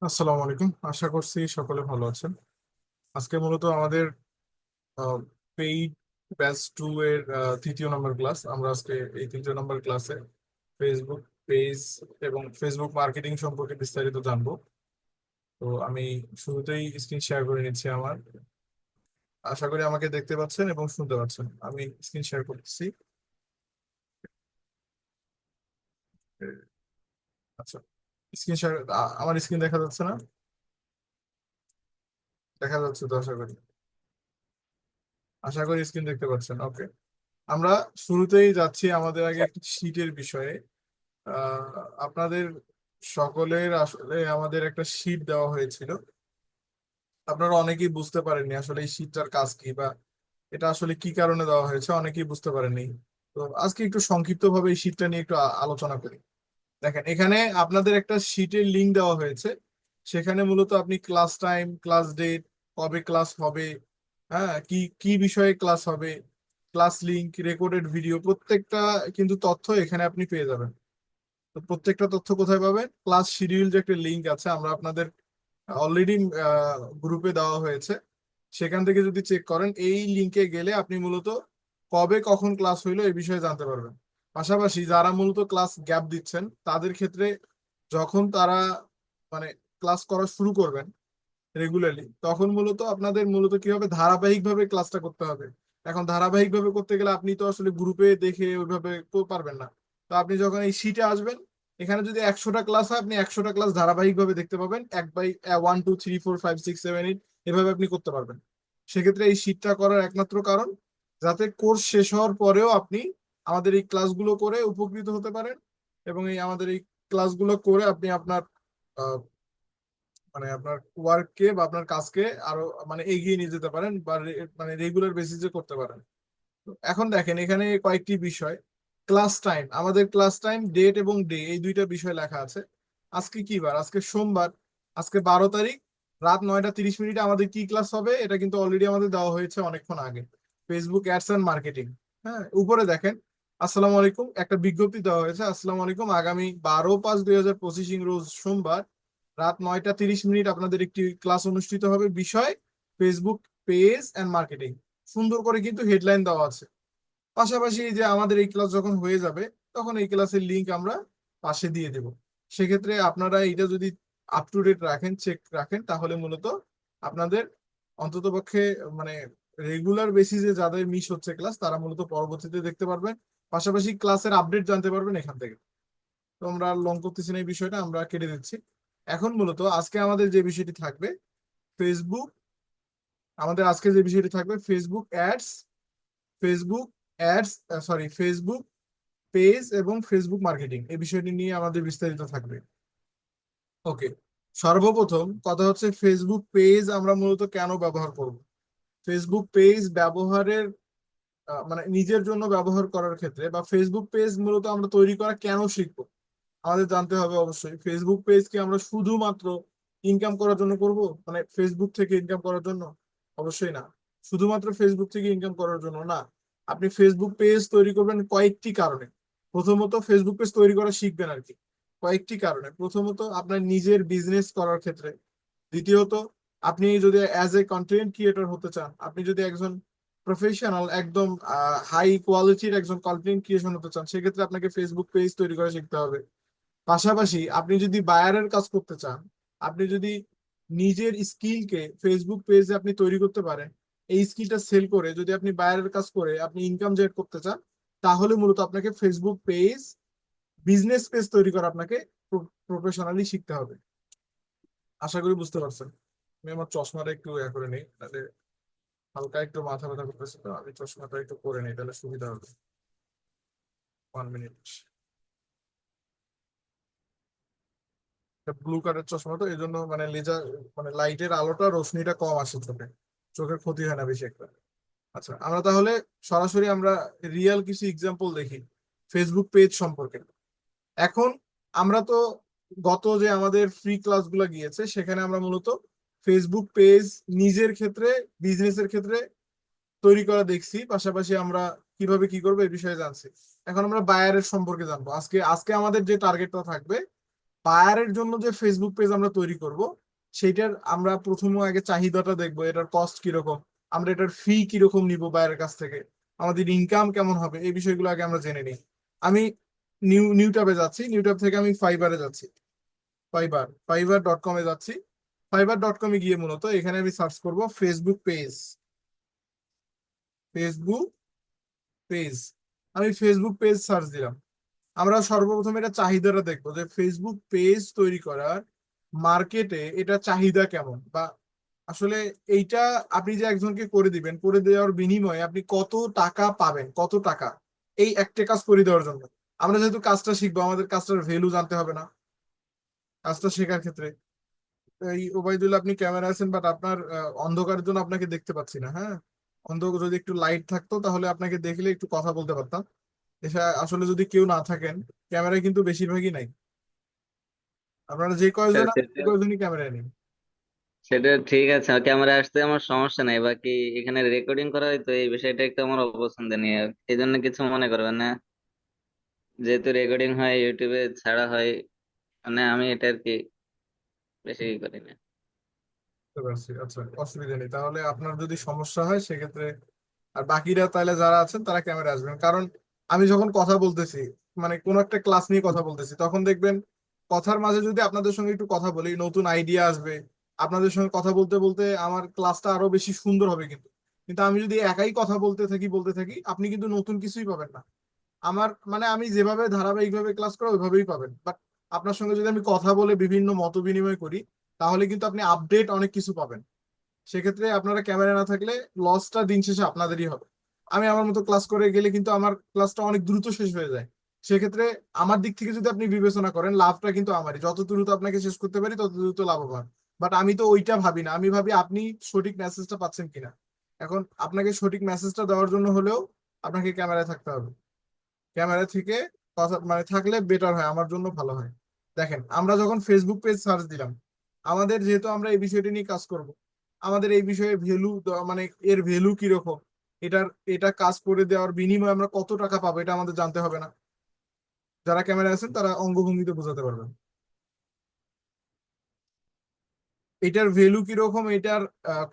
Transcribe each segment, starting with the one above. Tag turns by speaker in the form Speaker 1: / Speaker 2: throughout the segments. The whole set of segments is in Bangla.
Speaker 1: আসসালামু আলাইকুম, আশা করছি সকলে ভালো আছেন। আজকে মূলত আমাদের পেইড ব্যাচ 2 এর 3য় নম্বর ক্লাস। আমরা আজকে এই 3য় নম্বর ক্লাসে ফেসবুক পেজ এবং ফেসবুক মার্কেটিং সম্পর্কে বিস্তারিত জানবো। তো আমি শুরুতেই স্ক্রিন শেয়ার করে নিচ্ছি আমার। আশা করি আমাকে দেখতে পাচ্ছেন এবং শুনতে পাচ্ছেন। আমি স্ক্রিন শেয়ার করতেছি। আচ্ছা, স্ক্রিন শেয়ার। আমার স্ক্রিন দেখা যাচ্ছে না? দেখা যাচ্ছে তো? আশা করি স্ক্রিন দেখতে পাচ্ছেন। ওকে, আমরা শুরুতেই যাচ্ছি আমাদের আগে একটি শীটের বিষয়ে। আহ, আপনাদের সকলের আসলে আমাদের একটা শীট দেওয়া হয়েছিল। আপনারা অনেকেই বুঝতে পারেননি আসলে এই শীটটার কাজ কি, বা এটা আসলে কি কারণে দেওয়া হয়েছে, অনেকেই বুঝতে পারেননি। তো আজকে একটু সংক্ষিপ্ত ভাবে এই শীটটা নিয়ে একটু আলোচনা করি। দেখেন, এখানে আপনাদের একটা শীটের লিঙ্ক দেওয়া হয়েছে। সেখানে মূলত আপনি ক্লাস টাইম, ক্লাস ডেট, কবে ক্লাস হবে, হ্যাঁ, কি কি বিষয়ে ক্লাস হবে, ক্লাস লিঙ্ক, রেকর্ডেড ভিডিও, প্রত্যেকটা কিন্তু তথ্য এখানে আপনি পেয়ে যাবেন। তো প্রত্যেকটা তথ্য কোথায় পাবেন? ক্লাস শিডিউল যে একটা লিঙ্ক আছে, আমরা আপনাদের অলরেডি গ্রুপে দেওয়া হয়েছে। সেখান থেকে যদি চেক করেন, এই লিঙ্কে গেলে আপনি মূলত কবে কখন ক্লাস হইলো এই বিষয়ে জানতে পারবেন। পাশাপাশি যারা মূলত ক্লাস গ্যাপ দিচ্ছেন তাদের ক্ষেত্রে যখন তারা মানে ক্লাস করা শুরু করবেন রেগুলারলি, তখন মূলত আপনাদের মূলত কি হবে, ধারাবাহিকভাবে ক্লাসটা করতে হবে। এখন ধারাবাহিকভাবে করতে গেলে আপনি তো আসলে গ্রুপে দেখে ওইভাবে তো পারবেন না। তো আপনি যখন এই শীটে আসবেন, এখানে যদি 100টা ক্লাস হয়, আপনি 100টা ক্লাস ধারাবাহিকভাবে দেখতে পাবেন। 1 2 3 4 5 6 7 8 এভাবে আপনি করতে পারবেন। সেক্ষেত্রে এই শীটটা করার একমাত্র কারণ, যাতে কোর্স শেষ হওয়ার পরেও আপনি আমাদের এই ক্লাসগুলো করে উপকৃত হতে পারেন, এবং এই আমাদের এই ক্লাসগুলো করে আপনি আপনার আপনার ওয়ার্ককে বা আপনার কাজকে আরো এগিয়ে নিয়ে যেতে পারেন, বা রেগুলার বেসিসে করতে পারেন। তো এখন দেখেন, এখানে কয়েকটি বিষয়। ক্লাস টাইম, আমাদের ক্লাস টাইম, ডেট এবং ডে, এই দুইটা বিষয় লেখা আছে। আজকে কি বার? আজকে সোমবার। আজকে 12 তারিখ, রাত 9টা 30 মিনিটে আমাদের কি ক্লাস হবে এটা কিন্তু অলরেডি আমাদের দেওয়া হয়েছে অনেকক্ষণ আগে। Facebook ads and marketing. হ্যাঁ, উপরে দেখেন, আসসালামু আলাইকুম একটা বিজ্ঞপ্তি দেওয়া হয়েছে। আসসালামু আলাইকুম, আগামী 12/5/2025 রোজ সোমবার রাত 9টা 30 মিনিট আপনাদের একটি ক্লাস অনুষ্ঠিত হবে। বিষয় ফেসবুক পেজ অ্যান্ড মার্কেটিং। সুন্দর করে কিন্তু হেডলাইন দেওয়া আছে। পাশাপাশি এই যে আমাদের এই ক্লাস যখন হয়ে যাবে, তখন এই ক্লাসের লিংক আমরা পাশে দিয়ে দেব। সেক্ষেত্রে আপনারা এটা যদি আপ টু ডেট রাখেন, চেক রাখেন, তাহলে মূলত আপনাদের অন্ততপক্ষে মানে রেগুলার বেসিসে যাদের মিস হচ্ছে ক্লাস, তারা মূলত পরবর্তীতে দেখতে পারবেন। পাশাপাশি ক্লাসের আপডেট জানতে পারবেন এখান থেকে। তো আমরা লং করতেছি না, এই বিষয়টা আমরা কেটে দিচ্ছি। এখন মূলত আজকে আমাদের যে বিষয়টি থাকবে, ফেসবুক, আমাদের আজকে যে বিষয়টি থাকবে Facebook ads, Facebook ads, sorry, Facebook page এবং ফেসবুক মার্কেটিং, এই বিষয়টি নিয়ে আমাদের বিস্তারিত থাকবে। ওকে, সর্বপ্রথম কথা হচ্ছে ফেসবুক পেজ আমরা মূলত কেন ব্যবহার করব। ফেসবুক পেজ ব্যবহারের নিজের জন্য ব্যবহার করার ক্ষেত্রে, বা ফেসবুক পেজ মূলত আমরা তৈরি করা কেন শিখবো, আমাদের জানতে হবে অবশ্যই। ফেসবুক পেজ কি আমরা শুধুমাত্র ইনকাম করার জন্য করব, ফেসবুক থেকে ইনকাম করার জন্য? অবশ্যই না। শুধুমাত্র ফেসবুক থেকে ইনকাম করার জন্য না। আপনি ফেসবুক পেজ তৈরি করবেন কয়েকটি কারণে। প্রথমত, ফেসবুক পেজ তৈরি করা শিখবেন আর কি কয়েকটি কারণে। প্রথমত, আপনার নিজের বিজনেস করার ক্ষেত্রে। দ্বিতীয়ত, আপনি যদি অ্যাজ এ কন্টেন্ট ক্রিয়েটর হতে চান, আপনি যদি একজন প্রফেশনাল, একদম হাই কোয়ালিটির একজন কন্টেন্ট ক্রিয়েশন হতে চান, সেক্ষেত্রে আপনাকে ফেসবুক পেজ তৈরি করা শিখতে হবে। পাশাপাশি আপনি যদি বায়ারের কাজ করতে চান, আপনি যদি নিজের স্কিলকে ফেসবুক পেজে আপনি তৈরি করতে পারেন, এই স্কিলটা সেল করে যদি আপনি বায়ারের কাজ করে আপনি ইনকাম জেনারেট করতে চান, তাহলে মূলত আপনাকে ফেসবুক পেজ, বিজনেস পেজ তৈরি করা আপনাকে প্রফেশনালি শিখতে হবে। আশা করি বুঝতে পারছেন। আমি আমার চশমাটা একটু করে নিই, তাহলে হালকা একটু মাথা ব্যথা করতেছে, তো আমি চশমাটা একটু করে নিই, তাহলে সুবিধা হবে। 1 মিনিট। ব্লু কালার চশমা, তো এই জন্য লেজার লাইটের আলোটা, রশ্মিটা কম আসে চোখে, চোখের ক্ষতি হয় না বেশি একটা। আচ্ছা, আমরা তাহলে সরাসরি আমরা রিয়েল কিছু এক্সাম্পল দেখি ফেসবুক পেজ সম্পর্কে। এখন আমরা তো গত যে আমাদের ফ্রি ক্লাসগুলো গিয়েছে, সেখানে আমরা মূলত ফেসবুক পেজ নিজের ক্ষেত্রে, বিজনেসের ক্ষেত্রে তৈরি করা দেখছি। পাশাপাশি আমরা কিভাবে কি করবো এই বিষয়ে জানছি। এখন আমরা বায়ারের সম্পর্কে জানবো। আজকে আজকে আমাদের যে টার্গেটটা থাকবে, বায়ারের জন্য যে ফেসবুক পেজ আমরা তৈরি করব, সেইটার আমরা প্রথমে আগে চাহিদাটা দেখবো, এটার কস্ট কিরকম, আমরা এটার ফি কিরকম নিব বায়ারের কাছ থেকে, আমাদের ইনকাম কেমন হবে, এই বিষয়গুলো আগে আমরা জেনে নিই। আমি নিউ ট্যাবে যাচ্ছি, নিউ ট্যাব থেকে আমি ফাইবারে যাচ্ছি, ফাইবার.com-এ যাচ্ছি। ফাইবার.com-এ গিয়ে মূলত এখানে আমি সার্চ করব ফেসবুক পেজ, ফেসবুক পেজ। আমি ফেসবুক পেজ সার্চ দিলাম। আমরা সর্বপ্রথম এটা চাহিদাটা দেখবো যে ফেসবুক পেজ তৈরি করার মার্কেটে এটা চাহিদা কেমন, বা আসলে এইটা আপনি যে একজনকে করে দিবেন, করে দেওয়ার বিনিময়ে আপনি কত টাকা পাবেন, কত টাকা এই একটা কাজ করে দেওয়ার জন্য। আমরা যেহেতু কাজটা শিখবো, আমাদের কাজটার ভ্যালু জানতে হবে না কাজটা শেখার ক্ষেত্রে? এই ওবায়দুল্লাহ, আপনি ক্যামেরা আছেন, বাট আপনার অন্ধকারের জন্য আপনাকে দেখতে পাচ্ছি না। হ্যাঁ, যদি একটু লাইট থাকতো তাহলে আপনাকে দেখলে একটু কথা বলতে পারতাম। এসা আসলে যদি কেউ না থাকেন, ক্যামেরায় কিন্তু বেশিরভাগই নাই। আপনারা যে কয়জন আছেন,
Speaker 2: সেটা
Speaker 1: সেই কয়জনই ক্যামেরায় নেই।
Speaker 2: সেটা ঠিক আছে, ক্যামেরা আসতে আমার সমস্যা নাই, বাকি এখানে রেকর্ডিং করা হয় তো এই বিষয়টা একটু আমার অপছন্দনীয়, এই জন্য কিছু মনে করবেন না। যেহেতু রেকর্ডিং হয়, ইউটিউবে ছাড়া হয়, মানে আমি এটা আর কি বেশি করি না।
Speaker 1: বুঝতে পারছি, আচ্ছা, অসুবিধা নেই। তাহলে আপনার যদি সমস্যা হয় সেক্ষেত্রে, আর বাকিরা তাহলে যারা আছেন তারা ক্যামেরা আসবেন। কারণ আমি যখন কথা বলতেছি, মানে কোন একটা ক্লাস নিয়ে কথা বলতেছি, তখন দেখবেন কথার মাঝে যদি আপনাদের সঙ্গে একটু কথা বলি, নতুন আইডিয়া আসবে। আপনাদের সঙ্গে কথা বলতে বলতে আমার ক্লাসটা আরো বেশি সুন্দর হবে। কিন্তু কিন্তু আমি যদি একাই কথা বলতে থাকি, আপনি কিন্তু নতুন কিছুই পাবেন না। আমার মানে আমি যেভাবে ধারাবাহিকভাবে ক্লাস করা ওইভাবেই পাবেন, বাট আপনার সঙ্গে যদি আমি কথা বলে বিভিন্ন মত বিনিময় করি, তাহলে কিন্তু আপনি আপডেট অনেক কিছু পাবেন। সেক্ষেত্রে আপনারা ক্যামেরা না থাকলে লসটা দিন শেষে আপনাদেরই হবে। আমি আমার মতো ক্লাস করে গেলে কিন্তু আমার ক্লাসটা অনেক দ্রুত শেষ হয়ে যায়। সেক্ষেত্রে আমার দিক থেকে যদি আপনি বিবেচনা করেন, লাভটা কিন্তু আমারই, যত দ্রুত আপনাকে শেষ করতে পারি তত দ্রুত লাভবান। বাট আমি তো ওইটা ভাবি না, আমি ভাবি আপনি সঠিক মেসেজটা পাচ্ছেন কিনা। এখন আপনাকে সঠিক মেসেজটা দেওয়ার জন্য হলেও আপনাকে ক্যামেরায় থাকতে হবে। ক্যামেরা থেকে কথা মানে থাকলে বেটার হয়, আমার জন্য ভালো হয়। দেখেন, আমরা যখন ফেসবুক পেজ সার্চ দিলাম, আমাদের যেহেতু আমরা এই বিষয়টি নিয়ে কাজ করব, আমাদের এই বিষয়ে ভ্যালু, মানে এর ভ্যালু কিরকম, এটার এটা কাজ করে দেওয়ার বিনিময়ে আমরা কত টাকা পাবো, এটা আমাদের জানতে হবে না? যারা ক্যামেরা আছেন তারা অঙ্গভঙ্গিতে বোঝাতে পারবেন এটার ভ্যালু কিরকম, এটার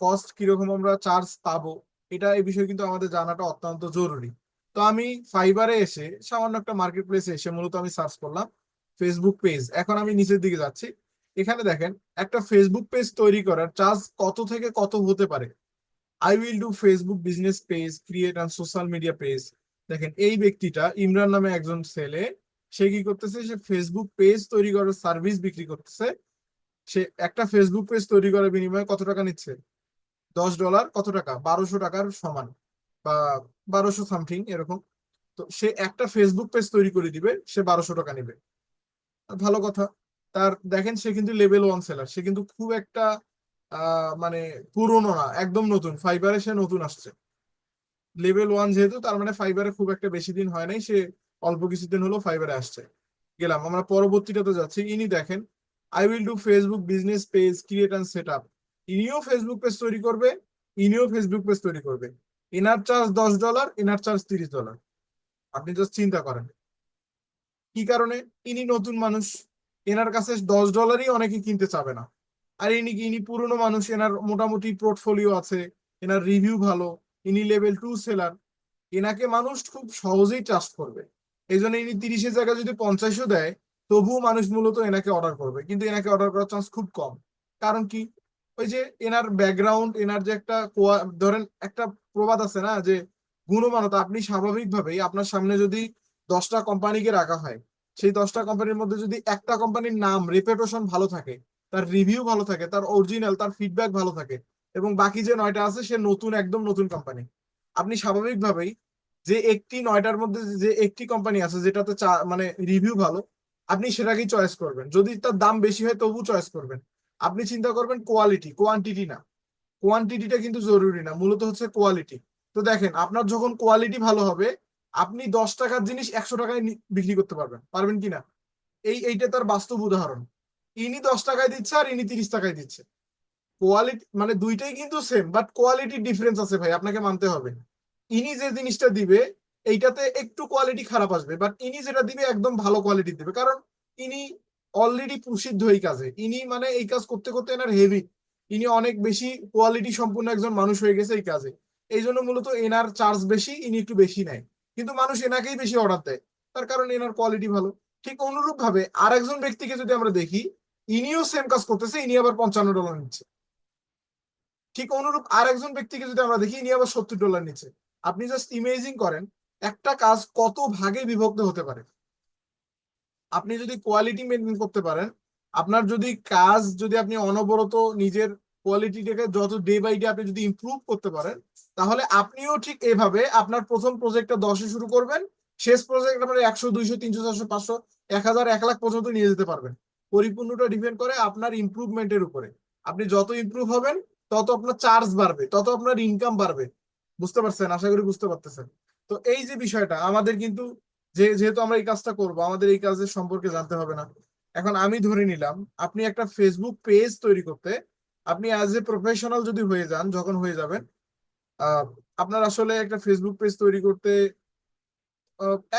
Speaker 1: কস্ট কিরকম, আমরা চার্জ পাবো। এটা এই বিষয়ে কিন্তু আমাদের জানাটা অত্যন্ত জরুরি। তো আমি ফাইবারে এসে, সামান্য একটা মার্কেট প্লেসে এসে মূলত আমি সার্চ করলাম ফেসবুক পেজ। এখন আমি নিচের দিকে যাচ্ছি। এখানে দেখেন, একটা ফেসবুক পেজ তৈরি করার চার্জ কত থেকে কত হতে পারে। I will do Facebook business page, create and social media page. দেখেন, এই ব্যক্তিটা ইমরান নামে একজন ছেলে, সে কি করতেছে, সে ফেসবুক পেজ তৈরি করার সার্ভিস বিক্রি করতেছে। সে একটা ফেসবুক পেজ তৈরি করার বিনিময়ে কত টাকা নিচ্ছে? $10, কত টাকা, 1200 টাকার সমান, বা 1200 সামথিং এরকম। তো সে একটা ফেসবুক পেজ তৈরি করে দিবে, সে 1200 টাকা নিবে। ভালো কথা। তার দেখেন, সে কিন্তু লেভেল 1 সেলার, সে কিন্তু খুব একটা মানে পুরনো না, একদম নতুন, ফাইবারে সে নতুন আসছে। লেভেল 1 যেহেতু, তার মানে ফাইবারে খুব একটা বেশি দিন হয় নাই, সে অল্প কিছুদিন হলো ফাইবারে আসছে। গেলাম, আমরা পরবর্তীটাতে যাচ্ছি। ইনি দেখেন, I will do Facebook business page, create and set up. ইনিও ফেসবুক পেজ তৈরি করবে, ইনিও ফেসবুক পেজ তৈরি করবে। এনার চার্জ $10, এনার চার্জ $30। আপনি জাস্ট চিন্তা করেন কি কারণে। ইনি নতুন মানুষ, এনার কাছে $10ই অনেকে কিনতে চাবে না। আর ইনি পুরনো মানুষ, এনার মোটামুটি পোর্টফোলিও আছে, এনার রিভিউ ভালো, ইনি লেভেল 2 সেলার, এনাকে মানুষ খুব সহজেই ট্রাস্ট করবে। এই জন্য ইনি 30-এর জায়গায় যদি 50-ও দেয়, তবুও মানুষ মূলত এনাকে অর্ডার করবে, কিন্তু এনাকে অর্ডার করার চান্স খুব কম। কারণ কি? ওই যে এনার ব্যাকগ্রাউন্ড, এনার যে একটা ধরেন একটা প্রবাদ আছে না, যে গুণমানতা। আপনি স্বাভাবিকভাবেই আপনার সামনে যদি 10টা কোম্পানিকে রাখা হয়, সেই 10টা কোম্পানির মধ্যে যদি একটা কোম্পানির নাম, রেপুটেশন ভালো থাকে, তার রিভিউ ভালো থাকে, তার অরিজিনাল, তার ফিডব্যাক ভালো থাকে, এবং বাকি যে 9টা আছে সে নতুন, একদম নতুন কোম্পানি, আপনি স্বাভাবিকভাবেই যে একটি 9টার মধ্যে যে একটি কোম্পানি আছে যেটাতে মানে রিভিউ ভালো, আপনি সেটাকেই চয়েস করবেন। যদি তার দাম বেশি হয় তবু চয়েস করবেন। আপনি চিন্তা করবেন কোয়ালিটি, কোয়ান্টিটি না। কোয়ান্টিটিটা কিন্তু জরুরি না, মূলত হচ্ছে কোয়ালিটি। তো দেখেন, আপনার যখন কোয়ালিটি ভালো হবে, আপনি 10 টাকার জিনিস 100 টাকায় বিক্রি করতে পারবেন, পারবেন কিনা? এইটা তার বাস্তব উদাহরণ। ইনি 10 টাকায় দিচ্ছে আর ইনি 30 টাকায় দিচ্ছে। কোয়ালিটি মানে দুইটাই কিন্তু সেম, বাট কোয়ালিটির ডিফারেন্স আছে ভাই, আপনাকে মানতে হবে। ইনি যে জিনিসটা দিবে, এইটাতে একটু কোয়ালিটি খারাপ আসবে, বাট ইনি যেটা দিবে একদম ভালো কোয়ালিটি দিবে। কারণ ইনি অলরেডি প্রসিদ্ধ এই কাজে, ইনি মানে এই কাজ করতে করতে এনার হেভি, ইনি অনেক বেশি কোয়ালিটি সম্পূর্ণ একজন মানুষ হয়ে গেছে এই কাজে। এই জন্য মূলত এনার চার্জ বেশি, ইনি একটু বেশি নেয়, কিন্তু মানুষ এনাকেই বেশি অর্ডার দেয়, তার কারণ এনার কোয়ালিটি ভালো। ঠিক অনুরূপ ভাবে আরেকজন ব্যক্তিকে যদি আমরা দেখি, ইনিও সেম কাজ করতেছে, ইনি আবার $55 নিচ্ছে। ঠিক অনুরূপ আরেকজন ব্যক্তিকে যদি আমরা দেখি, ইনি আবার $70 নিচ্ছে। আপনি জাস্ট ইমেজিং করেন একটা কাজ কত ভাগে বিভক্ত হতে পারে। আপনি যদি কোয়ালিটি মেনটেন করতে পারেন, আপনার যদি কাজ, যদি আপনি অনবরত নিজের কোয়ালিটিটাকে যত ডে বাই ডে আপনি যদি ইমপ্রুভ করতে পারেন, তাহলে আপনিও ঠিক এভাবে আপনার প্রথম প্রজেক্টটা 10-এ শুরু করবেন, শেষ প্রজেক্ট আপনার 100, 200, 300, 400, 500, 1000, 1 লাখ পর্যন্ত নিয়ে যেতে পারবেন। পরিপূর্ণটা ডিপেন্ড করে আপনার ইমপ্রুভমেন্টের উপরে। আপনি যত ইমপ্রুভ হবেন, তত আপনার চার্জ বাড়বে, তত আপনার ইনকাম বাড়বে। বুঝতে পারছেন? আশা করি বুঝতে পারতেছেন। তো এই যে বিষয়টা আমাদের কিন্তু, যেহেতু আমরা এই কাজটা করব, আমাদের এই কাজের সম্পর্কে জানতে হবে না। এখন আমি ধরে নিলাম আপনি একটা ফেসবুক পেজ তৈরি করতে, আপনি অ্যাজ এ প্রফেশনাল যদি হয়ে যান, যখন হয়ে যাবেন, আহ, আপনার আসলে একটা ফেসবুক পেজ তৈরি করতে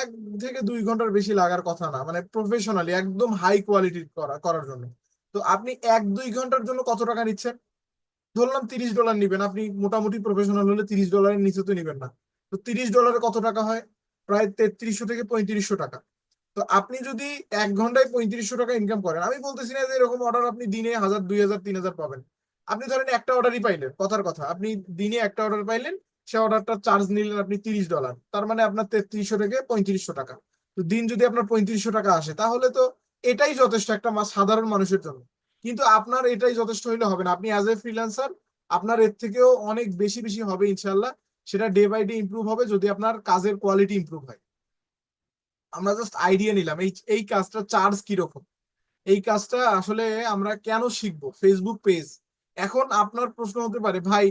Speaker 1: 1 থেকে 2 ঘন্টার বেশি লাগার কথা না, মানে প্রফেশনালি একদম হাই কোয়ালিটি করার জন্য। তো আপনি 1-2 ঘন্টার জন্য কত টাকা নিচ্ছেন? ধরলাম $30 নিবেন, আপনি মোটামুটি প্রফেশনাল হলে $30 নিচে তো নিবেন না। তো $30 কত টাকা হয়? প্রায় 3300 থেকে 3500 টাকা। তো আপনি যদি 1 ঘন্টায় 3500 টাকা ইনকাম করেন, আমি বলতেছি না যে এরকম অর্ডার আপনি দিনে 1000, 2000, 3000 পাবেন। আপনি ধরেন একটা অর্ডারই পাইলেন, কথার কথা, আপনি দিনে একটা অর্ডার পাইলেন, সে অর্ডারটা চার্জ নিলেন আপনি $30, তার মানে আপনার 3300 থেকে 3500 টাকা। তো দিন যদি আপনার 3500 টাকা আসে, তাহলে তো এটাই যথেষ্ট একটা সাধারণ মানুষের জন্য। কিন্তু আপনার এটাই যথেষ্ট হইলে হবে না, আপনি অ্যাজ এ ফ্রিল্যান্সার আপনার এর থেকেও অনেক বেশি বেশি হবে ইনশাল্লাহ। সেটা ডে বাই ডে ইমপ্রুভ হবে যদি আপনার কাজের কোয়ালিটি ইমপ্রুভ হয়। আমরা জাস্ট আইডিয়া নিলাম এই এই কাজটা চার্জ কিরকম। এই কাজটা আসলে আমরা কেন শিখবো? Facebook page. এখন আপনার প্রশ্ন হতে পারে, ভাই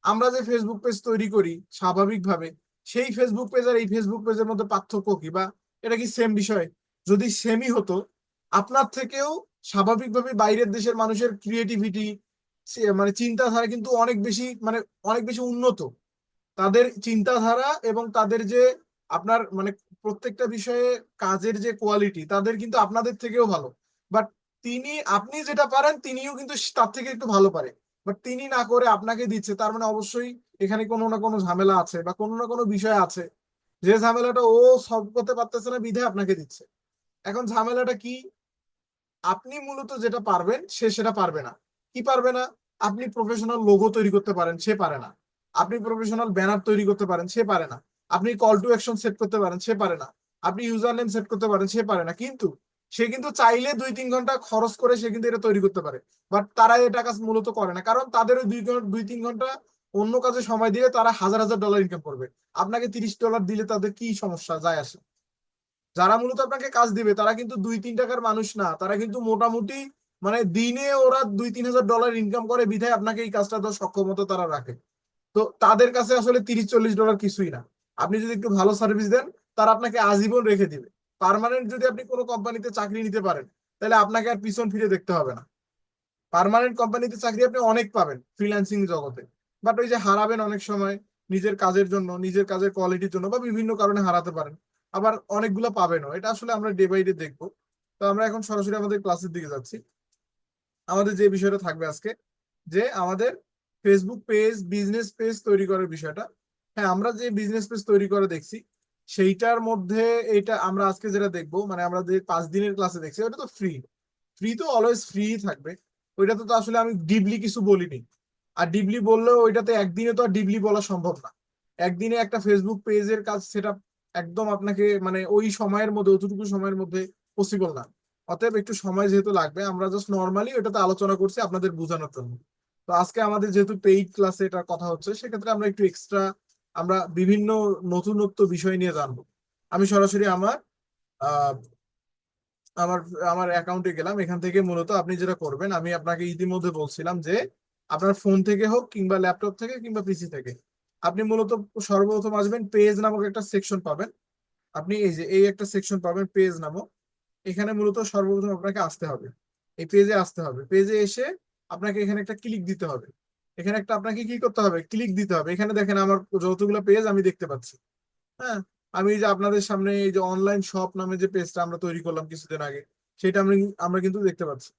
Speaker 1: আমরা যে ফেসবুক পেজ তৈরি করি স্বাভাবিকভাবে, সেই ফেসবুক পেজ আর এই ফেসবুক পেজের মধ্যে পার্থক্য কি, বা এটা কি সেম বিষয়? যদি সেমই হতো, আপনার থেকেও স্বাভাবিকভাবে বাইরের দেশের মানুষের ক্রিয়েটিভিটি, মানে চিন্তাধারা কিন্তু অনেক বেশি, মানে অনেক বেশি উন্নত। তাদের চিন্তাধারা এবং তাদের যে আপনার মানে প্রত্যেকটা বিষয়ে কাজের যে কোয়ালিটি, তাদের কিন্তু আপনাদের থেকেও ভালো। বাট আপনি যেটা পারেন তিনিও কিন্তু তার থেকে একটু ভালো পারে, বাট তিনি না করে আপনাকে দিচ্ছে, তার মানে অবশ্যই এখানে কোনো না কোনো ঝামেলা আছে বা কোনো না কোনো বিষয় আছে, যে ঝামেলাটা ও সলভ করতে পারতেছে না বিধায় আপনাকে দিচ্ছে। এখন ঝামেলাটা কি? আপনি মূলত যেটা পারবেন সে সেটা পারবে না। কি পারবে না? আপনি প্রফেশনাল লোগো তৈরি করতে পারেন, সে পারে না। আপনি প্রফেশনাল ব্যানার তৈরি করতে পারেন, সে পারে না। আপনি কল টু অ্যাকশন সেট করতে পারেন, সে পারে না। আপনি ইউজার নেম সেট করতে পারেন, সে পারে না। কিন্তু সে কিন্তু চাইলে 2-3 ঘন্টা খরচ করে সে কিন্তু এটা তৈরি করতে পারে। বাট তারা এটা কাজ মূলত করে না, কারণ তাদের ওই 2-3 ঘন্টা অন্য কাজে সময় দিয়ে তারা হাজার হাজার ডলার ইনকাম করবে। আপনাকে $30 দিলে তাদের কি সমস্যা যায় আসে? যারা মূলত আপনাকে কাজ দিবে তারা কিন্তু 2-3 টাকার মানুষ না, তারা কিন্তু মোটামুটি মানে দিনে ওরা 2-3000 ডলার ইনকাম করে বিধায় আপনাকে এই কাজটা দেওয়ার সক্ষমতা তারা রাখে। তো তাদের কাছে আসলে $30-40 কিছুই না। আপনি যদি একটু ভালো সার্ভিস দেন, তারা আপনাকে আজীবন রেখে দিবে। পার্মানেন্ট যদি আপনি কোনো কোম্পানিতে চাকরি নিতে পারেন, তাহলে আপনাকে আর পিছন ফিরে দেখতে হবে না। পার্মানেন্ট কোম্পানিতে চাকরি আপনি অনেক পাবেন ফ্রিল্যান্সিং জগতে, বাট ওই যে হারাবেন অনেক সময় নিজের কাজের জন্য, নিজের কাজের কোয়ালিটির জন্য, বা বিভিন্ন কারণে হারাতে পারেন। আবার অনেকগুলো পাবেনও, এটা আসলে আমরা ডে বাই ডে দেখবো। তো আমরা এখন সরাসরি আমাদের ক্লাসের দিকে যাচ্ছি। আমাদের যে বিষয়টা থাকবে আজকে, যে আমাদের ফেসবুক পেজ, বিজনেস পেজ তৈরি করার বিষয়টা। হ্যাঁ, আমরা যে বিজনেস পেজ তৈরি করে দেখছি সেইটার মধ্যে এটা আমরা আজকে যেটা দেখবো, মানে আমরা যে 5 দিনের ক্লাসে দেখছি, ওটা তো ফ্রি। ফ্রি তো অলওয়েজ ফ্রি থাকবে। ওইটাতে তো আসলে আমি ডিপলি কিছু বলিনি। আর ডিপলি বললেও ওইটাতে একদিনে তো আর ডিপলি বলা সম্ভব না। একদিনে একটা ফেসবুক পেজের কাজ সেটা একদম আপনাকে মানে ওই সময়ের মধ্যে, অতটুকু সময়ের মধ্যে পসিবল না। অতএব একটু সময় যেহেতু লাগবে, আমরা জাস্ট নর্মালি ওটাতে আলোচনা করছি আপনাদের বোঝানোর জন্য। তো আজকে আমাদের যেহেতু পেইড ক্লাসে এটা কথা হচ্ছে, সেক্ষেত্রে আমরা একটু এক্সট্রা আমরা বিভিন্ন নতুনত্ব বিষয় নিয়ে জানবো। আমি সরাসরি আহ আমার আমার অ্যাকাউন্টে গেলাম। এখান থেকে মূলত আপনি যেটা করবেন, আমি আপনাকে ইতিমধ্যে বলছিলাম যে আপনার ফোন থেকে হোক কিংবা ল্যাপটপ থেকে কিংবা পিসি থেকে, আপনি মূলত সর্বপ্রথম আসবেন, পেজ নামক একটা সেকশন পাবেন। আপনি এই যে এই একটা সেকশন পাবেন পেজ নামক, এখানে মূলত সর্বপ্রথম আপনাকে আসতে হবে, এই পেজে আসতে হবে। পেজে এসে আপনাকে এখানে একটা ক্লিক দিতে হবে। এখানে একটা আপনাকে কি করতে হবে? ক্লিক দিতে হবে। এখানে দেখেন আমার যতগুলো পেজ আমি দেখতে পাচ্ছি। হ্যাঁ, আমি এই যে আপনাদের সামনে এই যে অনলাইন শপ নামে যে পেজটা আমরা তৈরি করলাম কিছুদিন আগে, সেটা আমরা আমরা কিন্তু দেখতে পাচ্ছি,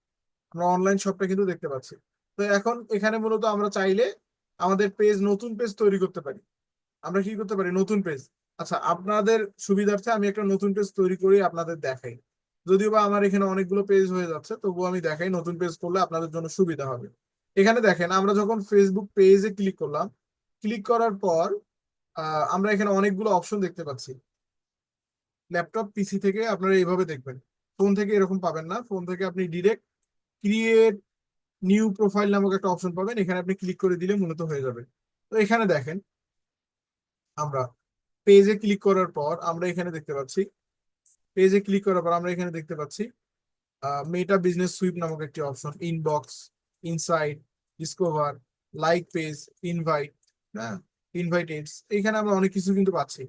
Speaker 1: আমরা অনলাইন শপটা কিন্তু দেখতে পাচ্ছি। তো এখন এখানে মূলত আমরা চাইলে আমাদের পেজ, নতুন পেজ তৈরি করতে পারি। আমরা কি করতে পারি, নতুন পেজ। আচ্ছা, আপনাদের সুবিধার্থে আমি একটা নতুন পেজ তৈরি করে আপনাদের দেখাই। যদিও বা আমার এখানে অনেকগুলো পেজ হয়ে যাচ্ছে, তবুও আমি দেখাই, নতুন পেজ করলে আপনাদের জন্য সুবিধা হবে। এখানে দেখেন, আমরা যখন ফেসবুক পেজে ক্লিক করলাম, ক্লিক করার পর আমরা এখানে অনেকগুলো অপশন দেখতে পাচ্ছি। ল্যাপটপ, পিসি থেকে আপনারা এইভাবে দেখবেন, ফোন থেকে এরকম পাবেন না। ফোন থেকে আপনি ডিরেক্ট ক্রিয়েট নিউ প্রোফাইল নামক একটা অপশন পাবেন, এখানে আপনি ক্লিক করে দিলে মূলত হয়ে যাবে। তো এখানে দেখেন, আমরা পেজে ক্লিক করার পর আমরা এখানে দেখতে পাচ্ছি, পেজে ক্লিক করার পর আমরা এখানে দেখতে পাচ্ছি মেটা বিজনেস সুইপ নামক একটি option, inbox, insight, discover, like page, invite, হ্যাঁ, ইনভাইটেডস, এখানে আমরা অনেক কিছু কিন্তু পাচ্ছি।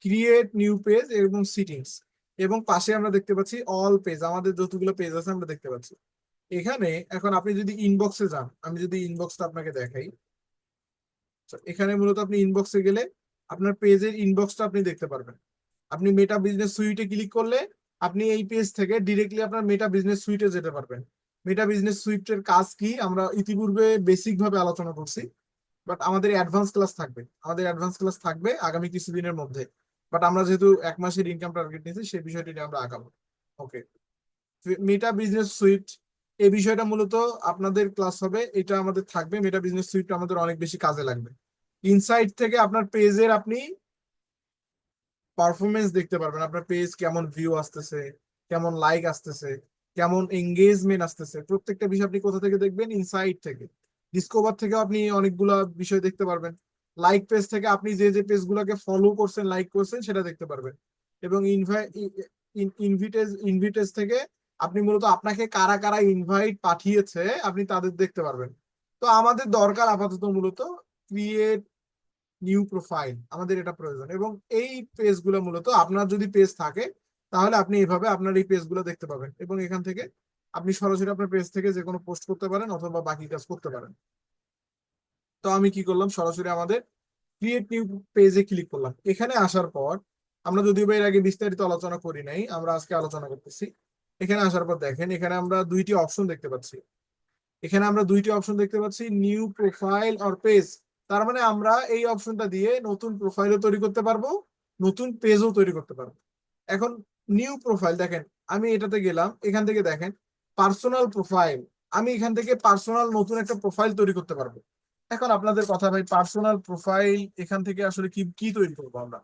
Speaker 1: ক্রিয়েট নিউ পেজ এবং সিটিংস, এবং পাশে আমরা দেখতে পাচ্ছি অল পেজ, আমাদের যতগুলো পেজ আছে আমরা দেখতে পাচ্ছি এখানে। এখন আপনি যদি ইনবক্সে যান, আমি যদি ইনবক্সটা আপনাকে দেখাই, তো এখানে মূলত আপনি ইনবক্সে গেলে আপনার পেজের ইনবক্সটা আপনি দেখতে পারবেন। আপনি মেটা বিজনেস সুইটে ক্লিক করলে আপনি এই পেজ থেকে ডিরেক্টলি আপনার মেটা বিজনেস সুইটে যেতে পারবেন। মেটা বিজনেস সুইটের কাজ কি আমরা ইতিপূর্বে বেসিক ভাবে আলোচনা করছি, বাট আমাদের অ্যাডভান্স ক্লাস থাকবে, আমাদের অ্যাডভান্স ক্লাস থাকবে আগামী কিছুদিনের মধ্যে। বাট আমরা যেহেতু 1 মাসের ইনকাম টার্গেট নিয়েছি, সেই বিষয়টি নিয়ে আমরা আগাবো। ওকে, মেটা বিজনেস সুইট, এই বিষয়টা মূলত আপনাদের ক্লাস হবে, এটা আমাদের থাকবে। মেটা বিজনেস সুইট আমাদের অনেক বেশি কাজে লাগবে। ইনসাইট থেকে আপনার পেজের আপনি পারফরমেন্স দেখতে পারবেন, আপনার পেজ কেমন ভিউ আসতেছে, কেমন লাইক আসতেছে, কেমন এঙ্গেজমেন্ট আসতেছে, প্রত্যেকটা বিষয় আপনি কোথা থেকে দেখবেন, ইনসাইট থেকে। ডিসকভার থেকে আপনি অনেকগুলা বিষয় দেখতে পারবেন। লাইক পেজ থেকে আপনি যে যে পেজ গুলাকে ফলো করছেন, লাইক করছেন, সেটা দেখতে পারবেন। এবং ইনভিটেজ থেকে আপনি মূলত আপনাকে কারা কারা ইনভাইট পাঠিয়েছে আপনি তাদের দেখতে পারবেন। তো আমাদের দরকার আপাতত মূলত ক্রিয়েট নিউ প্রোফাইল, আমাদের এটা প্রয়োজন। এবং এই পেজগুলো মূলত, আপনার যদি পেজ থাকে তাহলে আপনি এইভাবে আপনার এই পেজগুলো দেখতে পাবেন, এবং এখান থেকে আপনি সরাসরি আপনার পেজ থেকে যে কোনো পোস্ট করতে পারেন অথবা বাকি কাজ করতে পারেন। তো আমি কি করলাম, সরাসরি আমাদের ক্রিয়েট নিউ পেজে ক্লিক করলাম। এখানে আসার পর আমরা যদিও বা এর আগে বিস্তারিত আলোচনা করি নাই, আমরা আজকে আলোচনা করতেছি। এখানে আসার পর দেখেন, এখানে আমরা দুইটি অপশন দেখতে পাচ্ছি, এখানে আমরা দুইটি অপশন দেখতে পাচ্ছি, নিউ প্রোফাইল আর পেজ। তার মানে আমরা এই অপশনটা দিয়ে নতুন প্রোফাইলও তৈরি করতে পারবো, নতুন পেজও তৈরি করতে পারবো। এখন নিউ প্রোফাইল দেখেন, আমি এটাতে গেলাম, এখান থেকে দেখেন পার্সোনাল প্রোফাইল, আমি এখান থেকে পার্সোনাল নতুন একটা প্রোফাইল তৈরি করতে পারবো। এখন আপনাদের কথা ভাই, পার্সোনাল প্রোফাইল এখান থেকে আসলে কি কি তৈরি করবো আমরা,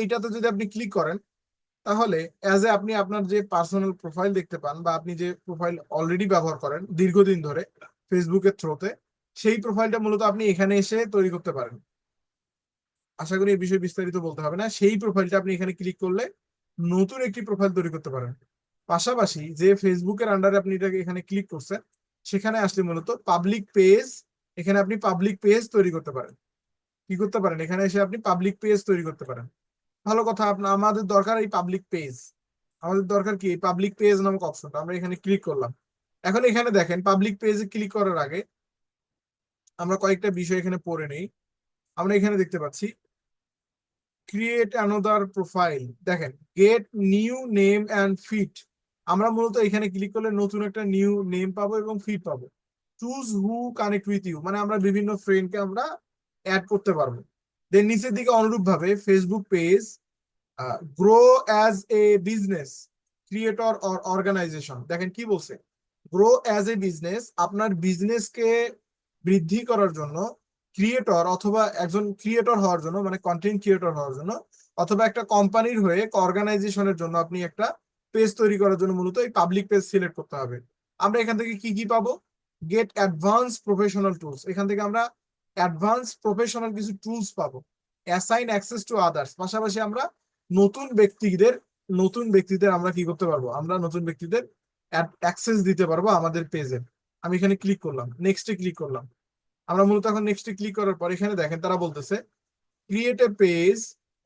Speaker 1: এইটাতে যদি আপনি ক্লিক করেন, তাহলে অ্যাজ এ আপনি আপনার যে পার্সোনাল প্রোফাইল দেখতে পান, বা আপনি যে প্রোফাইল অলরেডি ব্যবহার করেন দীর্ঘদিন ধরে ফেসবুকের থ্রোতে, সেই প্রোফাইলটা মূলত আপনি এখানে এসে তৈরি করতে পারেন। আশা করি এই বিষয়ে বিস্তারিত বলতে হবে না, সেই প্রোফাইলটা আপনি এখানে ক্লিক করলে নতুন একটি প্রোফাইল তৈরি করতে পারেন। পাশাপাশি যে ফেসবুকের আন্ডারে আপনি এটাকে এখানে ক্লিক করছেন, সেখানে আসলে মূলত পাবলিক পেজ, এখানে আপনি পাবলিক পেজ তৈরি করতে পারেন। কি করতে পারেন, এখানে এসে আপনি পাবলিক পেজ তৈরি করতে পারেন। ভালো কথা, আপনার আমাদের দরকার এই পাবলিক পেজ, আমাদের দরকার কি পাবলিক পেজ নামক অপশনটা, আমরা এখানে ক্লিক করলাম। এখন এখানে দেখেন, পাবলিক পেজে ক্লিক করার আগে আমরা কয়েকটা বিষয় এখানে পড়ে নেই। আমরা এখানে দেখতে পাচ্ছি ক্রিয়েট অ্যানাদার প্রোফাইল, দেখেন get new name and fit, আমরা মূলত এখানে ক্লিক করলে নতুন একটা নিউ নেম পাবো এবং ফিট পাবো। Choose who connect with you, মানে আমরা বিভিন্ন ফ্রেন্ডকে আমরা অ্যাড করতে পারবো। দেন নিচের দিকে অনুরূপ ভাবে Facebook page grow as a business creator or organization, দেখেন কি বলছে, গ্রো অ্যাজ এ বিজনেস, আপনার বিজনেসকে বৃদ্ধি করার জন্য, ক্রিয়েটর অথবা একজন ক্রিয়েটর হওয়ার জন্য, মানে কন্টেন্ট ক্রিয়েটর হওয়ার জন্য, অথবা একটা কোম্পানির হয়ে অর্গানাইজেশনের জন্য আপনি একটা পেজ তৈরি করার জন্য মূলত এই পাবলিক পেজ সিলেক্ট করতে হবে। আমরা এখান থেকে কি কি পাবো, গেট অ্যাডভান্স প্রফেশনাল টুলস, এখান থেকে আমরা অ্যাডভান্স প্রফেশনাল কিছু টুলস পাবো। অ্যাসাইন অ্যাক্সেস টু আদার্স, পাশাপাশি আমরা নতুন ব্যক্তিদের নতুন ব্যক্তিদের আমরা কি করতে পারবো, আমরা নতুন ব্যক্তিদের অ্যাক্সেস দিতে পারবো আমাদের পেজে। আমি এখানে ক্লিক করলাম, নেক্সটে ক্লিক করলাম। আমরা মূলত এখন নেক্সটে ক্লিক করার পর এখানে দেখেন তারা বলতেছে ক্রিয়েট এ পেজ,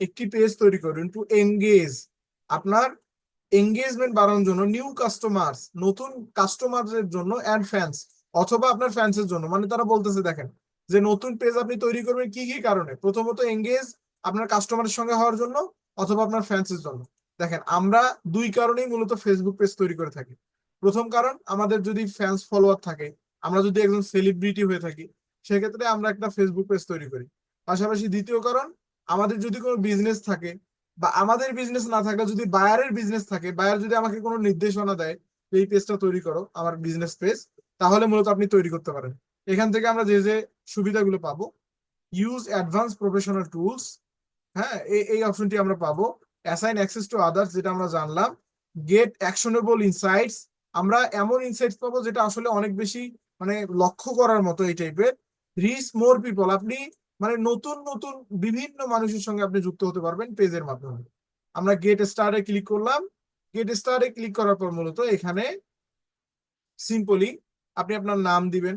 Speaker 1: একটি পেজ তৈরি করুন টু এঙ্গেজ, আপনার এঙ্গেজমেন্ট বাড়ানোর জন্য, নিউ কাস্টমার্স, নতুন কাস্টমারদের জন্য, অ্যান্ড ফ্যান্স, অথবা আপনার ফ্যান্সের জন্য। মানে তারা বলতেছে দেখেন যে নতুন পেজ আপনি তৈরি করবেন কি কি কারণে, প্রথমত এঙ্গেজ, আপনার কাস্টমারের সঙ্গে হওয়ার জন্য, অথবা আপনার ফ্যান্সের জন্য। দেখেন আমরা দুই কারণেই মূলত ফেসবুক পেজ তৈরি করে থাকি। প্রথম কারণ, আমাদের যদি ফ্যান্স ফলোয়ার থাকে, আমরা যদি একজন সেলিব্রিটি হয়ে থাকি, সেক্ষেত্রে আমরা একটা ফেসবুক পেজ তৈরি করি। পাশাপাশি দ্বিতীয় কারণ, আমাদের যদি কোনো বিজনেস থাকে, বা আমাদের বিজনেস না থাকলে যদি বায়ারের বিজনেস থাকে, বায়ার যদি আমাকে কোনো নির্দেশনা দেয় যে এই পেজটা তৈরি করো, আমার বিজনেস পেজ, তাহলে মূলত আপনি তৈরি করতে পারেন। এখান থেকে আমরা যে যে সুবিধাগুলো পাবো, ইউজ অ্যাডভান্স প্রফেশনাল টুলস, হ্যাঁ, এই অপশনটি আমরা পাবো। অ্যাসাইন অ্যাক্সেস টু আদার্স, যেটা আমরা জানলাম। গেট অ্যাকশনেবল ইনসাইটস, আমরা এমন ইনসাইটস পাবো যেটা আসলে অনেক বেশি মানে লক্ষ্য করার মতো এই টাইপের। রিচ মোর পিপল, আপনি মানে নতুন নতুন বিভিন্ন মানুষের সঙ্গে আপনি যুক্ত হতে পারবেন পেজের মাধ্যমে। আমরা গেট স্টারে ক্লিক করলাম। গেট স্টারে ক্লিক করার পর মূলত এখানে সিম্পলি আপনি আপনার নাম দিবেন,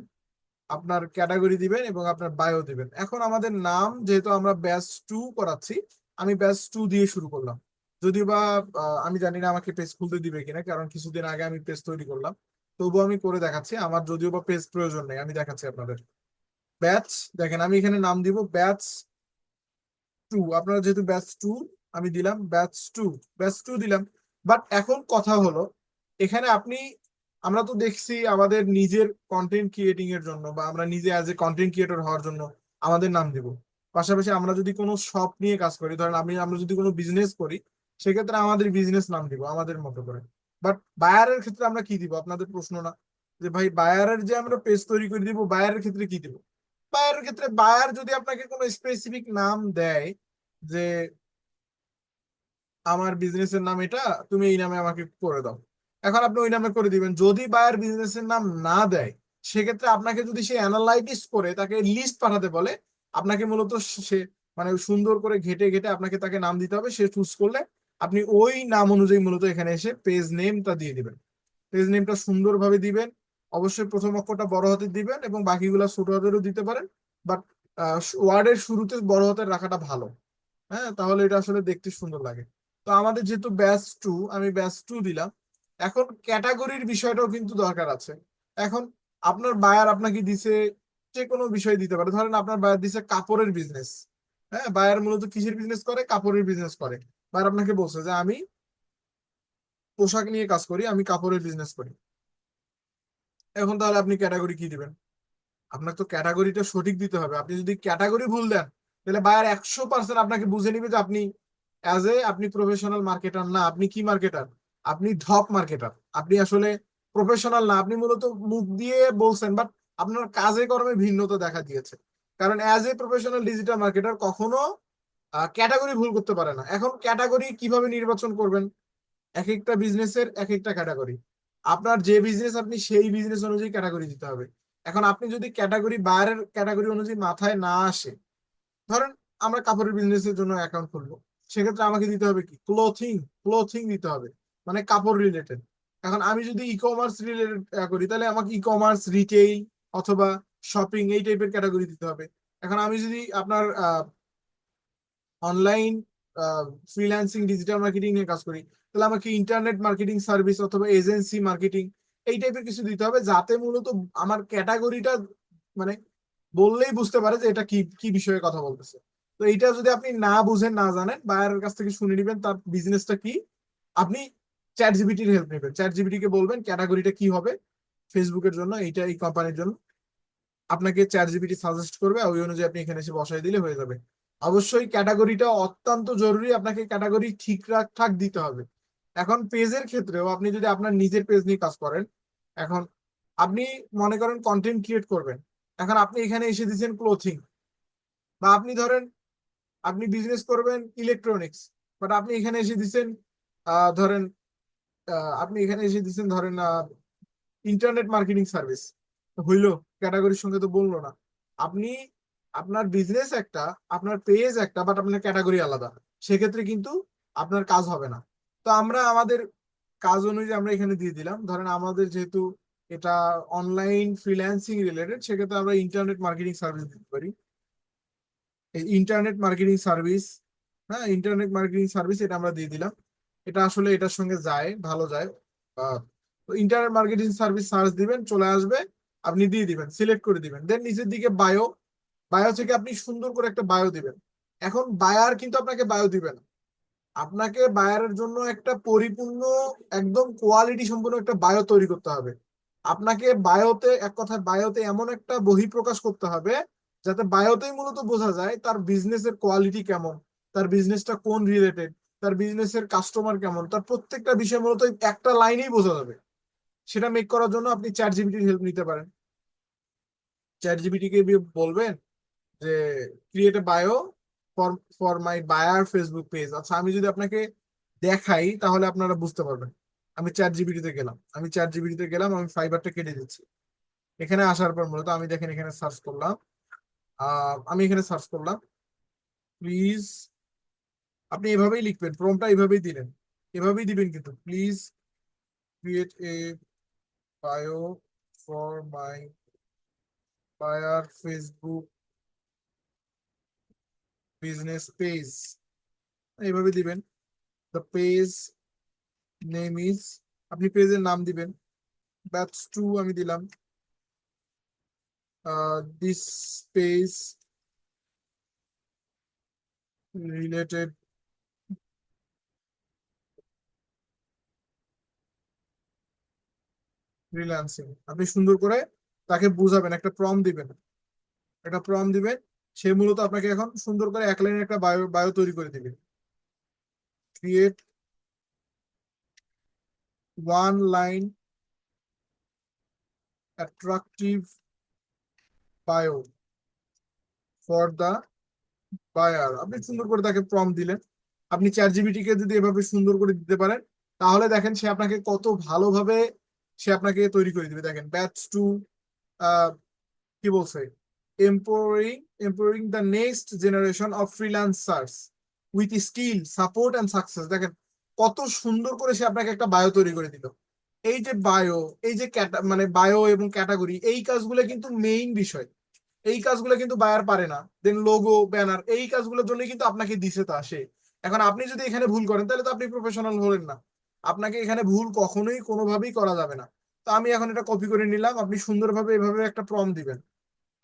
Speaker 1: আপনার ক্যাটাগরি দিবেন এবং আপনার বায়ো দিবেন। এখন আমাদের নাম, যেহেতু আমরা ব্যাচ 2 করাচ্ছি, আমি ব্যাচ 2 দিয়ে শুরু করলাম। যদিও বা আমি জানি না আমাকে পেজ খুলতে দিবে কিনা, কারণ কিছুদিন আগে আমি পেজ তৈরি করলাম। তবুও আমি করে দেখাচ্ছি, আমার যদিও বা পেজ প্রয়োজন নেই, আমি দেখাচ্ছি আপনাদের। ব্যাচ, দেখেন আমি এখানে নাম দিব ব্যাচ 2। আপনারা যেহেতু ব্যাচ 2, আমি দিলাম ব্যাচ 2, ব্যাচ 2 দিলাম। বাট এখন কথা হলো, এখানে আপনি, আমরা তো দেখছি আমাদের নিজের কন্টেন্ট ক্রিয়েটিং এর জন্য, বা আমরা নিজে অ্যাজ এ কন্টেন্ট ক্রিয়েটর হওয়ার জন্য আমাদের নাম দিব। পাশাপাশি আমরা যদি কোনো শপ নিয়ে কাজ করি, ধরেন আমরা যদি কোনো বিজনেস করি, সেক্ষেত্রে আমাদের বিজনেস নাম দিব আমাদের মতো করে। বাট বায়ারের ক্ষেত্রে আমরা কি দিব, আপনাদের প্রশ্ন না? যে ভাই বায়ারের যে আমরা পেজ তৈরি করে দিব, বায়ারের ক্ষেত্রে কি দিব? বায়ারের ক্ষেত্রে বায়ার যদি আপনাকে কোনো স্পেসিফিক নাম দেয়, যে আমার বিজনেসের নাম এটা, তুমি এই নামে আমাকে করে দাও, এখন আপনি ওই নামে করে দিবেন। যদি বায়ার বিজনেসের নাম না দেয়, সেক্ষেত্রে আপনাকে যদি সে অ্যানালাইটিস করে তাকে লিস্ট পাঠাতে বলে, আপনাকে মূলত সে মানে সুন্দর করে ঘেটে ঘেটে আপনাকে তাকে নাম দিতে হবে। সে চুজ করলে আপনি ওই নাম অনুযায়ী মূলত এখানে এসে পেজ নেমটা দিয়ে দিবেন। পেজ নেমটা সুন্দরভাবে দিবেন। অবশ্যই প্রথম অক্ষরটা বড় হাতের দিবেন এবং বাকিগুলা ছোট হাতেরও দিতে পারেন। বাট ওয়ার্ডের শুরুতে বড় হাতের রাখাটা ভালো। হ্যাঁ, তাহলে এটা আসলে দেখতে সুন্দর লাগে। তো আমাদের যেহেতু ব্যাচ 2, আমি ব্যাচ 2 দিলাম। এখন ক্যাটাগরির বিষয়টাও কিন্তু দরকার আছে। এখন আপনার বায়ার আপনাকে দিছে যে কোনো বিষয় দিতে পারে। ধরেন আপনার বায়ার দিছে কাপড়ের বিজনেস। হ্যাঁ, বায়ার মূলত কিসের বিজনেস করে? কাপড়ের বিজনেস করে। বায়ার আপনাকে বলছে যে আমি পোশাক নিয়ে কাজ করি, আমি কাপড়ের বিজনেস করি। এখন তাহলে আপনি ক্যাটাগরি কি দিবেন? আপনার তো ক্যাটাগরিটা সঠিক দিতে হবে। আপনি যদি ক্যাটাগরি ভুল দেন, তাহলে বায়ার 100% আপনাকে বুঝে নিবে যে আপনি আপনি প্রফেশনাল মার্কেটার না। আপনি কি মার্কেটার? আপনি ঢপ মার্কেটার। আপনি আসলে প্রফেশনাল না, আপনি মূলত মুখ দিয়ে বলছেন, বাট আপনার কাজে কর্মে ভিন্নতা দেখা দিয়েছে। কারণ প্রফেশনাল ডিজিটাল মার্কেটার কখনো ক্যাটাগরি ভুল করতে পারে না। এখন ক্যাটাগরি কিভাবে নির্বাচন করবেন? এক একটা বিজনেসের এক একটা ক্যাটাগরি। আপনার যে বিজনেস, আপনি সেই বিজনেস অনুযায়ী ক্যাটাগরি দিতে হবে। এখন আপনি যদি ক্যাটাগরি বাইরের ক্যাটাগরি অনুযায়ী মাথায় না আসে, ধরেন আমরা কাপড়ের বিজনেসের জন্য অ্যাকাউন্ট খুলবো, সেক্ষেত্রে আমাকে দিতে হবে কি? ক্লোথিং। ক্লোথিং দিতে হবে, মানে কাপড় রিলেটেড। এখন আমি যদি ই কমার্স রিলেটেড করি, তাহলে আমাকে ই কমার্স, রিটেইল অথবা শপিং এই টাইপের ক্যাটাগরি দিতে হবে। এখন আমি যদি আপনার অনলাইন ফ্রিল্যান্সিং ডিজিটাল মার্কেটিং নিয়ে কাজ করি, তাহলে আমাকে ইন্টারনেট মার্কেটিং সার্ভিস অথবা এজেন্সি মার্কেটিং এই টাইপের কিছু দিতে হবে, যাতে মূলত আমার ক্যাটাগরিটা মানে বললেই বুঝতে পারে যে এটা কি কি বিষয়ে কথা বলতেছে। তো এইটা যদি আপনি না বুঝেন, না জানেন, বায়ারের কাছ থেকে শুনে নিবেন তার বিজনেসটা কি। আপনি চ্যাট জিপিটির হেল্প নেবেন, চ্যাট জিপিটি কে বলবেন ক্যাটাগরিটা কি হবে ফেসবুকের জন্য, এইটা এই কোম্পানির জন্য। আপনাকে চ্যাট জিপিটি সাজেস্ট করবে, ওই অনুযায়ী আপনি এখানে এসে বসাই দিলে হয়ে যাবে। অবশ্যই ক্যাটাগরিটা অত্যন্ত জরুরি, আপনাকে ক্যাটাগরি ঠিকঠাক দিতে হবে। এখন পেজের ক্ষেত্রেও আপনি যদি আপনার নিজের পেজ নিয়ে কাজ করেন, এখন আপনি মনে করেন কন্টেন্ট ক্রিয়েট করবেন, এখন আপনি এখানে এসে দিচ্ছেন ক্লোথিং, বা আপনি ধরেন আপনি বিজনেস করবেন ইলেকট্রনিক্স, বাট আপনি এখানে এসে দিচ্ছেন ধরেন আপনি এখানে এসে দিচ্ছেন ধরেন ইন্টারনেট মার্কেটিং সার্ভিস। হইলো? ক্যাটাগরির সঙ্গে তো বললো না। আপনি আপনার বিজনেস একটা, আপনার পেজ একটা, বাট আপনার ক্যাটাগরি আলাদা। সেক্ষেত্রে কিন্তু আপনার কাজ হবে না। তো আমরা আমাদের কাজ অনুযায়ী আমরা এখানে দিয়ে দিলাম। ধরেন আমাদের যেহেতু এটা অনলাইন ফ্রিল্যান্সিং রিলেটেড, সেক্ষেত্রে আমরা ইন্টারনেট মার্কেটিং সার্ভিস দিতে পারি। এই ইন্টারনেট মার্কেটিং সার্ভিস, হ্যাঁ, ইন্টারনেট মার্কেটিং সার্ভিস এটা আমরা দিয়ে দিলাম। এটা আসলে এটার সঙ্গে যায়, ভালো যায়। তো ইন্টারনেট মার্কেটিং সার্ভিস সার্চ দিবেন, চলে আসবে। আপনি দিয়ে দিবেন, সিলেক্ট করে দিবেন। দেন নিচের দিকে বায়ো, বায়ো থেকে আপনি সুন্দর করে একটা বায়ো দিবেন। এখন বায়ার কিন্তু আপনাকে বায়ো দিবে না। আপনাকে বায়ারের জন্য একটা পরিপূর্ণ একদম কোয়ালিটি সম্পূর্ণ একটা বায়ো তৈরি করতে হবে। আপনাকে বায়োতে, এক কথায় বায়োতে এমন একটা বহিঃপ্রকাশ করতে হবে যাতে বায়োতেই মূলত বোঝা যায় তার বিজনেসের কোয়ালিটি কেমন, তার বিজনেসটা কোন রিলেটেড, তার বিজনেসের কাস্টমার কেমন, তার প্রত্যেকটা বিষয় মূলত একটা লাইনেই বোঝা যাবে। সেটা মেক করার জন্য আপনি চ্যাট জিপিটির হেল্প নিতে পারেন। চ্যাট জিপিটি কে বলবেন যে create a bio for for my buyer Facebook page. আচ্ছা, আমি যদি আপনাকে দেখাই তাহলে আপনারা বুঝতে পারবেন। আমি চ্যাট জিপিটিতে গেলাম, আমি ফাইবারটা কেটে দিচ্ছি। এখানে আসার পর মূলত আমি দেখেন এখানে সার্চ করলাম, আমি এখানে সার্চ করলাম প্লিজ। আপনি এভাবেই লিখবেন, প্রম্পটটা এভাবেই দিলেন, এভাবেই দিবেন কিন্তু please create a bio for my buyer Facebook business page, এইভাবে দিবেন। দ্য পেজ নেম ইজ, আপনি পেজের নাম দিবেন, ব্যাচ টু আমি দিলাম। This page related freelancing. আপনি সুন্দর করে তাকে বুঝাবেন, একটা প্রম দিবেন। সে মূলত আপনাকে এখন সুন্দর করে এক লাইনের একটা বায়ো বায়ো তৈরি করে দিবে। Create one line attractive bio for the buyer. আপনি সুন্দর করে তাকে প্রম দিলেন। আপনি চ্যাট জিপিটি কে যদি এভাবে সুন্দর করে দিতে পারেন তাহলে দেখেন সে আপনাকে কত ভালোভাবে সে আপনাকে তৈরি করে দিবে। দেখেন ব্যাচ টু কি বলছে, empowering empowering the next generation of freelancers with skill support and success. দেখেন কত সুন্দর করে সে আপনাকে একটা বায়ো তৈরি করে দিল। এই যে বায়ো, এই যে মানে বায়ো এবং ক্যাটাগরি, এই কাজগুলো কিন্তু মেইন বিষয়। এই কাজগুলো কিন্তু বায়ার পারে না। দেন লোগো, ব্যানার, এই কাজগুলোর জন্য কিন্তু আপনাকে দিছে তা সে। এখন আপনি যদি এখানে ভুল করেন তাহলে তো আপনি প্রফেশনাল হলেন না। আপনাকে এখানে ভুল কখনোই কোনোভাবেই করা যাবে না। তো আমি এখন এটা কপি করে নিলাম, আপনি সুন্দরভাবে এভাবে একটা প্রম দিবেন।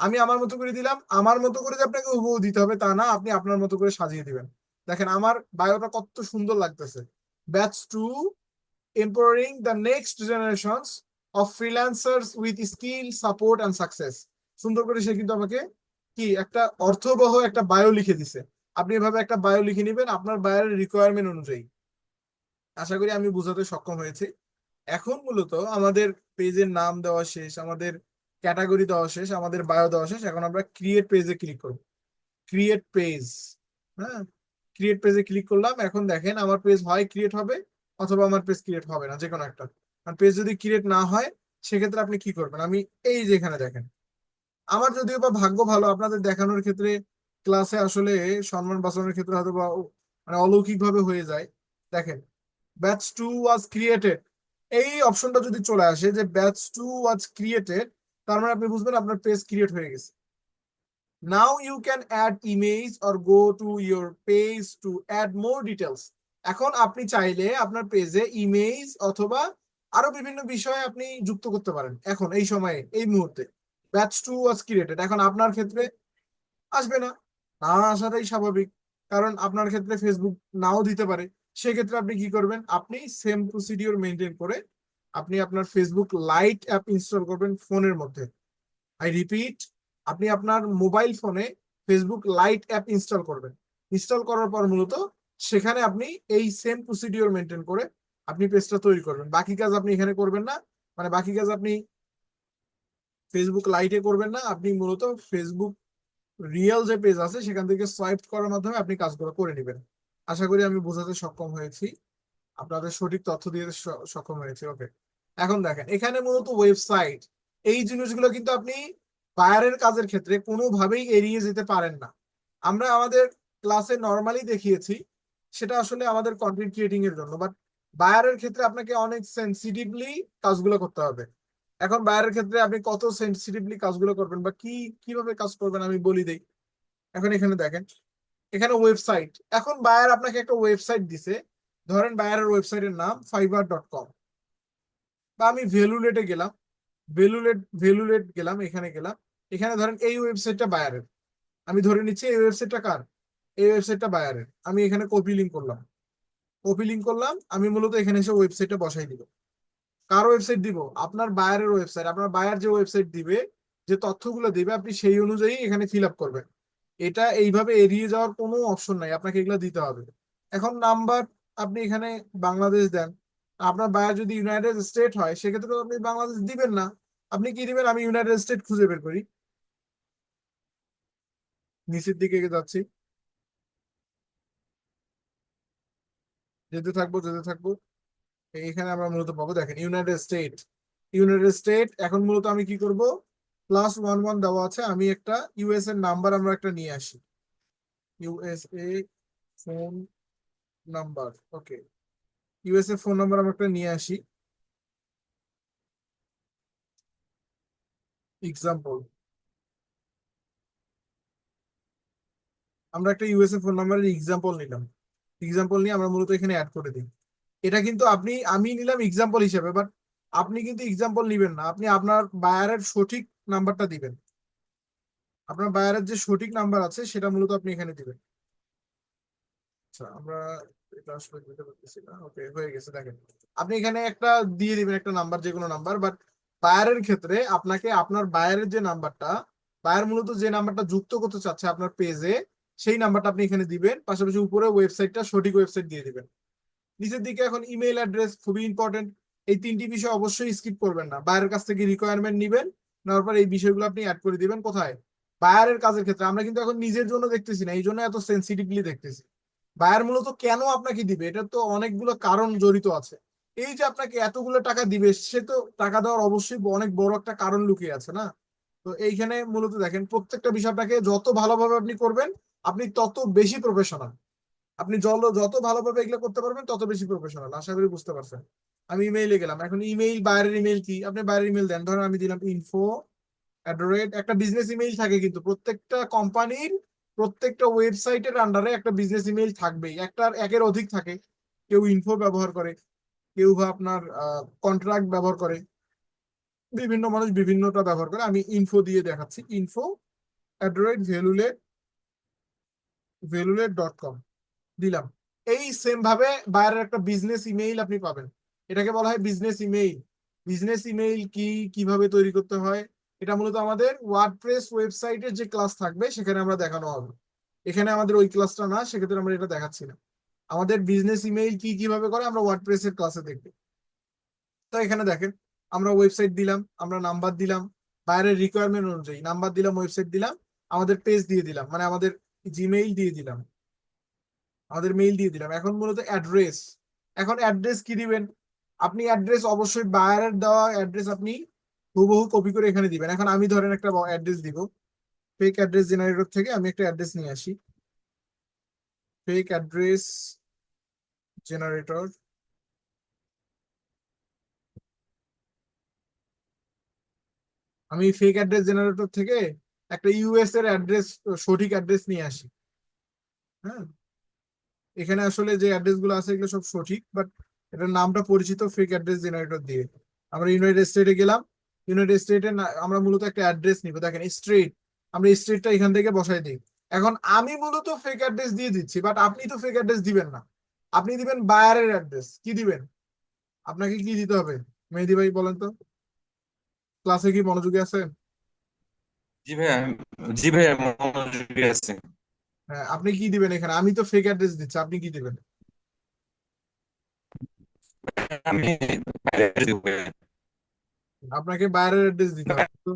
Speaker 1: আমি আমার মতো করে দিলাম, আমার মতো করে যে আপনাকে হুবহু দিতে হবে তা না, আপনি আপনার মতো করে সাজিয়ে দিবেন। দেখেন আমার বায়োটা কত সুন্দর লাগতেছে। Batch to empowering the next generations of freelancers with skill support and success। সুন্দর করে সে কিন্তু আমাকে কি একটা অর্থবহ একটা বায়ো লিখে দিছে। আপনি এভাবে একটা বায়ো লিখে নেবেন আপনার বায়োর রিকোয়ারমেন্ট অনুযায়ী। আশা করি আমি বোঝাতে সক্ষম হয়েছি। এখন মূলত আমাদের পেজের নাম দেওয়া শেষ, আমাদের ক্যাটাগরি দেওয়া শেষ, আমাদের বায়ো দেওয়া শেষ। এখন আমরা ক্রিয়েট পেজে ক্লিক করব। ক্রিয়েট পেজ, হ্যাঁ, ক্রিয়েট পেজে ক্লিক করলাম। এখন দেখেন আমার পেজ হয় ক্রিয়েট হবে অথবা আমার পেজ ক্রিয়েট হবে না, যে কোনো একটা। আর পেজ যদি ক্রিয়েট না হয় সেক্ষেত্রে আপনি কি করবেন, আমি এই যে এখানে দেখেন, আমার যদিও বা ভাগ্য ভালো আপনাদের দেখানোর ক্ষেত্রে ক্লাসে আসলে সম্মান বাঁচানোর ক্ষেত্রে হয়তো বা মানে অলৌকিক ভাবে হয়ে যায়। দেখেন ব্যাচ টু ওয়াজ ক্রিয়েটেড, এই অপশনটা যদি চলে আসে যে ব্যাচ টু ওয়াজ ক্রিয়েটেড, তার মানে আপনি বুঝবেন আপনার পেজ ক্রিয়েট হয়ে গেছে। Now you can add image or go to your page to add more details। এখন আপনি চাইলে আপনার পেজে ইমেজ অথবা আরো বিভিন্ন বিষয় আপনি যুক্ত করতে পারেন। এখন এই সময়ে এই মুহূর্তে ব্যাচ টু ওয়াজ ক্রিয়েটেড, এখন আপনার ক্ষেত্রে আসবে না, না আসাটাই স্বাভাবিক। কারণ আপনার ক্ষেত্রে ফেসবুক নাও দিতে পারে। সেক্ষেত্রে আপনি কি করবেন, আপনি সেম প্রসিডিওর মেনটেন করে আপনি আপনার ফেসবুক লাইট অ্যাপ ইনস্টল করবেন ফোনের মধ্যে। আই রিপিট, আপনি আপনার মোবাইল ফোনে ফেসবুক লাইট অ্যাপ ইনস্টল করবেন। ইনস্টল করার পর মূলত সেখানে আপনি এই সেম প্রসিডিওর মেনটেন করে আপনি পেজটা তৈরি করবেন। বাকি কাজ আপনি এখানে করবেন না, মানে বাকি কাজ আপনি ফেসবুক লাইটে করবেন না। আপনি মূলত ফেসবুক রিয়েল যে পেজ আছে সেখান থেকে সোয়াইপ করার মাধ্যমে আপনি কাজগুলো করে নেবেন। আশা করি আমি বোঝাতে সক্ষম হয়েছি, আপনাদের সঠিক তথ্য দিয়ে সক্ষম হয়েছে। ওকে, এখন দেখেন এখানে মূলত ওয়েবসাইট, এই জিনিসগুলো কিন্তু আপনি বায়ারের কাজের ক্ষেত্রে কোনোভাবেই এড়িয়ে যেতে পারেন না। আমরা আমাদের ক্লাসে নর্মালি দেখিয়েছি, সেটা আসলে আমাদের কন্টেন্ট ক্রিয়েটিং এর জন্য, বাট বায়ারের ক্ষেত্রে আপনাকে অনেক সেন্সিটিভলি কাজগুলো করতে হবে। এখন বায়ারের ক্ষেত্রে আপনি কত সেন্সিটিভলি কাজগুলো করবেন বা কি কিভাবে কাজ করবেন আমি বলি দেই। এখন এখানে দেখেন, এখানে ওয়েবসাইট, এখন বায়ার আপনাকে একটা ওয়েবসাইট দিছে। ধরেন বায়ারের ওয়েবসাইটের নাম fiverr.com, বা আমি ভ্যালুলেটে গেলাম, ভ্যালুলেট গেলাম, এখানে গেলাম। এখানে ধরেন এই ওয়েবসাইটটা বায়ারের, আমি ধরে নিচ্ছি এই ওয়েবসাইটটা কার, এই ওয়েবসাইটটা বায়ারের। আমি এখানে কপি লিঙ্ক করলাম, কপি লিঙ্ক করলাম, আমি মূলত এখানে এসে ওয়েবসাইটে বসাই দিব। কার ওয়েবসাইট দিব? আপনার বায়ারের ওয়েবসাইট। আপনার বায়ার যে ওয়েবসাইট দিবে, যে তথ্যগুলো দিবে, আপনি সেই অনুযায়ী এখানে ফিল আপ করবেন। এটা এইভাবে এড়িয়ে যাওয়ার কোনো অপশন নাই, আপনাকে এগুলো দিতে হবে। এখন নাম্বার আপনি এখানে বাংলাদেশ দেন। আপনার বায়ার যদি ইউনাইটেড স্টেট হয় সেক্ষেত্রে তো আপনি বাংলাদেশ দিবেন না। আপনি কি দিবেন? আমি ইউনাইটেড স্টেট খুঁজে বের করি, নিচের দিকে যাচ্ছি, যেতে থাকবো। এখানে আমরা মূলত পাবো, দেখেন ইউনাইটেড স্টেট। ইউনাইটেড স্টেট এখন মূলত আমি কি করব, +11 দেওয়া আছে, আমি একটা ইউএস এর নাম্বার আমরা একটা নিয়ে আসি। ইউএসএ ফোন নাম্বার, ওকে, ইউএসএ ফোন নাম্বার আমরা একটা নিয়ে আসি। এক্সাম্পল, আমরা একটা ইউএসএ ফোন নাম্বারের এক্সাম্পল নিলাম। এক্সাম্পল নিয়ে আমরা মূলত এখানে অ্যাড করে দিই। এটা কিন্তু আমি নিলাম এক্সাম্পল হিসেবে, বাট আপনি কিন্তু এক্সাম্পল নিবেন না, আপনি আপনার বায়ারের সঠিক নাম্বারটা দিবেন। আপনার বায়ারের যে সঠিক নাম্বার আছে সেটা মূলত আপনি এখানে দিবেন। আচ্ছা, আমরা এটা আসলে দিতে পারতেছি না, ওকে, হয়ে গেছে। দেখেন, আপনি এখানে একটা দিয়ে দিবেন, একটা নাম্বার, যে কোনো নাম্বার, বাট বায়ারের ক্ষেত্রে আপনাকে আপনার বায়ারের যে নাম্বারটা, বায়ার মূলত যে নাম্বারটা যুক্ত করতে চাচ্ছে আপনার পেজে, সেই নাম্বারটা আপনি এখানে দিবেন। পাশাপাশি উপরে ওয়েবসাইটটা, সঠিক ওয়েবসাইট দিয়ে দিবেন। নিচের দিকে এখন ইমেল অ্যাড্রেস, খুবই ইম্পর্টেন্ট। এই তিনটি বিষয় অবশ্যই স্কিপ করবেন না। বায়ারের কাছ থেকে রিকোয়ারমেন্ট নিবেন, নেওয়ার পর এই বিষয়গুলো আপনি অ্যাড করে দিবেন। কোথায়? বায়ারের কাজের ক্ষেত্রে। আমরা কিন্তু এখন নিজের জন্য দেখতেছি না, এই জন্য এত সেন্সিটিভলি দেখতেছি। বায়ার মূলত কেন আপনাকে দিবে, এটা তো অনেকগুলো কারণ জড়িত আছে। এই যে আপনাকে এতগুলো টাকা দিবে, সে তো টাকা দেওয়ার অবশ্যই অনেক বড় একটা কারণ লুকিয়ে আছে না? তো এইখানে মূলত দেখেন, প্রত্যেকটা বিষয় আপনাকে যত ভালোভাবে আপনি করবেন, আপনি তত বেশি প্রফেশনাল। আপনি যত ভালোভাবে এগুলো করতে পারবেন তত বেশি প্রফেশনাল। আশা করি বুঝতে পারছেন। আমি ইমেইলে গেলাম, এখন ইমেইল, বাইরের ইমেইল কি, আপনি বাইরের ইমেইল দেন। ধরেন আমি দিলাম info@, একটা বিজনেস ইমেইল থাকে কিন্তু প্রত্যেকটা কোম্পানির, প্রত্যেকটা ওয়েবসাইটের আন্ডারে একটা বিজনেস ইমেইল থাকবেই, একের অধিক থাকে। কেউ ইনফো ব্যবহার করে, কেউ বা আপনার কন্ট্রাক্ট ব্যবহার করে, বিভিন্ন মানুষ বিভিন্নটা ব্যবহার করে। আমি ইনফো দিয়ে দেখাচ্ছি, info@ভেলুলেট.com দিলাম। এই সেম ভাবে বাইরের একটা বিজনেস ইমেইল আপনি পাবেন, এটাকে বলা হয় বিজনেস ইমেইল। বিজনেস ইমেইল কি, কিভাবে তৈরি করতে হয়, এটা মূলত আমাদের ওয়ার্ডপ্রেস ওয়েবসাইটের যে ক্লাস থাকবে সেখানে আমরা দেখানো হবে। এখানে আমাদের ওই ক্লাসটা না, সেক্ষেত্রে আমরা এটা দেখাচ্ছি না। আমাদের বিজনেস ইমেইল কি কিভাবে করে আমরা ওয়ার্ডপ্রেসের ক্লাসে দেখবো। তো এখানে দেখেন, আমরা ওয়েবসাইট দিলাম, আমরা নাম্বার দিলাম, বাইরের রিকোয়ারমেন্ট অনুযায়ী নাম্বার দিলাম, ওয়েবসাইট দিলাম, আমাদের পেজ দিয়ে দিলাম, মানে আমাদের জিমেইল দিয়ে দিলাম, আমাদের মেইল দিয়ে দিলাম। এখন মূলত অ্যাড্রেস। এখন অ্যাড্রেস কি দিবেন? আপনি অ্যাড্রেস অবশ্যই বায়ারের দেওয়া অ্যাড্রেস আপনি হুবহু কপি করে এখানে দিবেন। এখন আমি ধরেন একটা অ্যাড্রেস দিব, ফেক অ্যাড্রেস জেনারেটর থেকে আমি একটা অ্যাড্রেস নিয়ে আসি। ফেক অ্যাড্রেস জেনারেটর, আমি ফেক অ্যাড্রেস জেনারেটর থেকে একটা ইউএস এর অ্যাড্রেস, সঠিক অ্যাড্রেস নিয়ে আসি। হ্যাঁ, এখানে আসলে যে অ্যাড্রেস গুলো আছে এগুলো সব সঠিক, বাট এটার নামটা পরিচিত ফেক অ্যাড্রেস জেনারেটর দিয়ে। আমরা ইউনাইটেড স্টেটে গেলাম, ইউনাইটেড স্টেটে আমরা মূলত একটা অ্যাড্রেস নিব। দেখেন স্ট্রিট, আমরা স্ট্রিটটা এখান থেকে বসাই দিই। এখন আমি মূলত ফেক অ্যাড্রেস দিয়ে দিচ্ছি, বাট আপনি তো ফেক অ্যাড্রেস দিবেন না, আপনি দিবেন বায়ারের অ্যাড্রেস। কি দিবেন? আপনাকে কি দিতে হবে মেহেদি ভাই, বলেন তো? ক্লাসে কি মনোযোগী আছেন?
Speaker 3: জি ভাইয়া, জি ভাইয়া, মনোযোগী আছে।
Speaker 1: হ্যাঁ, আপনি কি দিবেন এখানে? আমি তো ফেক অ্যাড্রেস দিচ্ছি, আপনি কি দিবেন?
Speaker 3: আমি বাইরে দিব ভাইয়া।
Speaker 1: আপনাকে বাইরের অ্যাড্রেস দিতে হবে তো।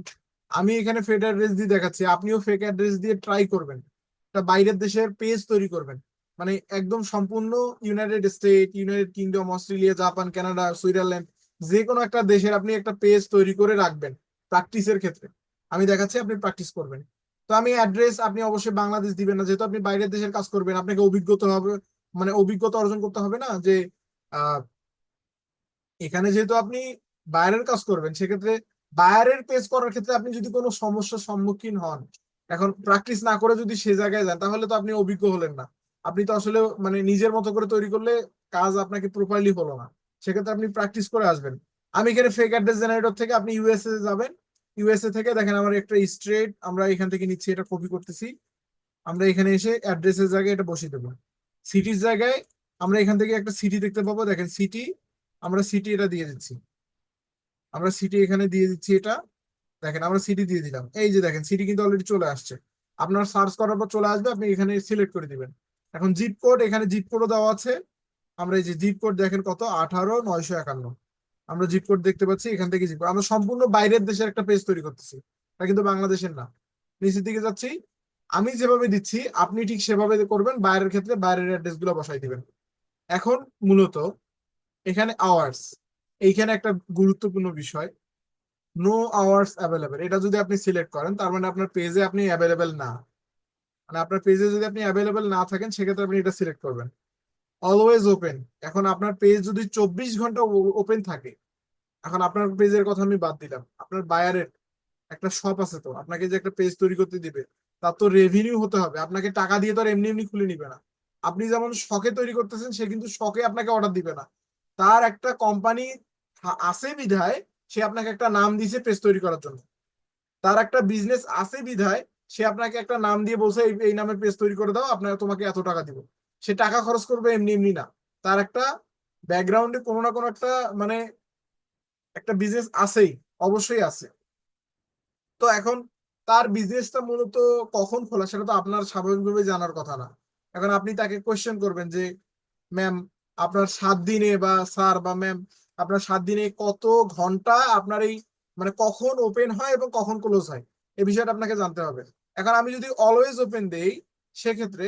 Speaker 1: আমি এখানে ফেক অ্যাড্রেস দিয়ে দেখাচ্ছি, আপনিও ফেক অ্যাড্রেস দিয়ে ট্রাই করবেন, একটা বাইরের দেশের পেজ তৈরি করবেন। মানে একদম সম্পূর্ণ United state, United kingdom, Australia, Japan, Canada, Switzerland, যে কোনো একটা দেশের আপনি একটা পেজ তৈরি করে রাখবেন প্র্যাকটিসের ক্ষেত্রে। আমি দেখাচ্ছি, আপনি প্র্যাকটিস করবেন। তো আমি অ্যাড্রেস, আপনি অবশ্যই বাংলাদেশ দিবেন না, যেহেতু আপনি বাইরের দেশের কাজ করবেন, আপনাকে অভিজ্ঞতা হবে, মানে অভিজ্ঞতা অর্জন করতে হবে না যে আহ এখানে যেহেতু আপনি বাইরের কাজ করবেন, সেক্ষেত্রে বাইরের পেজ করার ক্ষেত্রে আপনি যদি কোনো সমস্যার সম্মুখীন হন, এখন প্র্যাকটিস না করে যদি সে জায়গায় যান, তাহলে তো আপনি অভিজ্ঞ হলেন না। আপনি তো আসলে মানে নিজের মতো করে তৈরি করলে কাজ আপনাকে প্রপারলি হলো না। সেক্ষেত্রে আপনি প্র্যাকটিস করে আসবেন। আমি এখানে ফেক অ্যাড্রেস জেনারেটর থেকে আপনি ইউএসএ যাবেন। ইউএসএ থেকে দেখেন আমার একটা স্ট্রেট আমরা এখান থেকে নিচ্ছি, এটা কপি করতেছি। আমরা এখানে এসে অ্যাড্রেসের জায়গায় এটা বসিয়ে দেবো। সিটির জায়গায় আমরা এখান থেকে একটা সিটি দেখতে পাবো, দেখেন সিটি, আমরা সিটি এটা দিয়ে দিচ্ছি, আমরা সিটি এখানে দিয়ে দিচ্ছি এটা, দেখেন আমরা সিটি দিয়ে দিলাম, এই যে দেখেন সিটি কিন্তু অলরেডি চলে আসছে। আপনার সার্চ করার পর চলে আসবে, আপনি এখানে সিলেক্ট করে দিবেন। এখন জিপ কোড, এখানে জিপ কোডও দেওয়া আছে। আমরা এই যে জিপ কোড দেখেন কত, 18,951। আমরা জিপ কোড দেখতে পাচ্ছি, এখান থেকে জিপ কোড, আমরা সম্পূর্ণ বাইরের দেশের একটা পেজ তৈরি করতেছি, এটা কিন্তু বাংলাদেশের না। নিচের দিকে যাচ্ছি, আমি যেভাবে দিচ্ছি আপনি ঠিক সেভাবে করবেন, বাইরের ক্ষেত্রে বাইরের অ্যাড্রেস গুলো বসাই দিবেন। এখন মূলত এখানে আওয়ার্স, এইখানে একটা গুরুত্বপূর্ণ বিষয়, নো আওয়ার্স অ্যাভেলেবেল, এটা যদি আপনি সিলেক্ট করেন তার মানে আপনার পেজে আপনি অ্যাভেলেবেল না, মানে আপনার পেজে যদি আপনি অ্যাভেলেবেল না থাকেন সেক্ষেত্রে আপনি এটা সিলেক্ট করবেন। অলওয়েজ ওপেন, এখন আপনার পেজ যদি 24 ঘন্টা ওপেন থাকে, এখন আপনার পেজের কথা আমি বাদ দিলাম, আপনার বায়ারের একটা শপ আছে, তো আপনাকে যে একটা পেজ তৈরি করতে দিবে তার তো রেভিনিউ হতে হবে, আপনাকে টাকা দিয়ে তো আর এমনি এমনি খুলে নিবে না। আপনি যেমন শখে তৈরি করতেছেন, সে কিন্তু শখে আপনাকে অর্ডার দিবে না, তার একটা কোম্পানি আছে বিধায় সে আপনাকে একটা নাম দিয়েছে পেজ তৈরি করার জন্য, তার একটা বিজনেস আছে বিধায় সে আপনাকে একটা নাম দিয়ে বলছে এই এই নামে পেজ তৈরি করে দাও, আপনাকে তোমাকে এত টাকা দিব। সে টাকা খরচ করবে এমনি এমনি না, তার একটা ব্যাকগ্রাউন্ডে কোনো না কোনো একটা মানে একটা বিজনেস আছেই, অবশ্যই আছে। তো এখন তার বিজনেসটা মূলত কখন খোলা সেটা তো আপনার স্বাভাবিকভাবে জানার কথা না। এখন আপনি তাকে কোয়েশ্চেন করবেন যে ম্যাম আপনার 7 দিনে, বা স্যার বা ম্যাম আপনার 7 দিনে কত ঘন্টা আপনার এই মানে কখন ওপেন হয় এবং কখন ক্লোজ হয়, এই বিষয়টা আপনাকে জানতে হবে। এখন আমি যদি অলওয়েজ ওপেন দেই, সেক্ষেত্রে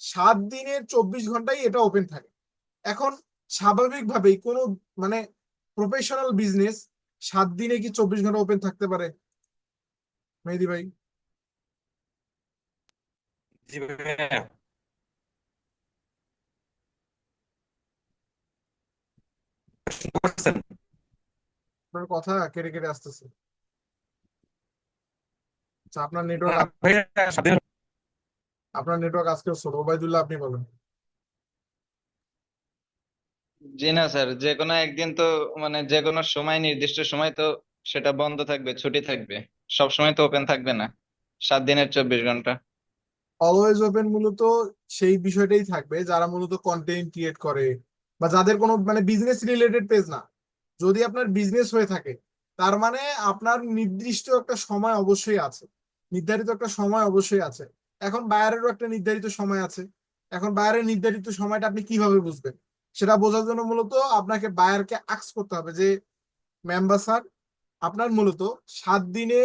Speaker 1: 7 দিনের 24 ঘন্টাই এটা ওপেন থাকে। এখন স্বাভাবিকভাবেই কোনো মানে প্রফেশনাল বিজনেস 7 দিনে কি 24 ঘন্টা ওপেন থাকতে পারে মেহেদি ভাই?
Speaker 3: জি ভাইয়া, শুনতে পাচ্ছেন?
Speaker 1: আপনার কথা কেটে কেটে আসতেছে। আচ্ছা, আপনার নেটওয়ার্ক,
Speaker 3: না ভাইয়া, 7 দিন।
Speaker 1: আপনার নেটওয়ার্ক আজকেও স্লো। ওবায়দুল্লাহ আপনি বলেন।
Speaker 2: জি না স্যার, যে কোনো একদিন তো মানে যে কোনো সময়, নির্দিষ্ট সময় তো সেটা বন্ধ থাকবে, ছুটি থাকবে, সব সময় তো ওপেন থাকবে না 7 দিনের 24 ঘন্টা।
Speaker 1: অলওয়েজ ওপেন মূলত সেই বিষয়টাই থাকবে যারা মূলত কন্টেন্ট ক্রিয়েট করে, বা যাদের কোনো মানে বিজনেস রিলেটেড পেজ না। যদি আপনার বিজনেস হয়ে থাকে তার মানে আপনার নির্দিষ্ট একটা সময় অবশ্যই আছে, নির্ধারিত একটা সময় অবশ্যই আছে। এখন বায়ারেরও একটা নির্ধারিত সময় আছে। এখন বায়ারের নির্ধারিত সময়টা আপনি কিভাবে বুঝবেন? সেটা বোঝার জন্য মূলত আপনাকে বায়ারকে আস্ক করতে হবে যে মেম্বার স্যার, আপনার মূলত 7 দিনে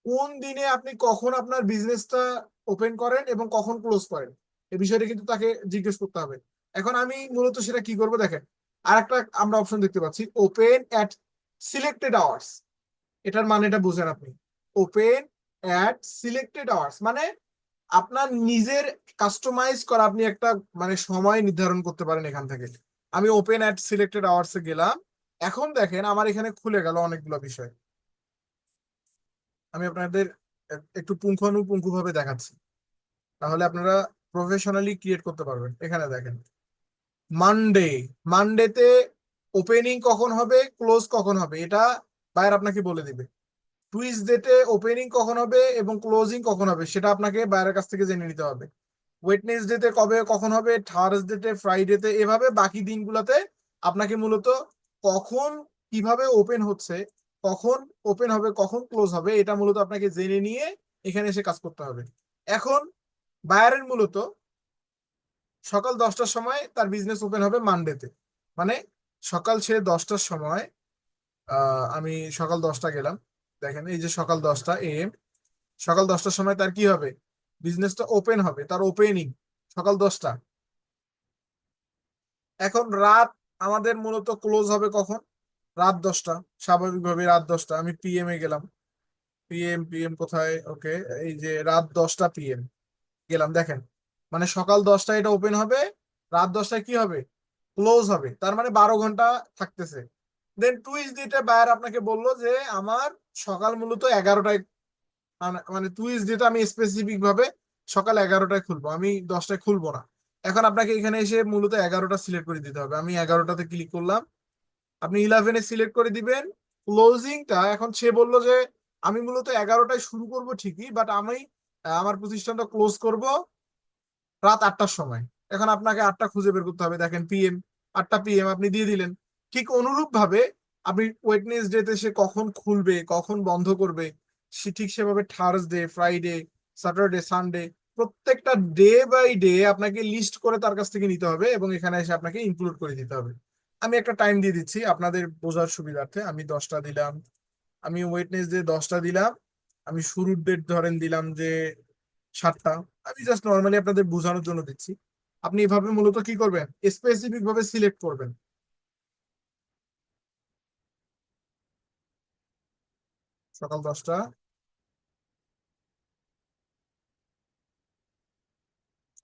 Speaker 1: কোন দিনে আপনি কখন আপনার বিজনেসটা ওপেন করেন এবং কখন ক্লোজ করেন, এই বিষয়টা কিন্তু তাকে জিজ্ঞেস করতে হবে। এখন আমি মূলত সেটা কি করবো, দেখেন আর একটা আমরা অপশন দেখতে পাচ্ছি, ওপেন অ্যাট সিলেক্টেড আওয়ার্স। এটার মানেটা বুঝেন আপনি, ওপেন অ্যাট সিলেক্টেড আওয়ার্স মানে আপনার নিজের কাস্টমাইজ করা আপনি একটা মানে সময় নির্ধারণ করতে পারেন এখান থেকে। আমি ওপেন অ্যাট সিলেক্টেড আওয়ার্সে গেলাম, এখন দেখেন আমার এখানে খুলে গেল অনেকগুলো বিষয়। আমি আপনাদের একটু পুঙ্খানুপুঙ্খ ভাবে দেখাচ্ছি, তাহলে আপনারা প্রফেশনালি ক্রিয়েট করতে পারবেন। এখানে দেখেন মানডে, মানডেতে ওপেনিং কখন হবে ক্লোজ কখন হবে এটা বাইরে আপনাকে বলে দিবে। টুইসডেতে ওপেনিং কখন হবে এবং ক্লোজিং কখন হবে সেটা আপনাকে বাইরের কাছ থেকে জেনে নিতে হবে। ওয়েডনেসডেতে কবে কখন হবে, থার্সডেতে, ফ্রাইডেতে, এভাবে বাকি দিনগুলোতে আপনাকে মূলত কখন কিভাবে ওপেন হচ্ছে, কখন ওপেন হবে কখন ক্লোজ হবে এটা মূলত আপনাকে জেনে নিয়ে এখানে এসে কাজ করতে হবে। এখন বায়ারের মূলত সকাল 10টার সময় তার বিজনেস ওপেন হবে মানডেতে, মানে সকাল সে 10টার সময়, আমি সকাল 10টা গেলাম, দেখেন এই যে সকাল 10টা AM, সকাল 10টার সময় তার কি হবে, বিজনেসটা ওপেন হবে, তার ওপেনিং সকাল 10টা। এখন রাত আমাদের মূলত ক্লোজ হবে কখন, রাত 10টা, স্বাভাবিকভাবে রাত 10টা। আমি পিএম এ গেলাম, পিএম পিএম কোথায়, ওকে, এই যে রাত 10টা PM গেলাম, দেখেন মানে সকাল 10টায় এটা ওপেন হবে, রাত 10টায় কি হবে, ক্লোজ হবে, তার মানে 12 ঘন্টা থাকতেছে। দেন টুইসডেতে বায়ার আপনাকে বললো যে আমার সকাল মূলত 11টায়, মানে টুইসডেতে আমি স্পেসিফিক ভাবে সকাল 11টায় খুলবো, আমি 10টায় খুলবো না। এখন আপনাকে এখানে এসে মূলত 11টা সিলেক্ট করে দিতে হবে, আমি 11টাতে ক্লিক করলাম, আপনি 11-এ সিলেক্ট করে দিবেন। ক্লোজিংটা এখন সে বললো যে আমি মূলত 11টায় শুরু করব ঠিকই, বাট আমি আমার প্রতিষ্ঠানটা ক্লোজ করব রাত 8টার সময়। এখন আপনাকে 8টা খুঁজে বের করতে হবে। দেখেন পিএম, 8টা পিএম আপনি দিয়ে দিলেন। ঠিক অনুরূপ ভাবে আপনি ওয়েডনেসডেতে সে কখন খুলবে কখন বন্ধ করবে, সে ঠিক সেভাবে থার্সডে, ফ্রাইডে, স্যাটারডে, সানডে প্রত্যেকটা ডে বাই ডে আপনাকে লিস্ট করে তার কাছ থেকে নিতে হবে এবং এখানে এসে আপনাকে ইনক্লুড করে দিতে হবে। আমি একটা টাইম দিয়ে দিচ্ছি আপনাদের বোঝার সুবিধার্থে। আমি 10টা দিলাম, আমি ওয়েডনেসডে 10টা দিলাম, আমি শুরুর ডেট ধরেন দিলাম যে 7টা। আমি জাস্ট নর্মালি আপনাদের বোঝানোর জন্য দিচ্ছি। আপনি এভাবে মূলত কি করবেন, স্পেসিফিক ভাবে সিলেক্ট করবেন। সকাল 10টা,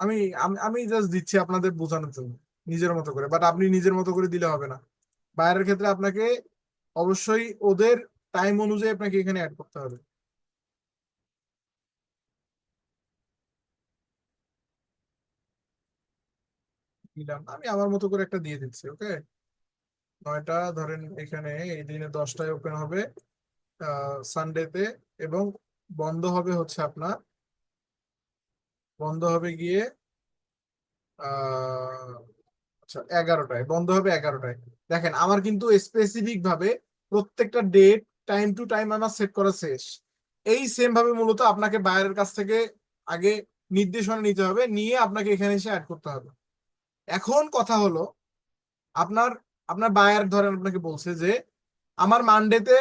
Speaker 1: আমি আমি আমি জাস্ট দিচ্ছি আপনাদের বোঝানোর জন্য নিজের মতো করে, বাট আপনি নিজের মতো করে দিলে হবে না। বাইরের ক্ষেত্রে আপনাকে অবশ্যই ওদের টাইম অনুযায়ী আপনাকে এখানে অ্যাড করতে হবে। দিলাম, আমি আমার মতো করে একটা দিয়ে দিচ্ছি। ওকে, 9টা ধরেন এখানে এই দিনে 10টায় ওপেন হবে সানডেতে, এবং বন্ধ হবে হচ্ছে আপনার, বন্ধ হবে গিয়ে আহ আচ্ছা 11টায় বন্ধ হবে, 11টায়। দেখেন আমার কিন্তু স্পেসিফিক ভাবে প্রত্যেকটা ডেট, টাইম টু টাইম আমার সেট করা শেষ। এই সেম ভাবে মূলত আপনাকে বায়ারের কাছ থেকে আগে নির্দেশনা নিতে হবে, নিয়ে আপনাকে এখানে এসে অ্যাড করতে হবে। এখন কথা হলো, আপনার আপনার বায়ার ধরেন আপনাকে বলছে যে আমার মানডেতে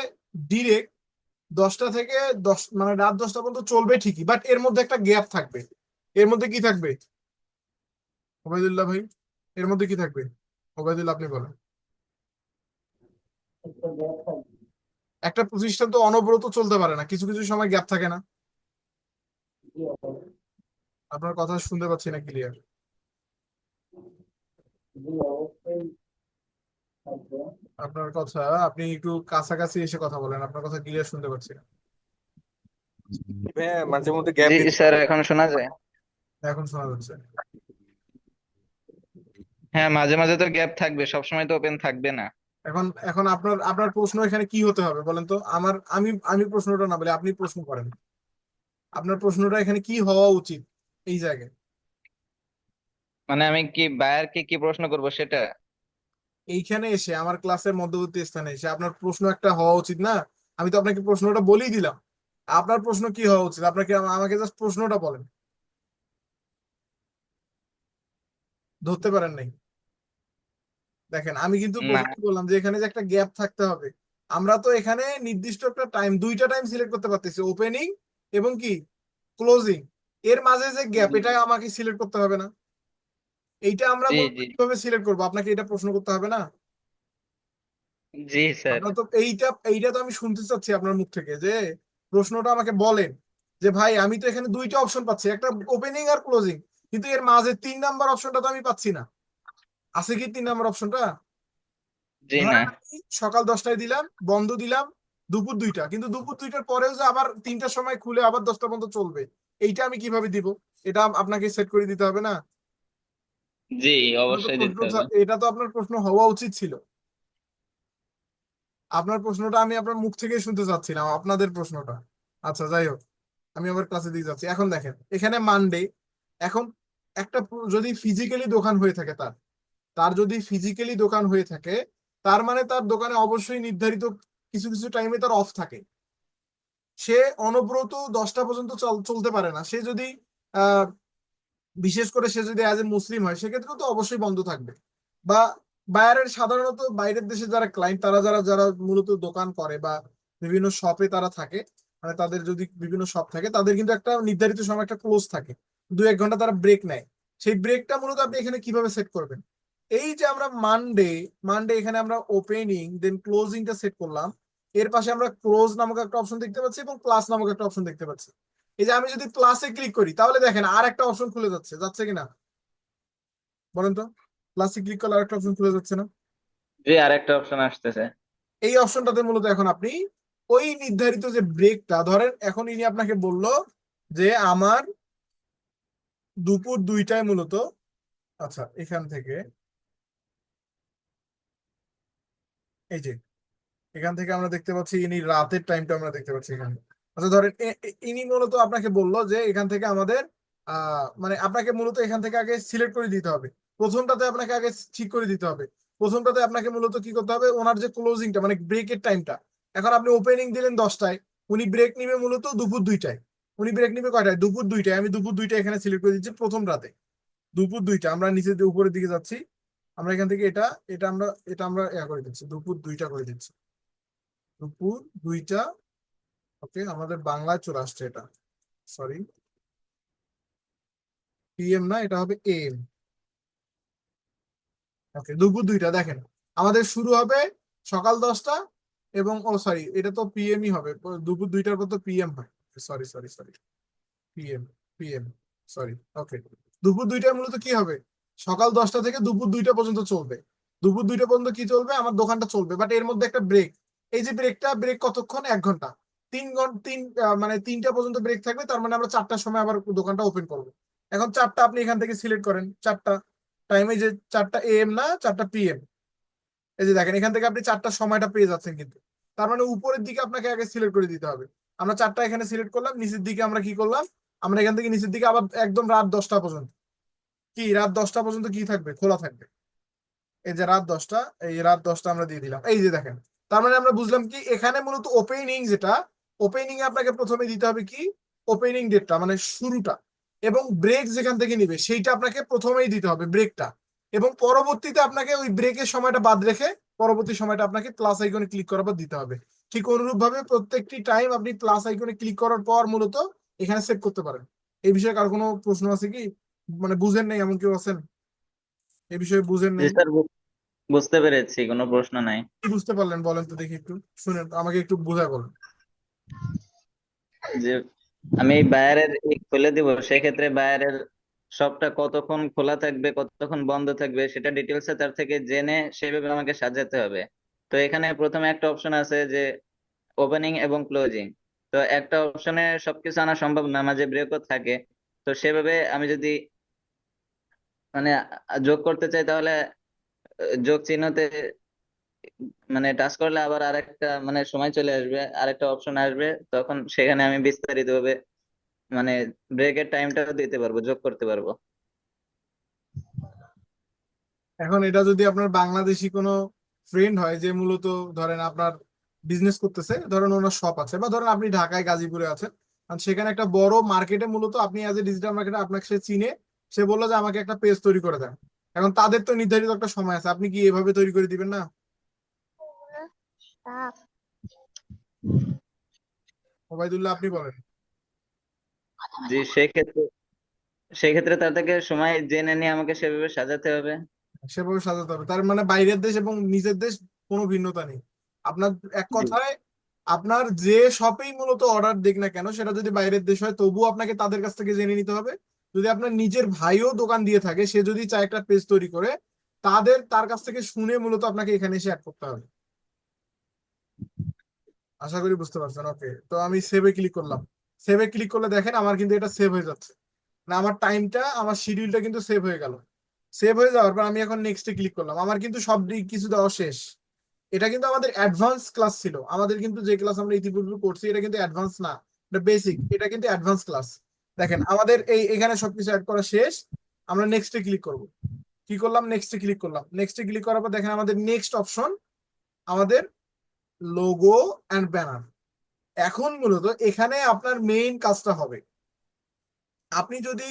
Speaker 1: ডিরেক্ট 10টা থেকে 10 মানে রাত 10টা পর্যন্ত চলবে ঠিকই, বাট এর মধ্যে একটা গ্যাপ থাকবে। এর মধ্যে কি থাকবে ওবায়দুল্লাহ ভাই, এর মধ্যে কি থাকবে? ওবায়দুল্লাহ আপনি বলেন। একটা প্রতিষ্ঠান তো অনবরত চলতে পারে না, কিছু কিছু সময় গ্যাপ থাকে না? আপনার কথা শুনতে পাচ্ছি না ক্লিয়ার। আপনার কথা, আপনি একটু কাছাকাছি এসে কথা বলেন, আপনার কথা ক্লিয়ার শুনতে পাচ্ছি না।
Speaker 3: জি ভাইয়া, মাঝে মধ্যে গ্যাপ
Speaker 2: জি
Speaker 3: দিতে
Speaker 2: স্যার,
Speaker 3: পারে।
Speaker 2: এখন শোনা যায়?
Speaker 1: এখন শোনা যাচ্ছে।
Speaker 2: হ্যাঁ, মাঝে মাঝে তো গ্যাপ থাকবে, সবসময় তো ওপেন থাকবে না।
Speaker 1: এখন এখন আপনার আপনার প্রশ্ন এখানে কি হতে হবে বলেন তো? আমি প্রশ্নটা না বলে আপনি প্রশ্ন করেন। আপনার প্রশ্নটা এখানে কি হওয়া উচিত এই জায়গায়?
Speaker 2: মানে আমি কি বায়ারকে কি প্রশ্ন করব সেটা?
Speaker 1: এইখানে এসে আমার ক্লাসের মধ্যবর্তী স্থানে এসে আপনার প্রশ্ন একটা হওয়া উচিত না? আমি তো আপনাকে প্রশ্নটা বলেই দিলাম। আপনার প্রশ্ন কি হওয়া উচিত? আপনাকে আমাকে জাস্ট প্রশ্নটা বলেন। ধরতে পারেন নাই? দেখেন আমি কিন্তু
Speaker 2: না।
Speaker 1: প্রথমে বললাম যে এখানে যে একটা গ্যাপ থাকতে হবে। আমরা তো এখানে নির্দিষ্ট একটা টাইম, দুইটা টাইম সিলেক্ট করতে পারতেছি, ওপেনিং এবং কি ক্লোজিং। এর মাঝে যে গ্যাপ, এটা আমাকে সিলেক্ট করতে হবে না? এইটা আমরা
Speaker 2: জি
Speaker 1: মূলত
Speaker 2: জি।
Speaker 1: কিভাবে সিলেক্ট করবো, আপনাকে এটা প্রশ্ন করতে হবে না?
Speaker 2: জি স্যার।
Speaker 1: আপনার তো এইটা এইটা তো আমি শুনতে চাচ্ছি আপনার মুখ থেকে যে প্রশ্নটা আমাকে বলেন যে ভাই আমি তো এখানে দুইটা অপশন পাচ্ছি, একটা ওপেনিং আর ক্লোজিং, কিন্তু এর মাঝে 3 নাম্বার অপশনটা তো আমি পাচ্ছি না। আছে কি 3 নাম্বার অপশনটা?
Speaker 2: জি না।
Speaker 1: ধরেন আমি সকাল 10টায় দিলাম, বন্ধ দিলাম দুপুর 2টা, কিন্তু দুপুর 2টার পরেও যে আবার 3টার সময় খুলে আবার 10টা পর্যন্ত চলবে, এইটা আমি কিভাবে দিব? এটা আপনাকে সেট করে দিতে হবে না?
Speaker 2: জি,
Speaker 1: আপনার তো
Speaker 2: অবশ্যই দিতে
Speaker 1: প্রশ্ন,
Speaker 2: হবে।
Speaker 1: এটা তো আপনার প্রশ্ন হওয়া উচিত ছিল। আপনার প্রশ্নটা আমি আপনার মুখ থেকেই শুনতে চাচ্ছিলাম, আপনাদের প্রশ্নটা। আচ্ছা যাই হোক, আমি আবার ক্লাসে দিয়ে যাচ্ছি। এখন দেখেন এখানে মানডে, এখন একটা যদি ফিজিক্যালি দোকান হয়ে থাকে, তার তার যদি ফিজিক্যালি দোকান হয়ে থাকে, তার মানে তার দোকানে অবশ্যই নির্ধারিত কিছু কিছু টাইমে তার অফ থাকে। সে অনবরত 10টা পর্যন্ত চলতে পারে না। সে যদি আহ বিশেষ করে সে যদি অ্যাজ এ মুসলিম হয়, সেক্ষেত্রে তো অবশ্যই বন্ধ থাকবে। বা বাইরের সাধারণত বাইরের দেশে যারা ক্লায়েন্ট, তারা যারা যারা মূলত দোকান করে বা বিভিন্ন শপে তারা থাকে, মানে তাদের যদি বিভিন্ন শপ থাকে, তাদের কিন্তু একটা নির্ধারিত সময় একটা ক্লোজ থাকে, 2-1 ঘন্টা তারা ব্রেক নেয়। সেই ব্রেকটা মূলত আপনি এখানে কিভাবে সেট করবেন? এই যে আমরা মানডে, এখানে আমরা ওপেনিং দেন ক্লোজিংটা সেট করলাম। এর পাশে আমরা ক্লোজ নামক একটা অপশন দেখতে পাচ্ছি এবং প্লাস নামক একটা অপশন দেখতে পাচ্ছি। এই যে আমি যদি প্লাসে ক্লিক করি, তাহলে দেখেন আর একটা অপশন খুলে যাচ্ছে, যাচ্ছে কিনা বলেন তো? প্লাসে ক্লিক করলে আরেকটা অপশন খুলে যাচ্ছে না?
Speaker 2: জি, আরেকটা অপশন আসতেছে।
Speaker 1: এই অপশনটাতে মূলত এখন আপনি ওই নির্ধারিত যে ব্রেকটা, ধরেন এখন ইনি আপনাকে বলল যে আমার দুপুর 2টায় মূলত, আচ্ছা এখান থেকে এই যে এখান থেকে আমরা দেখতে পাচ্ছি ইনি রাতের টাইমটা আমরা দেখতে পাচ্ছি এখানে। আচ্ছা ধরেন ইনি মূলত আপনাকে বললো যে এখান থেকে আমাদের মানে আপনাকে মূলত এখান থেকে আগে সিলেক্ট করে দিতে হবে। প্রথমটাতে আপনাকে আগে ঠিক করে দিতে হবে। প্রথমটাতে আপনাকে মূলত কি করতে হবে, ওনার যে ক্লোজিংটা মানে ব্রেকের টাইমটা। এখন আপনি ওপেনিং দিলেন 10টায়, উনি ব্রেক নিবে মূলত দুপুর 2টায়। উনি ব্রেক নিবে কয়টায়? দুপুর 2টায়। আমি দুপুর 2টায় এখানে সিলেক্ট করে দিচ্ছি প্রথম রাতে। দুপুর 2টা, আমরা নিচের উপরের দিকে যাচ্ছি। আমরা এখান থেকে এটা এটা আমরা এটা আমরা করে দিচ্ছি, দুপুর 2টা করে দিচ্ছি। দুপুর 2টা। ওকে, আমাদের বাংলায় চলে আসছে এটা, সরি, পিএম না, এটা হবে এম। ওকে, দুপুর 2টা। দেখেন আমাদের শুরু হবে সকাল 10টা, এবং ও সরি, এটা তো পিএমই হবে, দুপুর 2টার পর তো পিএম হয়। Sorry sorry sorry, PM, PM, sorry. Okay, দুপুর 2টায় মূলত কি হবে, সকাল 10টা থেকে দুপুর 2টা পর্যন্ত চলবে। দুপুর 2টা পর্যন্ত কি চলবে, আমার দোকানটা চলবে, বাট এর মধ্যে একটা ব্রেক। এই যে ব্রেকটা, ব্রেক কতক্ষণ, 1 ঘন্টা। 3 ঘন্টা, মানে 3টা পর্যন্ত ব্রেক থাকবে, তার মানে আমরা 4টার সময় আবার দোকানটা ওপেন করবো। এখন 4টা আপনি এখান থেকে সিলেক্ট করেন, 4টা টাইমে, যে 4টা এম না 4টা পিএম। এই যে দেখেন এখান থেকে আপনি 4টার সময়টা পেয়ে যাচ্ছেন, কিন্তু তার মানে উপরের দিকে আপনাকে আগে সিলেক্ট করে দিতে হবে। আমরা 4টা এখানে সিলেক্ট করলাম, নিচের দিকে আমরা কি করলাম, আমরা এখান থেকে নিচের দিকে আবার একদম রাত 10টা পর্যন্ত, কি রাত 10টা পর্যন্ত কি থাকবে, খোলা থাকবে। এই যে রাত 10টা, এই রাত 10টা আমরা দিয়ে দিলাম। এই যে দেখেন, তার মানে আমরা বুঝলাম কি, এখানে মূলত ওপেনিং যেটা, ওপেনিং এ আপনাকে প্রথমে দিতে হবে কি, ওপেনিং ডেটটা মানে শুরুটা, এবং ব্রেক যেখান থেকে নিবে সেইটা আপনাকে প্রথমেই দিতে হবে, ব্রেকটা। এবং পরবর্তীতে আপনাকে ওই ব্রেকের সময়টা বাদ রেখে পরবর্তী সময়টা আপনাকে প্লাস আইকনে ক্লিক করার পর দিতে হবে। ঠিক অনুরূপ ভাবে প্রত্যেকটি টাইম আপনি প্লাস আইকনে ক্লিক করার পর মূলত এখানে সেভ করতে পারেন। এই বিষয়ে কার কোনো প্রশ্ন আছে কি, মানে বুঝেন নাই এমন কেউ আছেন, এই বিষয়ে বুঝেন
Speaker 2: জি
Speaker 1: নাই?
Speaker 2: স্যার, বুঝতে পেরেছি, কোনো প্রশ্ন নাই।
Speaker 1: কি বুঝতে পারলেন বলেন তো দেখি, একটু শুনেন, আমাকে একটু বোঝায় বলেন।
Speaker 2: যে আমি এই বায়ারের খুলে দিব, সেক্ষেত্রে বায়ারের শপটা কতক্ষণ খোলা থাকবে কতক্ষণ বন্ধ থাকবে সেটা ডিটেলসে তার থেকে জেনে সেভাবে আমাকে সাজাতে হবে। তো এখানে প্রথমে একটা অপশন আছে যে ওপেনিং এবং ক্লোজিং। তো একটা অপশনে সবকিছু আনা সম্ভব না, মাঝে ব্রেকও থাকে। তো সেভাবে আমি যদি মানে যোগ করতে চাই, তাহলে যোগ চিহ্নতে মানে টাচ করলে আবার আরেকটা মানে সময় চলে আসবে, আরেকটা অপশন আসবে, তখন সেখানে আমি বিস্তারিত ভাবে মানে ব্রেকের টাইমটাও দিতে পারবো, যোগ করতে পারবো।
Speaker 1: এখন এটা যদি আপনার বাংলাদেশি কোনো ফ্রেন্ড হয়, যে মূলত ধরেন আপনার বিজনেস করতেছে, ধরেন ওনার শপ আছে, বা ধরেন আপনি ঢাকায় গাজীপুরে আছেন, আর সেখানে একটা বড় মার্কেটে মূলত আপনি অ্যাজ এ ডিজিটাল মার্কেটে আপনাকে সে চিনে, সে বললো যে আমাকে একটা পেজ তৈরি করে দেন। এখন তাদের তো নির্ধারিত একটা সময় আছে, আপনি কি এভাবে তৈরি করে দিবেন না? ওবায়দুল্লাহ, আপনি বলেন।
Speaker 2: জি, সেক্ষেত্রে তার থেকে সময় জেনে নিয়ে আমাকে সেভাবে সাজাতে হবে।
Speaker 1: সেভাবে সাজাতে হবে, তার মানে বাইরের দেশ এবং নিজের দেশ কোনো ভিন্নতা নেই। আপনার এক
Speaker 2: জি।
Speaker 1: কথায়, আপনার যে শপেই মূলত অর্ডার দিক না কেন, সেটা যদি বাইরের দেশ হয় তবুও আপনাকে তাদের কাছ থেকে জেনে নিতে হবে। যদি আপনার নিজের ভাইও দোকান দিয়ে থাকে, সে যদি চায় একটা পেজ তৈরি করে, তার কাছ থেকে শুনে মূলত আপনাকে এখানে এসে অ্যাড করতে হবে। আশা করি বুঝতে পারছেন। ওকে, তো আমি সেভে ক্লিক করলাম। সেভে ক্লিক করলে দেখেন আমার কিন্তু এটা সেভ হয়ে যাচ্ছে, না আমার টাইমটা, আমার শিডিউলটা কিন্তু সেভ হয়ে গেল। সেভ হয়ে যাওয়ার পর আমি এখন নেক্সটে ক্লিক করলাম, আমার কিন্তু সব কিছু দেওয়া শেষ। এটা কিন্তু আমাদের অ্যাডভান্স ক্লাস ছিল, আমাদের কিন্তু যে ক্লাস আমরা ইতিপূর্বে করছি এটা কিন্তু অ্যাডভান্স না, এটা বেসিক, এটা কিন্তু অ্যাডভান্স ক্লাস। দেখেন আমাদের এখানে সবকিছু অ্যাড করা শেষ। আমরা নেক্সটে ক্লিক করব। কি করলাম, নেক্সটে ক্লিক করলাম। নেক্সটে ক্লিক করার পর দেখেন আমাদের নেক্সট অপশন, আমাদের লোগো অ্যান্ড ব্যানার। এখন মূলত এখানে আপনার মেইন কাজটা হবে, আপনি যদি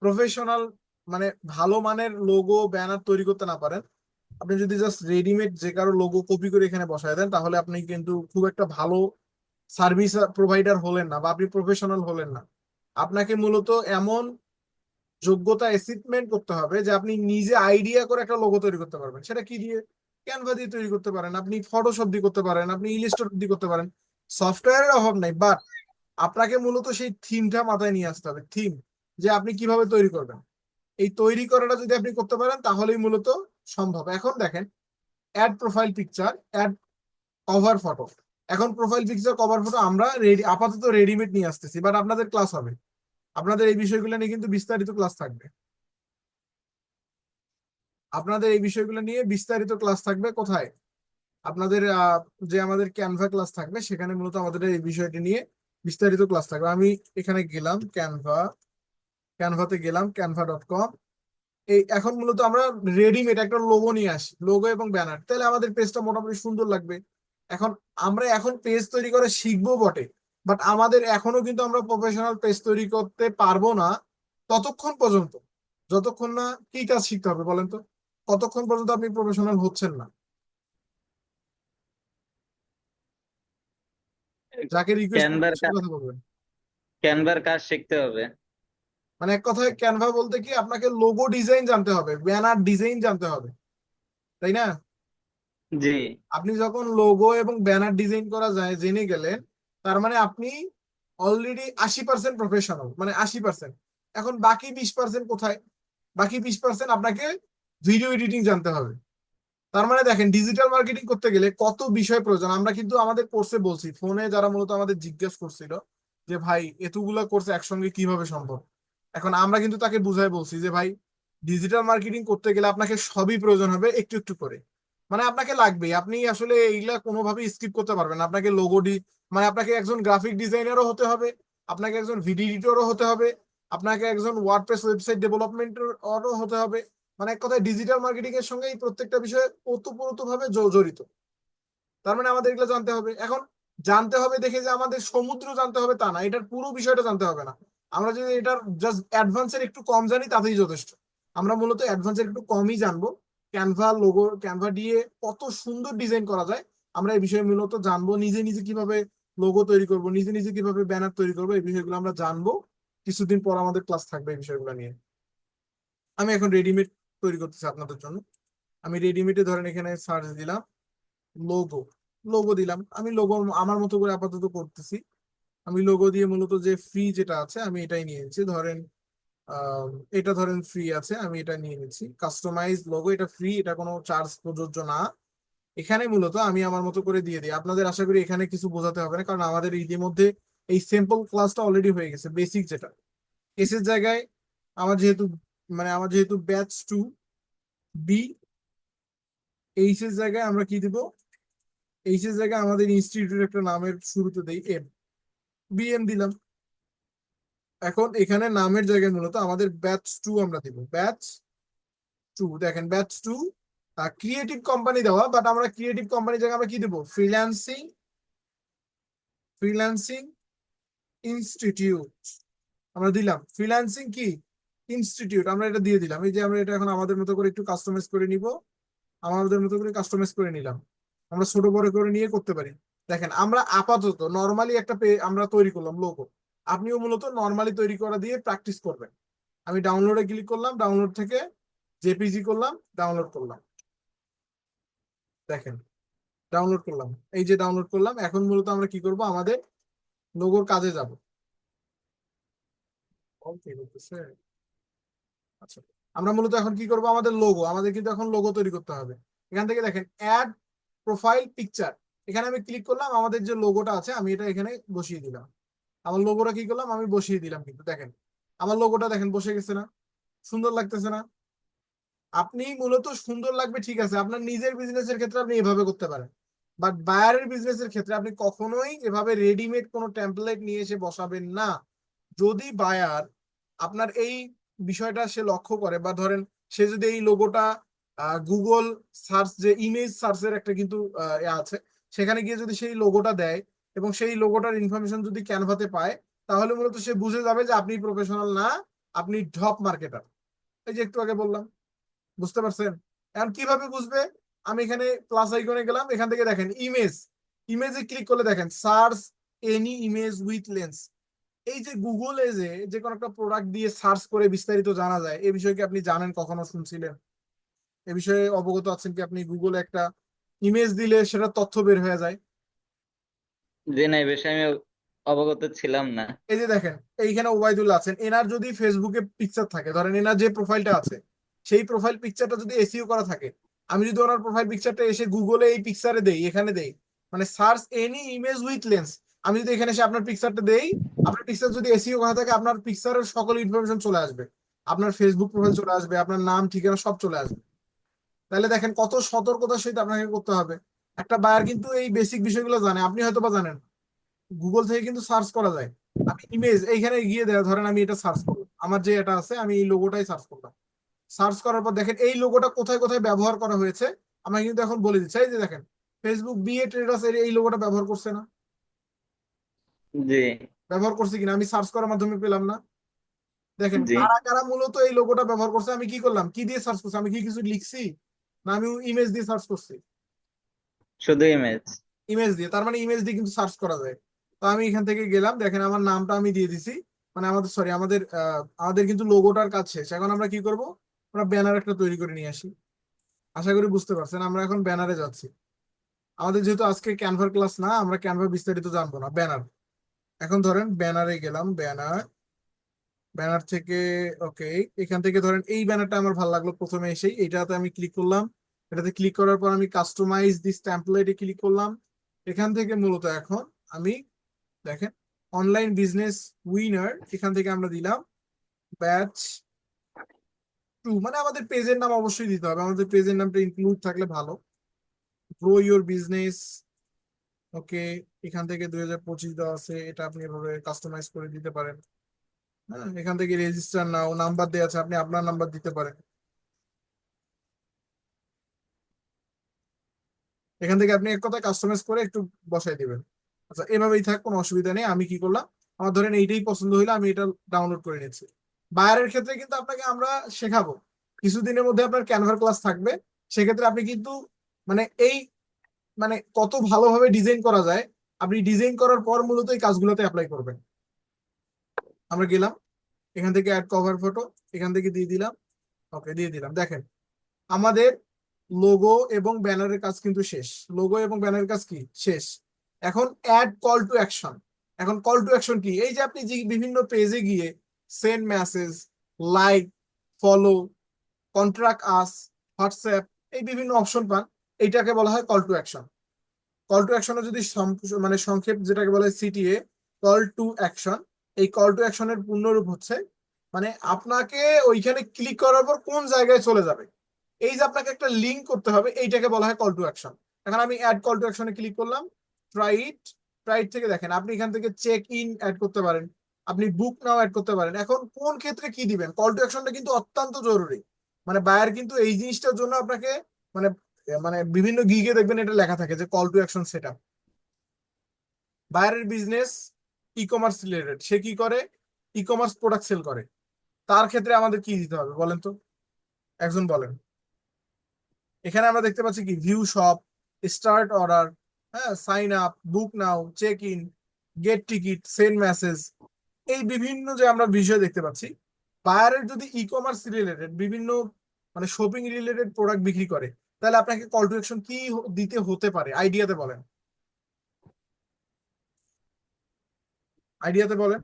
Speaker 1: প্রফেশনাল মানে ভালো মানের লোগো ব্যানার তৈরি করতে না পারেন, আপনি যদি জাস্ট রেডিমেড যে কারো লোগো কপি করে এখানে বসায় দেন, তাহলে আপনি কিন্তু খুব একটা ভালো সার্ভিস প্রোভাইডার হলেন না, বা আপনি প্রফেশনাল হলেন না। আপনাকে মূলত এমন যোগ্যতা অ্যাচিভমেন্ট করতে হবে যে আপনি নিজে আইডিয়া করে একটা লোগো তৈরি করতে পারবেন। সেটা কি দিয়ে, ক্যানভা দিয়ে তৈরি করতে পারেন, আপনি ফটোশপ দিয়ে করতে পারেন, আপনি ইলাস্ট্রেটর দিয়ে করতে পারেন। সফটওয়্যারের অভাব নাই, বাট আপনাকে মূলত সেই থিমটা মাথায় নিয়ে আসতে হবে, থিম, যে আপনি কিভাবে তৈরি করবেন। এই তৈরি করাটা যদি আপনি করতে পারেন তাহলেই মূলত সম্ভব। এখন দেখেন, add profile picture, add cover photo. এখন প্রোফাইল পিকচার, কভার ফটো আমরা আপাতত রেডিমেড নিয়ে আসতেছি, বাট আপনাদের ক্লাস হবে, আপনাদের এই বিষয়গুলো নিয়ে কিন্তু বিস্তারিত ক্লাস থাকবে। আপনাদের এই বিষয়গুলো নিয়ে বিস্তারিত ক্লাস থাকবে কোথায়, আপনাদের যে আমাদের ক্যানভা ক্লাস থাকবে, সেখানে মূলত আমাদের এই বিষয়টি নিয়ে বিস্তারিত ক্লাস থাকবে। আমি এখানে গেলাম ক্যানভা, ক্যানভাতে গেলাম, canva.com। এই এখন মূলত আমরা রেডিমেড একটা লোগো নিয়ে আসি, লোগো এবং ব্যানার, তাহলে আমাদের পেজটা মোটামুটি সুন্দর লাগবে। এখন আমরা এখন পেজ তৈরি করে শিখবো বটে, বাট আমাদের এখনো কিন্তু আমরা প্রফেশনাল পেজ তৈরি করতে পারবো না ততক্ষণ পর্যন্ত, যতক্ষণ না কি কাজ শিখতে হবে বলেন তো, কতক্ষণ পর্যন্ত আপনি প্রফেশনাল হচ্ছেন না। যাকে রিকোয়েস্ট করবেন
Speaker 2: ক্যানভার
Speaker 1: সে কথা বলবেন।
Speaker 2: ক্যানভার কাজ শিখতে হবে।
Speaker 1: মানে এক কথায় ক্যানভা বলতে কি, আপনাকে লোগো ডিজাইন জানতে হবে, ব্যানার ডিজাইন জানতে হবে, তাই না?
Speaker 2: জি।
Speaker 1: আপনি যখন লোগো এবং ব্যানার ডিজাইন করা যায় জেনে গেলেন, তার মানে আপনি অলরেডি 80% প্রফেশনাল, মানে 80%। এখন বাকি 20% কোথায়? বাকি 20% আপনাকে ভিডিও এডিটিং জানতে হবে। তার মানে দেখেন, ডিজিটাল মার্কেটিং করতে গেলে কত বিষয় প্রয়োজন। আমরা কিন্তু আমাদের কোর্সে বলছি, ফোনে যারা মূলত আমাদের জিজ্ঞেস করছিল যে ভাই এতগুলা কোর্স একসঙ্গে কিভাবে সম্ভব, এখন আমরা কিন্তু তাকে বুঝাই বলছি যে ভাই, ডিজিটাল মার্কেটিং করতে গেলে আপনাকে সবই প্রয়োজন হবে একটু একটু করে। মানে আপনাকে লাগবেই, আপনি আসলে এইগুলা কোনোভাবেই স্কিপ করতে পারবেন না। আপনাকে মানে আপনাকে একজন গ্রাফিক ডিজাইনারও হতে হবে, আপনাকে একজন ভিডিও এডিটরও হতে হবে, আপনাকে একজন ওয়ার্ডপ্রেস ওয়েবসাইট ডেভেলপমেন্টেরও হতে হবে। মানে এক কথায় ডিজিটাল মার্কেটিং এর সঙ্গে এই প্রত্যেকটা বিষয় ওতপ্রোত ভাবে জড়িত। তার মানে আমাদের এগুলো জানতে হবে। এখন জানতে হবে দেখে যে আমাদের সমুদ্র জানতে হবে তা না, এটার পুরো বিষয়টা জানতে হবে না। আমরা যদি এটার জাস্ট অ্যাডভান্সের একটু কম জানি তাতেই যথেষ্ট। আমরা মূলত অ্যাডভান্সের একটু কমই জানবো। ক্যানভা দিয়ে কত সুন্দর ডিজাইন করা যায় আমরা এই বিষয়ে মূলত জানবো। নিজে নিজে কিভাবে লোগো তৈরি করব, নিজে নিজে কিভাবে ব্যানার তৈরি করবো, এই বিষয়গুলো আমরা জানবো। কিছুদিন পর আমাদের ক্লাস থাকবে এই বিষয়গুলো নিয়ে। আমি এখন রেডিমেড তৈরি করতেছি আপনাদের জন্য। আমি রেডিমেডে ধরেন এখানে সার্চ দিলাম লোগো, লোগো দিলাম। আমি লোগো আমার মতো করে আপাতত করতেছি। আমি লোগো দিয়ে মূলত যে ফ্রি যেটা আছে আমি এটাই নিয়ে নিচ্ছি। ধরেন আহ এটা ধরেন ফ্রি আছে, আমি এটা নিয়ে নিচ্ছি। কাস্টমাইজ লোগো, এটা ফ্রি, এটা কোনো চার্জ প্রযোজ্য না। এখানে মূলত আমি আমার মতো করে দিয়ে দিই। আপনাদের আশা করি এখানে কিছু বোঝাতে হবে না, কারণ আমাদের ইতিমধ্যে এই সিম্পল ক্লাসটা অলরেডি হয়ে গেছে। বেসিক যেটা এসের জায়গায় আমার যেহেতু ব্যাচ 2 বি, এইচ এর জায়গায় আমরা কি দিব, এইচ এর জায়গায় আমাদের ইনস্টিটিউট একটা নামের শুরুতে দেই বিএম দিলাম। এখন এখানে নামের জায়গায় মূলত আমাদের ব্যাচ 2 আমরা দিব, ব্যাচ 2। দেখেন ব্যাচ 2 ক্রিয়েটিভ কোম্পানি দেওয়া, বাট আমরা ক্রিয়েটিভ কোম্পানির জায়গায় আমরা কি দেবো, ফ্রিল্যান্সিং ইনস্টিটিউট আমরা দিলাম। ফ্রিল্যান্সিং কি ইনস্টিটিউট আমরা এটা দিয়ে দিলাম। এই যে আমরা এটা এখন আমাদের মতো করে একটু কাস্টমাইজ করে নিব, আমাদের মতো করে কাস্টমাইজ করে নিলাম। আমরা ছোট বড় করে নিয়ে করতে পারি। দেখেন আমরা আপাতত নর্মালি একটা আমরা তৈরি করলাম লোগো। আপনিও মূলত নর্মালি তৈরি করা দিয়ে প্র্যাকটিস করবেন। আমি ডাউনলোডে ক্লিক করলাম, ডাউনলোড থেকে জেপিজি করলাম, ডাউনলোড করলাম। দেখেন ডাউনলোড করলাম, এই যে ডাউনলোড করলাম। এখন মূলত আমরা কি করব, আমাদের লোগোর কাজে যাব। আচ্ছা, আমরা মূলত এখন কি করব, আমাদের কিন্তু এখন লোগো তৈরি করতে হবে। এখান থেকে দেখেন অ্যাড প্রোফাইল পিকচার, এখানে আমি ক্লিক করলাম। আমাদের যে লোগোটা আছে আমি এটা এখানে বসিয়ে দিলাম। আমার লোগোটা কি করলাম, আমি বসিয়ে দিলাম। কিন্তু দেখেন আমার লোগোটা দেখেন বসে গেছে না, সুন্দর লাগতেছে না? আপনি মূলত সুন্দর লাগবে ঠিক আছে, আপনার নিজের বিজনেসের ক্ষেত্রে আপনি এভাবে করতে পারেন, বাট বায়ারের বিজনেসের ক্ষেত্রে আপনি কখনোই এভাবে রেডিমেড কোনো টেমপ্লেট নিয়ে এসে বসাবেন না। যদি বায়ার আপনার এই বিষয়টা সে লক্ষ্য করে, বা ধরেন সে যদি এই লোগোটা গুগল সার্চ, যে ইমেজ সার্চের একটা কিন্তু আছে, সেখানে গিয়ে যদি সেই লোগোটা দেয় এবং সেই লোগোটার ইনফরমেশন যদি ক্যানভাতে পায়, তাহলে মূলত সে বুঝে যাবে যে আপনি প্রফেশনাল না, আপনি ঢপ মার্কেটার। এই যে একটু আগে বললাম, বুঝতে পারছেন? এখন কিভাবে বুঝবে, আমি এখানে প্লাস আইকনে গেলাম, এখান থেকে দেখেন ইমেজে ক্লিক করলে দেখেন search any image with lens. এই যে গুগলে যে কোনো একটা প্রোডাক্ট দিয়ে সার্চ করে বিস্তারিত জানা যায়, এই বিষয়ে কি আপনি জানেন, কখনো শুনছিলেন? এ বিষয়ে অবগত আছেন কি আপনি? গুগলে একটা ইমেজ দিলে সেটা তথ্য বের হয়ে যায়।
Speaker 2: জি না, এই বিষয়ে আমি অবগত ছিলাম না।
Speaker 1: এই যে দেখেন এইখানে ওবায়দুল্লাহ আছেন, এনার যদি ফেসবুকে পিকচার থাকে, ধরেন এনার যে প্রোফাইলটা আছে সেই প্রোফাইল পিকচারটা যদি এসইও করা থাকে, আমি যদি ওনার প্রোফাইল পিকচারটা এসে গুগলে এই পিকচারে দেই, এখানে দেই, মানে search any image with lens, আমি যদি এখানে এসে আপনার পিকচারটা দেই, আপনার পিকচার যদি এসইও করা থাকে, আপনার পিকচারের সকল ইনফরমেশন চলে আসবে। আপনার ফেসবুক প্রোফাইল চলে আসবে, আপনার নাম ঠিকানা সব চলে আসবে। তাহলে দেখেন কত সতর্কতার সহিত আপনাকে করতে হবে। একটা বায়ার কিন্তু এই বেসিক বিষয়গুলো জানে, আপনি হয়তো বা জানেন। গুগল থেকে কিন্তু সার্চ করা যায়। আমি ইমেজ এইখানে গিয়ে ধরেন আমি এটা সার্চ করবো, আমার যে এটা আছে আমি এই লোগোটাই সার্চ করলাম। সার্চ করার পর দেখেন এই লোগোটা কোথায় কোথায় ব্যবহার করা হয়েছে আমাকে কিন্তু এখন বলে দিচ্ছে। এই যে দেখেন ফেসবুক বিএ ট্রেডার্স এর এই লোগোটা ব্যবহার করছে না?
Speaker 2: জি
Speaker 1: ব্যবহার করছে কিনা আমি সার্চ করার মাধ্যমে পেলাম না? দেখেন
Speaker 2: জি
Speaker 1: কারা কারা মূলত এই লোগোটা ব্যবহার করছে, আমি কি করলাম, কি দিয়ে সার্চ করছি, আমি কি কিছু লিখছি না আমি ইমেজ দিয়ে সার্চ করছি?
Speaker 2: শুধু ইমেজ।
Speaker 1: ইমেজ দিয়ে, তার মানে ইমেজ দিয়ে কিন্তু সার্চ করা যায়। তো আমি এখান থেকে গেলাম, দেখেন আমার নামটা আমি দিয়ে দিছি, মানে আমাদের সরি আমাদের কিন্তু লোগোটার কাজ শেষ। এখন আমরা কি করব, আমরা ব্যানার একটা তৈরি করে নিয়ে আসি। আশা করি বুঝতে পারছেন, আমরা এখন ব্যানারে যাচ্ছি। আমাদের যেহেতু আজকে ক্যানভার ক্লাস না, আমরা ক্যানভা বিস্তারিত জানবো না, ব্যানার। এখন ধরেন ব্যানারে গেলাম, ব্যানার, ব্যানার থেকে ওকে, এখান থেকে ধরেন এই ব্যানারটা আমার ভালো লাগলো প্রথমে এসেই, এইটাতে আমি ক্লিক করলাম। এটাতে ক্লিক করার পর আমি কাস্টমাইজ দিস টেমপ্লেটে ক্লিক করলাম। এখান থেকে মূলত এখন আমি দেখেন অনলাইন বিজনেস উইনার, এখান থেকে আমরা দিলাম ব্যাচ 2, মানে আমাদের পেজের নাম অবশ্যই দিতে হবে, আমাদের পেজের নামটা ইনক্লুড থাকলে ভালো। গ্রো ইওর বিজনেস, ওকে। এখান থেকে 2025 দেওয়া আছে, এটা আপনি এভাবে কাস্টমাইজ করে দিতে পারেন। হ্যাঁ, এখান থেকে রেজিস্টার নাও, নাম্বার দেওয়া আছে, আপনি আপনার নাম্বার দিতে পারেন। এখান থেকে আপনি এক কথায় কাস্টমাইজ করে একটু বসাই দিবেন। আচ্ছা এভাবেই থাক, কোনো অসুবিধা নেই। আমি কি করলাম, আমার ধরেন এইটাই পছন্দ হইলো, আমি এটা ডাউনলোড করে নিচ্ছি। বায়ারের ক্ষেত্রে কিন্তু আপনাকে আমরা শেখাবো, কিছুদিনের মধ্যে আপনার ক্যানভার ক্লাস থাকবে। সেক্ষেত্রে আপনি কিন্তু মানে এই মানে কত ভালোভাবে ডিজাইন করা যায়, আপনি ডিজাইন করার পর মূলত এই কাজগুলোতে অ্যাপ্লাই করবেন। আমরা গেলাম, এখান থেকে অ্যাড কভার ফটো, এখান থেকে দিয়ে দিলাম, ওকে দিয়ে দিলাম। দেখেন আমাদের লোগো এবং ব্যানারের কাজ কিন্তু শেষ, লোগো এবং ব্যানারের কাজ কি শেষ। এখন অ্যাড কল টু অ্যাকশন। এখন কল টু অ্যাকশন কি, এই যে আপনি যে বিভিন্ন পেজে গিয়ে send message, like, follow, contact us, WhatsApp, এই বিভিন্ন অপশন পান, এইটাকে বলা হয় call to action. Call to অ্যাকশনে যদি মানে সংক্ষেপ যেটাকে বলে সিটিএ, কল টু অ্যাকশন। এই কল টু অ্যাকশনের পূর্ণরূপ হচ্ছে মানে আপনাকে ওইখানে ক্লিক করার পর কোন জায়গায় চলে যাবে, এই যে আপনাকে একটা লিঙ্ক করতে হবে, এইটাকে বলা হয় কল টু অ্যাকশন। এখন আমি অ্যাড কল টু অ্যাকশনে ক্লিক করলাম, ট্রাইট, ট্রাইট থেকে দেখেন আপনি এখান থেকে চেক ইন অ্যাড করতে পারেন, আপনি বুক নাও অ্যাড করতে পারেন। এখন কোন ক্ষেত্রে কি দিবেন, কল টু অ্যাকশনটা কিন্তু অত্যন্ত জরুরি। মানে বায়ার কিন্তু এই জিনিসটার জন্য আপনাকে মানে মানে বিভিন্ন গিগে দেখবেন এটা লেখা থাকে যে call to action set up. বায়ারের বিজনেস ই কমার্স রিলেটেড, সে কি করে, ই কমার্স প্রোডাক্ট সেল করে, তার ক্ষেত্রে আমাদের কি দিতে হবে বলেন তো, একজন বলেন। এখানে আমরা দেখতে পাচ্ছি কি ভিউ শপ, স্টার্ট অর্ডার, হ্যাঁ, sign up, book now, check in, get ticket, send message, এই বিভিন্ন যে আমরা বিষয় দেখতে পাচ্ছি। বায়ারের যদি ই কমার্স রিলেটেড বিভিন্ন মানে শপিং রিলেটেড প্রোডাক্ট বিক্রি করে, তাহলে আপনাকে কল টু অ্যাকশন কি দিতে হতে পারে, আইডিয়াতে বলেন, আইডিয়াতে বলেন।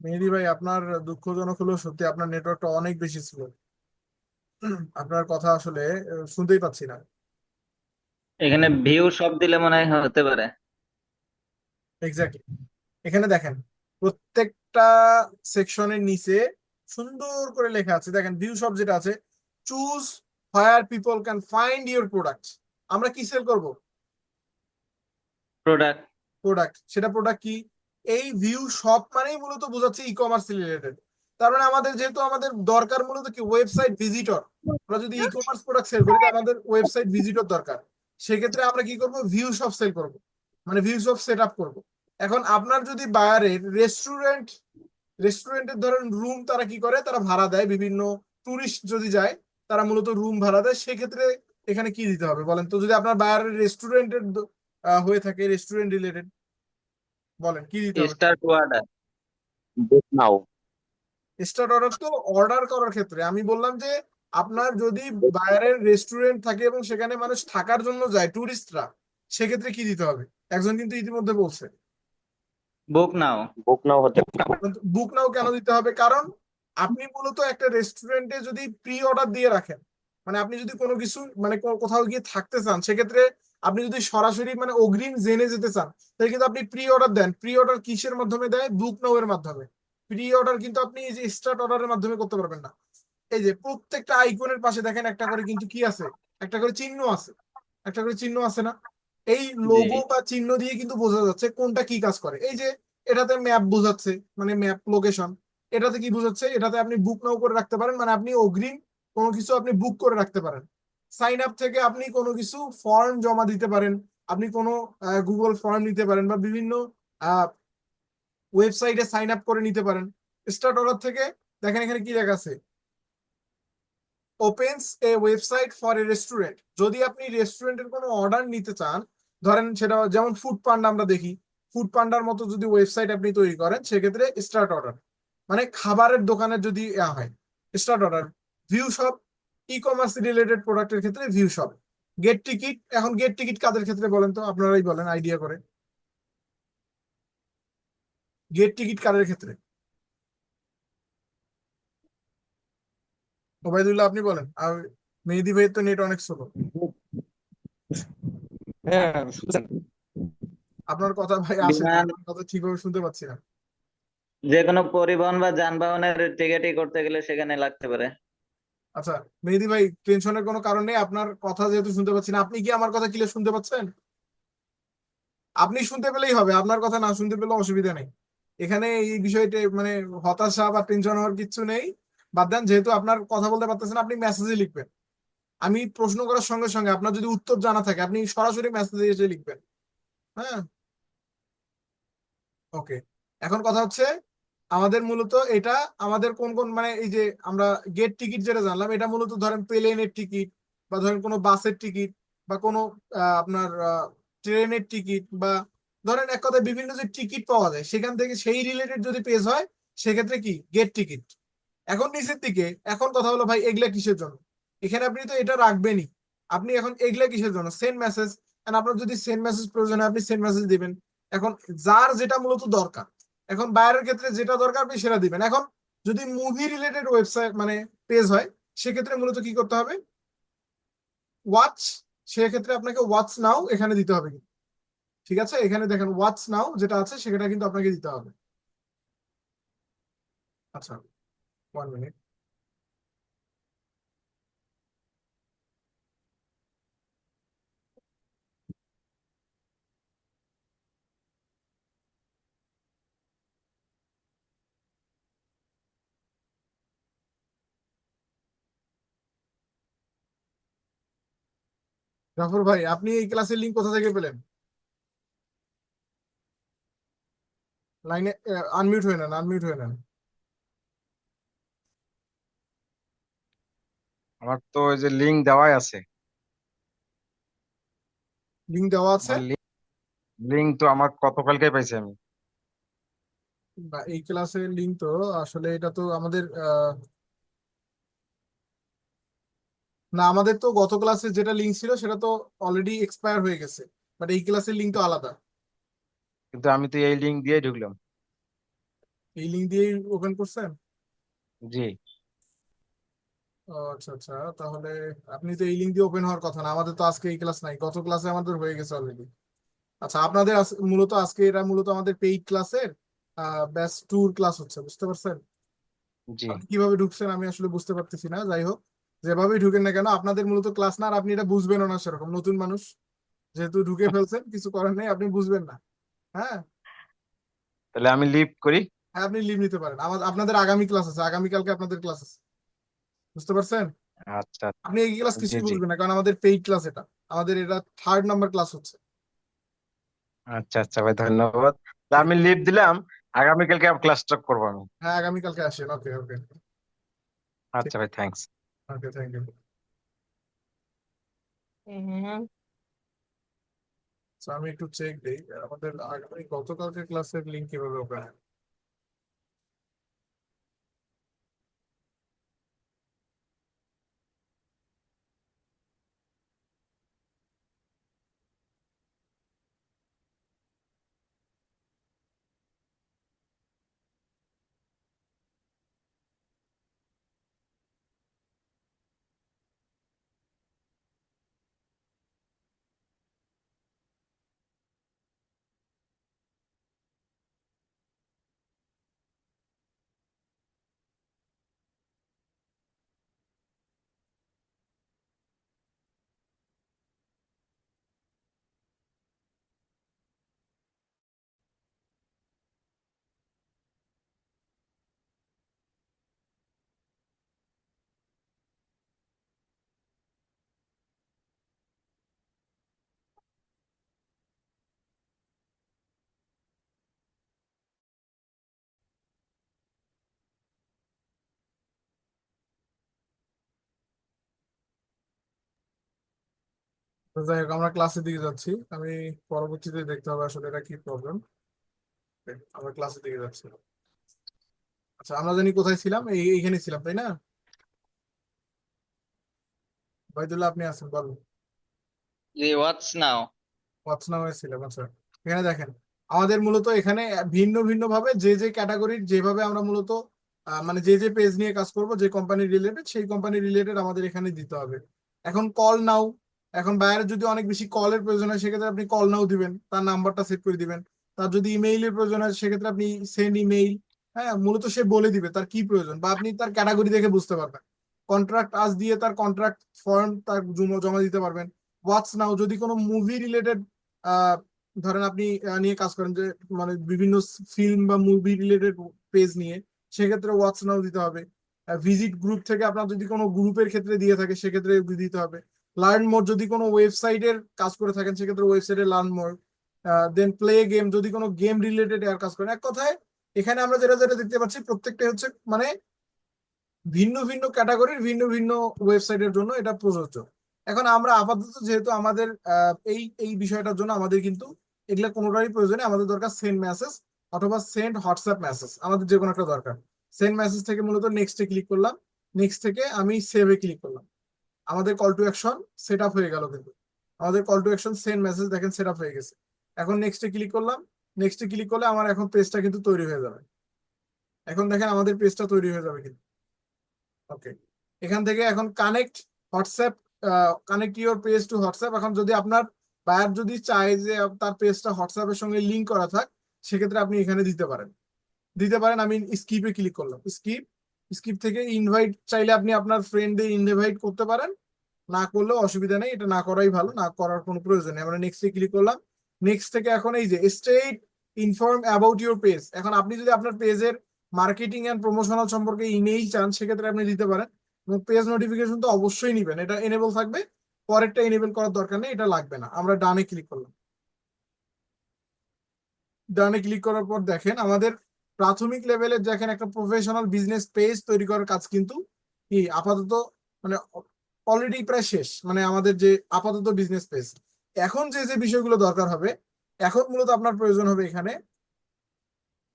Speaker 1: মেহেদি ভাই আপনার দুঃখজনক হলেও সত্যি আপনার নেটওয়ার্কটা অনেক বেশি স্লো, আপনার কথা আসলে শুনতেই পাচ্ছি না।
Speaker 2: এখানে ভিউ সব দিলে মনে হয় হতে পারে।
Speaker 1: এক্স্যাক্টলি, এখানে দেখেন প্রত্যেকটা সেকশনের নিচে সুন্দর করে লেখা আছে, দেখেন ভিউ সব যেটা আছে, choose where people can find your product. আমরা কি সেল করব,
Speaker 2: প্রোডাক্ট।
Speaker 1: প্রোডাক্ট, সেটা প্রোডাক্ট কি, এই ভিউ শপ মানেই মূলত বোঝাচ্ছে ই কমার্স রিলেটেড। তার মানে আমাদের যেহেতু আমাদের দরকার মূলত কি ওয়েবসাইট ভিজিটর, আমরা যদি ই কমার্স প্রোডাক্ট সেল করি তাহলে আমাদের ওয়েবসাইট ভিজিটর দরকার। সেক্ষেত্রে আমরা কি করব, ভিউ শপ সেল করব, মানে ভিউ শপ সেট আপ করবো। এখন আপনার যদি বায়ারের রেস্টুরেন্টের ধরেন রুম, তারা কি করে, তারা ভাড়া দেয়, বিভিন্ন টুরিস্ট যদি যায় তারা মূলত রুম ভাড়া দেয়, সেক্ষেত্রে এখানে কি দিতে হবে বলেন তো, যদি আপনার বায়ারের রেস্টুরেন্টের হয়ে থাকে রেস্টুরেন্ট রিলেটেড, বলেন কি দিতে হবে।
Speaker 2: Start order.
Speaker 3: Book now.
Speaker 1: Start order তো অর্ডার করার ক্ষেত্রে আমি বললাম যে আপনার যদি বাইরের রেস্টুরেন্ট থাকে এবং সেখানে মানুষ থাকার জন্য যায় টুরিস্টরা, সেক্ষেত্রে কি দিতে হবে, একজন কিন্তু ইতিমধ্যে বলছে।
Speaker 2: বুক নাও।
Speaker 3: বুক নাও হতে
Speaker 1: বুক নাও কেন দিতে হবে, কারণ আপনি মূলত একটা রেস্টুরেন্টে যদি প্রি অর্ডার দিয়ে রাখেন, মানে আপনি যদি কোনো কিছু মানে কোথাও গিয়ে থাকতে চান, সেক্ষেত্রে আপনি যদি সরাসরি মানে অগ্রিম জেনে যেতে চান, তাহলে কিন্তু আপনি প্রি অর্ডার দেন। প্রি অর্ডার কিসের মাধ্যমে দেয়, বুক নাও এর মাধ্যমে। প্রি অর্ডার কিন্তু আপনি এই যে স্টার্ট অর্ডারের মাধ্যমে করতে পারবেন না। এই যে প্রত্যেকটা আইকনের পাশে দেখেন একটা করে কিন্তু কি আছে, একটা করে চিহ্ন আছে, একটা করে চিহ্ন আছে না, এই
Speaker 2: জি।
Speaker 1: লোগো বা চিহ্ন দিয়ে কিন্তু বোঝা যাচ্ছে কোনটা কি কাজ করে। এই যে এটাতে ম্যাপ বোঝাচ্ছে, মানে ম্যাপ লোকেশন। এটাতে কি বোঝাচ্ছে, এটাতে আপনি বুক নাও করে রাখতে পারেন, মানে আপনি অগ্রিম কোনো কিছু আপনি বুক করে রাখতে পারেন। সাইন আপ থেকে আপনি কোনো কিছু ফর্ম জমা দিতে পারেন, আপনি কোনো গুগল ফর্ম নিতে পারেন, বা বিভিন্ন ওয়েবসাইটে সাইন আপ করে নিতে পারেন। স্টার্ট অর্ডার থেকে দেখেন এখানে কি লেখা আছে, opens A website for a restaurant. যদি আপনি রেস্টুরেন্টের কোনো অর্ডার নিতে চান, ধরেন সেটা যেমন ফুড পান্ডা আমরা দেখি, ফুড পান্ডার মতো যদি ওয়েবসাইট আপনি তৈরি করেন, সেক্ষেত্রে স্টার্ট অর্ডার, মানে খাবারের দোকানের যদি হয় স্টার্ট অর্ডার। ভিউ শপ, ই কমার্স রিলেটেড প্রোডাক্টের ক্ষেত্রে ভিউ শপ। গেট টিকিট, এখন গেট টিকিট কাদের ক্ষেত্রে বলেন তো, আপনারাই বলেন আইডিয়া করে। গেট টিকিট কাদের ক্ষেত্রে, ওবায়দুল্লাহ আপনি বলেন, আর মেহেদি ভাইয়ের তো নেট অনেক স্লো।
Speaker 3: হ্যাঁ শুনছেন?
Speaker 1: আপনার কথা ভাই আসে না,
Speaker 2: বিমান,
Speaker 1: আপনার কথা ঠিকভাবে শুনতে পাচ্ছি না।
Speaker 2: যে কোনো পরিবহন বা যানবাহনের টিকিটই করতে গেলে সেখানে লাগতে পারে।
Speaker 1: আচ্ছা মেহেদি ভাই, টেনশনের কোনো কারণ নেই, আপনার কথা যেহেতু শুনতে পাচ্ছি না, আপনি কি আমার কথা ক্লিয়ার শুনতে পাচ্ছেন? আপনি শুনতে পেলেই হবে, আপনার কথা না শুনতে পেলেও অসুবিধা নেই। এখানে এই বিষয়টা মানে হতাশা বা টেনশন হওয়ার কিছু নেই। বাদ দেন, যেহেতু আপনার কথা বলতে পারতেছেন, আপনি মেসেজে লিখবেন। আমি প্রশ্ন করার সঙ্গে সঙ্গে আপনার যদি উত্তর জানা থাকে, আপনি সরাসরি মেসেজে এসে লিখবেন। হ্যাঁ, ওকে। এখন কথা হচ্ছে, আমাদের মূলত এটা, আমাদের কোন কোন মানে এই যে আমরা গেট টিকিট যেটা জানলাম, এটা মূলত ধরেন প্লেনের টিকিট, বা ধরেন কোনো বাসের টিকিট, বা কোনো আপনার ট্রেনের টিকিট, বা ধরেন এক কথায় বিভিন্ন যে টিকিট পাওয়া যায় সেখান থেকে সেই রিলেটেড যদি পেজ হয়, সেক্ষেত্রে কি গেট টিকিট। এখন নিচের দিকে, এখন কথা হলো ভাই এগুলা কিসের জন্য, এখানে আপনি তো এটা রাখবেনই। আপনি এখন এগুলা কিসের জন্য, সেন্ড মেসেজ। আপনার যদি সেন্ড মেসেজ প্রয়োজন হয়, আপনি সেন্ড মেসেজ দিবেন। এখন যার যেটা মূলত দরকার, এখন বায়ারের ক্ষেত্রে যেটা দরকার আপনি সেটা দিবেন। এখন যদি মুভি রিলেটেড ওয়েবসাইট মানে পেজ হয়, সেক্ষেত্রে মূলত কি করতে হবে, ওয়াচ, সেক্ষেত্রে আপনাকে ওয়াচ নাও এখানে দিতে হবে। ঠিক আছে, এখানে দেখেন ওয়াচ নাও যেটা আছে সেটা কিন্তু আপনাকে দিতে হবে। আচ্ছা, 1 মিনিট। জাফর ভাই, আপনি এই ক্লাসের লিঙ্ক কোথা থেকে পেলেন? লাইনে আনমিউট হয়ে নেন, আনমিউট হয়ে নেন।
Speaker 3: আমার তো ওই যে লিঙ্ক দেওয়াই আছে।
Speaker 1: লিঙ্ক দেওয়া আছে?
Speaker 3: আমার লিঙ্ক তো আমার গতকালকে পাইছি আমি।
Speaker 1: বা এই ক্লাসের লিঙ্ক তো আসলে এটা তো আমাদের না, আমাদের তো গত ক্লাসে যেটা লিঙ্ক ছিল সেটা তো অলরেডি এক্সপায়ার হয়ে গেছে। বাট এই ক্লাসের লিঙ্ক তো আলাদা।
Speaker 3: কিন্তু আমি তো এই লিঙ্ক দিয়ে ঢুকলাম।
Speaker 1: এই লিঙ্ক দিয়েই ওপেন করছেন?
Speaker 3: জি।
Speaker 1: ও আচ্ছা আচ্ছা, তাহলে আপনি তো এই লিঙ্ক দিয়ে ওপেন হওয়ার কথা না, আমাদের তো আজকে এই ক্লাস নাই, গত ক্লাসে আমাদের হয়ে গেছে অলরেডি। আচ্ছা, আপনাদের মূলত আজকে এটা মূলত আমাদের পেইড ক্লাসের ব্যাচ ট্যুর ক্লাস হচ্ছে, বুঝতে পারছেন?
Speaker 3: জি।
Speaker 1: আপনি কিভাবে ঢুকছেন আমি আসলে বুঝতে পারতেছি না, যাই হোক। যেভাবেই ঢুকেন না কেন, আপনাদের মূলত ক্লাস না, আর আপনি এটা বুঝবেনও না, সেরকম নতুন মানুষ যেহেতু ঢুকে ফেলছেন, কিছু করার নেই, আপনি বুঝবেন না। হ্যাঁ,
Speaker 3: তাহলে আমি লিভ করি।
Speaker 1: হ্যাঁ আপনি লিভ নিতে পারেন, আমাদের আপনাদের আগামী ক্লাস আছে, আগামীকালকে আপনাদের ক্লাস আছে, বুঝতে পারছেন?
Speaker 3: আচ্ছা।
Speaker 1: আপনি এই ক্লাস
Speaker 3: জি
Speaker 1: কিছুই
Speaker 3: জি।
Speaker 1: বুঝবেন না, কারণ আমাদের পেইড ক্লাস এটা, আমাদের এটা 3rd নাম্বার ক্লাস হচ্ছে।
Speaker 3: আচ্ছা আচ্ছা ভাই, ধন্যবাদ। তা
Speaker 1: ঠিক
Speaker 3: আমি
Speaker 1: আছে,
Speaker 3: লিভ দিলাম। আগামীকালকে ক্লাস স্টার্ট করবো আমি।
Speaker 1: হ্যাঁ আগামীকালকে আসেন, ওকে ওকে। ঠিক
Speaker 3: আচ্ছা ভাই, থ্যাঙ্কস।
Speaker 1: Okay, thank you. আমি একটু চেক দিই আমাদের আগামী গতকালকে ক্লাসের লিঙ্ক কিভাবে ওপেন তো যাই হোক, আমরা ক্লাসের দিকে যাচ্ছি। আমি পরবর্তীতে দেখতে হবে আসলে এটা কি প্রবলেম। আমরা ক্লাসের দিকে যাচ্ছি। আচ্ছা, আমরা জানি কোথায় ছিলাম, এইখানে ছিলাম তাই না? বাইদুল্লাহ, আপনি আছেন, বলুন।
Speaker 2: জি, হোয়াটস নাও।
Speaker 1: হোয়াটস নাও ছিলাম। আচ্ছা, এখানে দেখেন আমাদের মূলত এখানে ভিন্ন ভিন্ন ভাবে যে যে ক্যাটাগরির যেভাবে আমরা মূলত মানে যে যে পেজ নিয়ে কাজ করব, যে কোম্পানি রিলেটেড সেই কোম্পানি রিলেটেড আমাদের এখানে দিতে হবে। এখন কল নাও, এখন বাইরে যদি অনেক বেশি কলের প্রয়োজন হয় সেক্ষেত্রে আপনি কল নাও দিবেন, তার নাম্বারটা সেভ করে দিবেন। তার যদি ইমেইলের প্রয়োজন হয় সেক্ষেত্রে আপনি সেন্ড ইমেইল। হ্যাঁ, মূলত সে বলে দিবে তার কি প্রয়োজন, বা আপনি তার ক্যাটাগরি দেখে বুঝতে পারবেন। কন্ট্রাক্ট আজ দিয়ে তার কন্ট্রাক্ট ফর্ম তার জমা দিতে পারবেন। হোয়াটস নাও যদি কোনো মুভি রিলেটেড ধরেন আপনি নিয়ে কাজ করেন, যে মানে বিভিন্ন ফিল্ম বা মুভি রিলেটেড পেজ নিয়ে, সেক্ষেত্রে হোয়াটস নাও দিতে হবে। ভিজিট গ্রুপ থেকে আপনার যদি কোনো গ্রুপের ক্ষেত্রে দিয়ে থাকে সেক্ষেত্রে দিতে হবে। লার্ন মোর যদি কোনো ওয়েবসাইটের কাজ করে থাকেন সেক্ষেত্রে ওয়েবসাইটে লার্ন মোর। দেন প্লে গেম যদি কোনো গেম রিলেটেড আর কাজ করেন। এক কথায় এখানে আমরা যেটা যেটা দেখতে পাচ্ছি প্রত্যেকটা হচ্ছে মানে ভিন্ন ভিন্ন ক্যাটাগরির ভিন্ন ভিন্ন ওয়েবসাইটের জন্য এটা প্রযোজ্য। এখন আমরা আপাতত যেহেতু আমাদের এই এই বিষয়টার জন্য আমাদের কিন্তু এগুলা কোনোটারই প্রয়োজনে আমাদের দরকার সেন্ড মেসেজ অথবা সেন্ড হোয়াটসঅ্যাপ মেসেজ, আমাদের যে কোনো একটা দরকার। সেন্ড মেসেজ থেকে মূলত নেক্সটে ক্লিক করলাম, নেক্সট থেকে আমি সেভে ক্লিক করলাম। আমাদের call to action set up হয়ে গেল, কিন্তু আমাদের call to action send message দেখেন সেট আপ হয়ে গেছে। এখন নেক্সটে ক্লিক করলাম, নেক্সটে ক্লিক করলে আমার এখন পেজটা কিন্তু তৈরি হয়ে যাবে। এখন দেখেন আমাদের পেজটা তৈরি হয়ে যাবে কিন্তু। ওকে, এখান থেকে এখন connect WhatsApp, connect your page to WhatsApp. এখন যদি আপনার বায়ার যদি চায় যে তার পেজটা হোয়াটসঅ্যাপের সঙ্গে লিঙ্ক করা থাক, সেক্ষেত্রে আপনি এখানে দিতে পারেন। আমি স্কিপে ক্লিক করলাম, স্কিপ থেকে ইনভাইট চাইলে আপনি আপনার ফ্রেন্ডদের ইনভাইট করতে পারেন, না করলেও অসুবিধা নেই, এটা না করাই ভালো, না করার কোনো প্রয়োজন নেই। আমরা নেক্সটে ক্লিক করলাম, নেক্সট থেকে এখন এই যে state inform about your page. এখন আপনি যদি আপনার পেজের মার্কেটিং এন্ড প্রমোশনাল সম্পর্কে ইমেইল চান সেক্ষেত্রে আপনি দিতে পারেন। এবং পেজ নোটিফিকেশন তো অবশ্যই নিবেন, এটা এনেবল থাকবে। পরেরটা এনেবল করার দরকার নেই, এটা লাগবে না। আমরা ডানে ক্লিক করলাম, ডানে ক্লিক করার পর দেখেন আমাদের প্রাথমিক লেভেলের দেখেন একটা প্রফেশনাল বিজনেস পেজ তৈরি করার কাজ কিন্তু কি আপাতত মানে অলরেডি প্রায় শেষ, মানে আমাদের যে আপাতত বিজনেস পেজ। এখন যে যে বিষয়গুলো দরকার হবে, এখন মূলত আপনার প্রয়োজন হবে এখানে